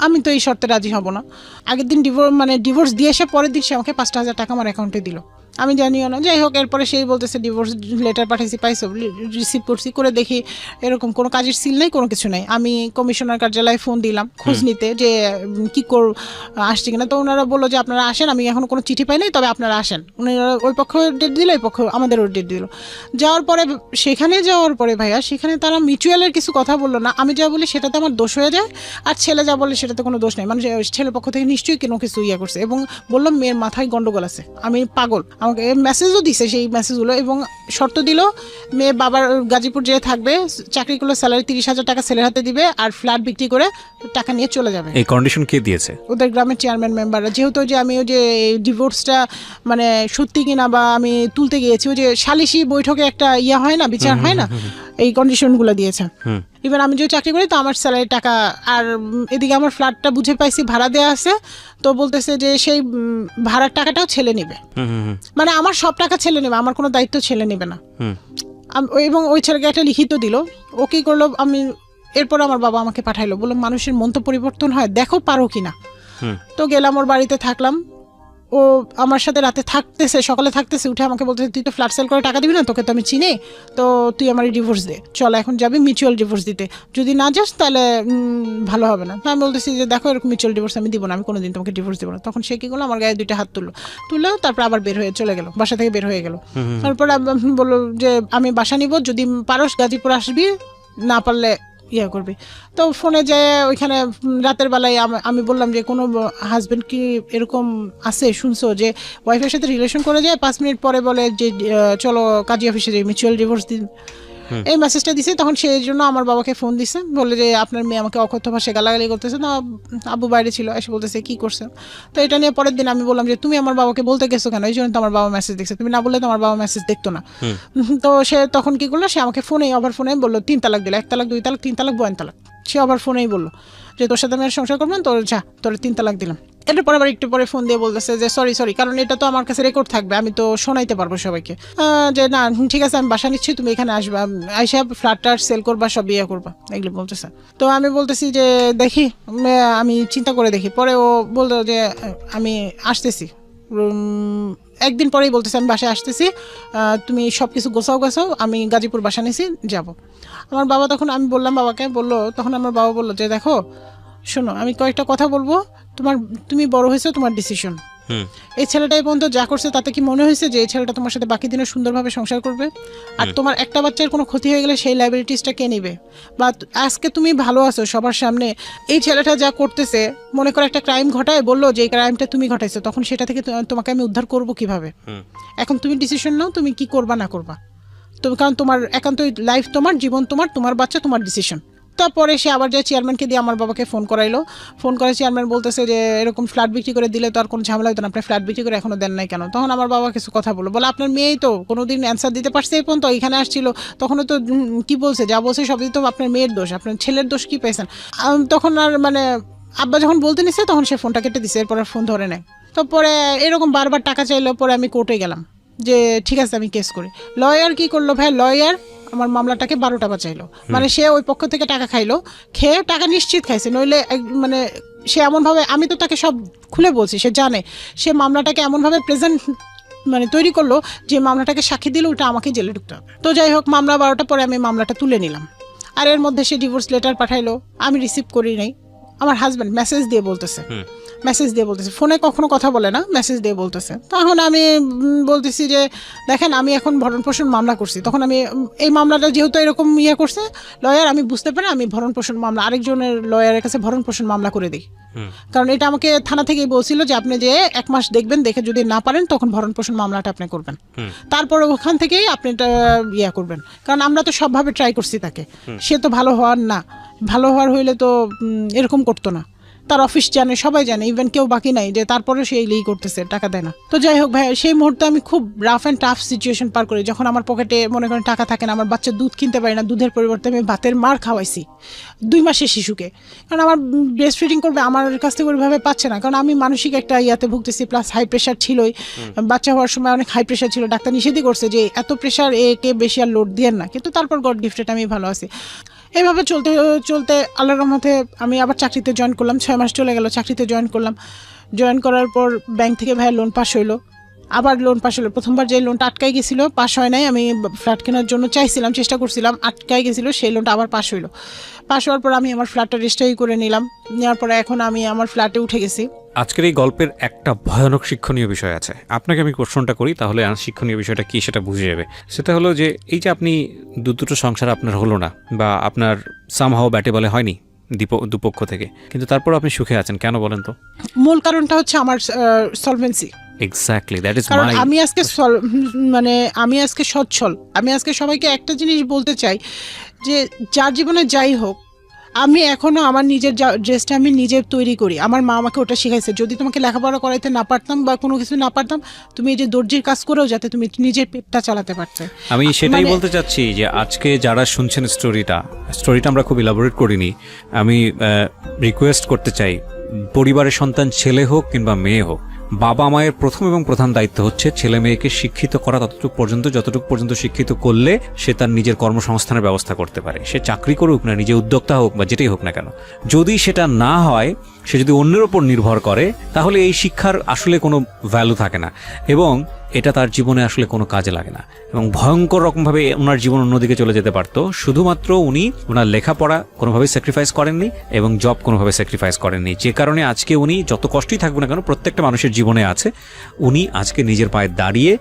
আমি তো এই শর্তে রাজি হব না। আগের দিন ডিভোর্স দিয়ে এসে পরের দিন সে আমাকে 5,000 টাকা আমার অ্যাকাউন্টে দিল, আমি জানিও না। যাই হোক, এরপরে সেই বলতেছে ডিভোর্স লেটার পাঠাইছি, পাইছো, রিসিভ করছি, করে দেখি এরকম কোনো কাজের সিল নেই, কোনো কিছু নেই। আমি কমিশনার কার্যালয়ে ফোন দিলাম খোঁজ নিতে যে কি আসছে কিনা, তো ওনারা বললো যে আপনারা আসেন, আমি এখন কোনো চিঠি পাই নাই, তবে আপনারা আসেন। ওনারা ওই পক্ষ ডেট দিল, এই পক্ষ আমাদেরও ডেট দিল। যাওয়ার পরে ভাইয়া সেখানে তারা মিউচুয়ালের কিছু কথা বললো না, আমি যা বলি সেটাতে আমার দোষ হয়ে যায়, আর ছেলে যা বলে সেটাতে কোনো দোষ নেই, মানে ছেলের পক্ষ থেকে নিশ্চয়ই কোনো কিছু ইয়ে করছে, এবং বললো মেয়ের মাথায় গন্ডগোল আছে, আমি পাগল। আমাকে মেসেজও দিছে সেই মেসেজগুলো, এবং শর্ত দিল মেয়ে বাবার গাজীপুর যেয়ে থাকবে, চাকরি করলে স্যালারি 30,000 টাকা ছেলের হাতে দিবে, আর ফ্ল্যাট বিক্রি করে টাকা নিয়ে চলে যাবে। এই কন্ডিশন কে দিয়েছে? ওদের গ্রামের চেয়ারম্যান মেম্বাররা। যেহেতু যে আমি ওই যে ডিভোর্সটা মানে সত্যি কিনা বা আমি তুলতে গিয়েছি, ওই যে সালিশি বৈঠকে একটা ইয়া হয় না, বিচার হয় না, এই কন্ডিশনগুলো দিয়েছে। ইভেন আমি যে চাকরি করি তো আমার স্যালারি টাকা, আর এদিকে আমার ফ্ল্যাটটা বুঝে পাইছি ভাড়া দেওয়া আছে, তো বলতেছে যে সেই ভাড়ার টাকাটাও ছেলে নেবে, মানে আমার সব টাকা ছেলে নেবে, আমার কোনো দায়িত্ব ছেলে নেবে না। এবং ওই ছেলেকে একটা লিখিত দিল। ও কি করলো, আমি এরপর আমার বাবা আমাকে পাঠাইলো, বললো মানুষের মন তো পরিবর্তন হয়, দেখো পারো কিনা। তো গেলাম ওর বাড়িতে, থাকলাম। ও আমার সাথে রাতে থাকতেছে, সকালে থাকতেছে, উঠে আমাকে বলতেছে তুই তো ফ্ল্যাট সেল করে টাকা দিবি না, তোকে তো আমি চিনি, তো তুই আমার ডিভোর্স দে, চল এখন যাবি মিউচুয়াল ডিভোর্স দিতে, যদি না যাস তাহলে ভালো হবে না। আমি বলতেছি যে দেখো এরকম মিউচুয়াল ডিভোর্স আমি দিব না, আমি কোনোদিন তোমাকে ডিভোর্স দিব না। তখন সে কি করলো, আমার গায়ে 2টা হাত তুললো, তারপর আবার বের হয়ে চলে গেল, বাসা থেকে বের হয়ে গেল। তারপর বললো যে আমি বাসা নিব, যদি পারস গাজীপুর আসবি, না পারলে ইয়া করবি। তো ফোনে যেয়ে ওইখানে রাতের বেলায় আমি বললাম যে কোনো হাজব্যান্ড কি এরকম আছে শুনছো যে ওয়াইফের সাথে রিলেশন করে যায়, 5 মিনিট পরে বলে যে চলো কাজী অফিসে যাই, মিউচুয়াল ডিভোর্স দিন। এই মেসেজটা দিছে। তখন সেই জন্য আমার বাবাকে ফোন দিছে, বলে যে আপনার মেয়ে আমাকে অকথ্য ভাষায় গালাগালি করতেছে। না, আব্বু বাইরে ছিল, এসে বলতেছে কি করছে। তো এটা নিয়ে পরের দিন আমি বললাম যে তুমি আমার বাবাকে বলতে গেছো কেন, এই জন্য তো আমার বাবা মেসেজ দেখছে, তুমি না বললে তো আমার বাবা মেসেজ দেখতো না। তো সে তখন কি করলো, সে আমাকে ওভার ফোনে বললো 3 তালাক দিল, 1 তালাক 2 তালাক 3 তালাক 52 তালাক। সে আবার ফোনেই বললো যে তোর সাথে আমি সংসার করবো না, তোর 3 তালাক দিলাম। এটার পর আবার একটু পরে ফোন দিয়ে বলতেছে যে সরি, কারণ এটা তো আমার কাছে রেকর্ড থাকবে, আমি তো শোনাইতে পারবো সবাইকে, যে না ঠিক আছে আমি বাসা নিচ্ছি, তুমি এখানে আসবা, আইসা ফ্ল্যাটটা সেল করবা, সব ইয়ে করবা, এগুলো বলতেছে। তো আমি বলতেছি যে দেখি, আমি চিন্তা করে দেখি। পরে ও বলতো যে আমি আসতেছি, একদিন পরেই বলতেছে আমি বাসায় আসতেছি, তুমি সব কিছু গোছাও, আমি গাজীপুর বাসা নিয়েছি, যাব। আমার বাবা তখন, আমি বললাম বাবাকে, তখন আমার বাবা বললো যে দেখো শোনো, আমি কয়েকটা কথা বলবো, তুমি বড় হয়েছো, তোমার ডিসিশন। এই ছেলেটাই পর্যন্ত যা করছে তাতে কি মনে হয়েছে যে এই ছেলেটা তোমার সাথে বাকি দিনে সুন্দরভাবে সংসার করবে? আর তোমার একটা বাচ্চার কোনো ক্ষতি হয়ে গেলে সেই লাইবিলিটিসটা কে নিবে? বা আজকে তুমি ভালো আছো সবার সামনে, এই ছেলেটা যা করতেছে, মনে করে একটা ক্রাইম ঘটায়, বললো যে এই ক্রাইমটা তুমি ঘটাইছো, তখন সেটা থেকে তোমাকে আমি উদ্ধার করবো কিভাবে? এখন তুমি ডিসিশন নাও, তুমি কি করবা না করবা, কারণ তোমার একান্তই লাইফ, তোমার জীবন, তোমার বাচ্চা, তোমার ডিসিশন। তারপরে সে আবার যায় চেয়ারম্যানকে দিয়ে আমার বাবাকে ফোন করে চেয়ারম্যান বলতেছে যে এরকম ফ্ল্যাট বিক্রি করে দিলে তো আর কোনো ঝামেলা হতো না, আপনি ফ্ল্যাট বিক্রি করে এখনো দেন নাই কেন? তখন আমার বাবা কিছু কথা বলে আপনার মেয়েই তো কোনোদিন অ্যান্সার দিতে পারছে এই পর্যন্ত, এখানে আসছিল তখনও তো কি বলছে, যা বলছে সবই তো আপনার মেয়ের দোষ, আপনার ছেলের দোষ কি পেয়েছেন? তখন আর মানে আব্বা যখন বলতে নিচ্ছে তখন সে ফোনটা কেটে দিছে, এরপর আর ফোন ধরে নেয়। তো পরে এরকম বারবার টাকা চাইলো, পরে আমি কোর্টে গেলাম যে ঠিক আছে আমি কেস করি। লয়ার কি করলো ভাই, লয়ার আমার মামলাটাকে 12টা বাঁচাইলো। মানে সে ওই পক্ষ থেকে টাকা খাইলো, খেয়ে টাকা নিশ্চিত খাইছে, নইলে মানে সে এমনভাবে, আমি তো তাকে সব খুলে বলছি, সে জানে, সে মামলাটাকে এমনভাবে প্রেজেন্ট মানে তৈরি করলো যে মামলাটাকে সাক্ষী দিল ওটা আমাকে জেলে ঢুকতে হবে। তো যাই হোক, মামলা 12টা পরে আমি মামলাটা তুলে নিলাম। আর এর মধ্যে সে ডিভোর্স লেটার পাঠাইলো, আমি রিসিভ করি নাই। আমার হাজব্যান্ড মেসেজ দিয়ে বলতেছে, ফোনে কখনো কথা বলে না, মেসেজ দিয়ে বলতেছে। তখন আমি বলতেছি যে দেখেন আমি এখন ভরণ পোষণ মামলা করছি। তখন আমি এই মামলাটা যেহেতু এরকম করছে লয়ার, আমি বুঝতে পারি আমি ভরণ পোষণ মামলা আরেকজনের লয়ারের কাছে ভরণ পোষণ মামলা করে দিই। কারণ এটা আমাকে থানা থেকেই বলছিল যে আপনি যে 1 মাস দেখবেন, দেখে যদি না পারেন তখন ভরণ পোষণ মামলাটা আপনি করবেন, তারপরে ওখান থেকেই আপনি এটা করবেন। কারণ আমরা তো সবভাবে ট্রাই করছি তাকে, সে তো ভালো হওয়ার হইলে তো এরকম করতো না। তার অফিস জানে, সবাই জানে, ইভেন কেউ বাকি নাই যে তারপরে সে এই করতেছে, টাকা দেয় না। তো যাই হোক ভাই, সেই মুহূর্তে আমি খুব রাফ অ্যান্ড টাফ সিচুয়েশন পার করি, যখন আমার পকেটে মনে করেন টাকা থাকে না, আমার বাচ্চা দুধ কিনতে পারি না, দুধের পরিবর্তে আমি ভাতের মার খাওয়াইছি 2 মাসের শিশুকে। কারণ আমার ব্রেস্ট ফিডিং করবে, আমার কাছ থেকে ওইভাবে পাচ্ছে না, কারণ আমি মানসিক একটা ভুগতেছি, প্লাস হাই প্রেশার ছিলই। বাচ্চা হওয়ার সময় অনেক হাই প্রেশার ছিল, ডাক্তার নিষেধই করছে যে এত প্রেশার একে বেশি আর লোড দিয়েন না, কিন্তু তারপর গড গিফটেড আমি ভালো আছি। এইভাবে চলতে চলতে আল্লাহর রহমতে আমি আবার চাকরিতে জয়েন করলাম। 6 মাস চলে গেল, চাকরিতে জয়েন করার পর ব্যাংক থেকে ভাইয়া লোন পাস হইলো, আবার লোন পাস হলো। প্রথমবার যে লোনটা আটকাই গেছিল, পাস হয় নাই, আমি ফ্ল্যাট কেনার জন্য চেষ্টা করছিলাম, আটকাই গেছিলো, সেই লোনটা আবার পাস হইলো। পাস হওয়ার পর আমি আমার ফ্ল্যাটটা রেজিস্ট্রি করে নিলাম, নেওয়ার পরে এখন আমি আমার ফ্ল্যাটে উঠে গেছি। আজকের এই গল্পের একটা ভয়ানক শিক্ষণীয় বিষয় আছে, আপনাকে আমি কোশ্চনটা করি, তাহলে শিক্ষণীয় বিষয়টা কি সেটা বুঝে যাবে। সেটা হলো যে এই যে আপনি দুটো সংসার আপনার হলো না, বা আপনার সামহাও ব্যাটে বলে হয়নি দুপক্ষ থেকে, কিন্তু তারপর আপনি সুখে আছেন, কেন বলেন তো? মূল কারণটা হচ্ছে আমার solvency. Exactly, that is my, আমি আজকে সচ্ছল। আমি আজকে সবাইকে একটা জিনিস বলতে চাই যে যার জীবনে যাই হোক, আমি এখনো আমার নিজের ড্রেসটা আমি নিজে তৈরি করি। আমার মা আমাকে ওটা শিখাইছে, যদি তোমাকে লেখাপড়া করাইতে না পারতাম বা কোনো কিছু না পারতাম, তুমি এই যে দর্জির কাজ করেও যাতে তুমি নিজের পেটটা চালাতে পারতে। আমি সেটাই বলতে চাচ্ছি যে আজকে যারা শুনছেন স্টোরিটা আমরা খুব ইলাবোরেট করিনি। আমি রিকোয়েস্ট করতে চাই, পরিবারের সন্তান ছেলে হোক কিংবা মেয়ে হোক, বাবা মায়ের প্রথম এবং প্রধান দায়িত্ব হচ্ছে ছেলে মেয়েকে শিক্ষিত করা, যতটুকু পর্যন্ত শিক্ষিত করলে সে তার নিজের কর্মসংস্থানের ব্যবস্থা করতে পারে। সে চাকরি করুক না, নিজে উদ্যোক্তা হোক বা যেটাই হোক না কেন, যদি সেটা না হয়, সে যদি অন্যের ওপর নির্ভর করে, তাহলে এই শিক্ষার আসলে কোনো ভ্যালু থাকে না এবং এটা তার জীবনে আসলে কোনো কাজে লাগে না, এবং ভয়ঙ্কর রকমভাবে ওনার জীবন অন্যদিকে চলে যেতে পারতো। শুধুমাত্র উনি ওনার লেখাপড়া কোনোভাবেই স্যাক্রিফাইস করেননি এবং জব কোনোভাবে স্যাক্রিফাইস করেননি, যে কারণে আজকে উনি যত কষ্টই থাকবে না কেন, প্রত্যেকটা মানুষের জীবনে আছে, উনি আজকে নিজের পায়ে দাঁড়িয়ে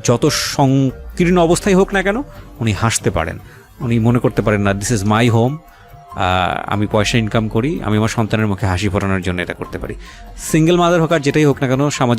যত সংকীর্ণ অবস্থায় হোক না কেন, উনি হাসতে পারেন। উনি মনে করতে পারেন না দিস ইজ মাই হোম, আমি পয়সা ইনকাম করি, আমি আমার সন্তানের মুখে হাসি ফোটানোর জন্য এটা করতে পারি। সিঙ্গেল মাদার হোক আর যেটাই হোক না কেন, সামাজিক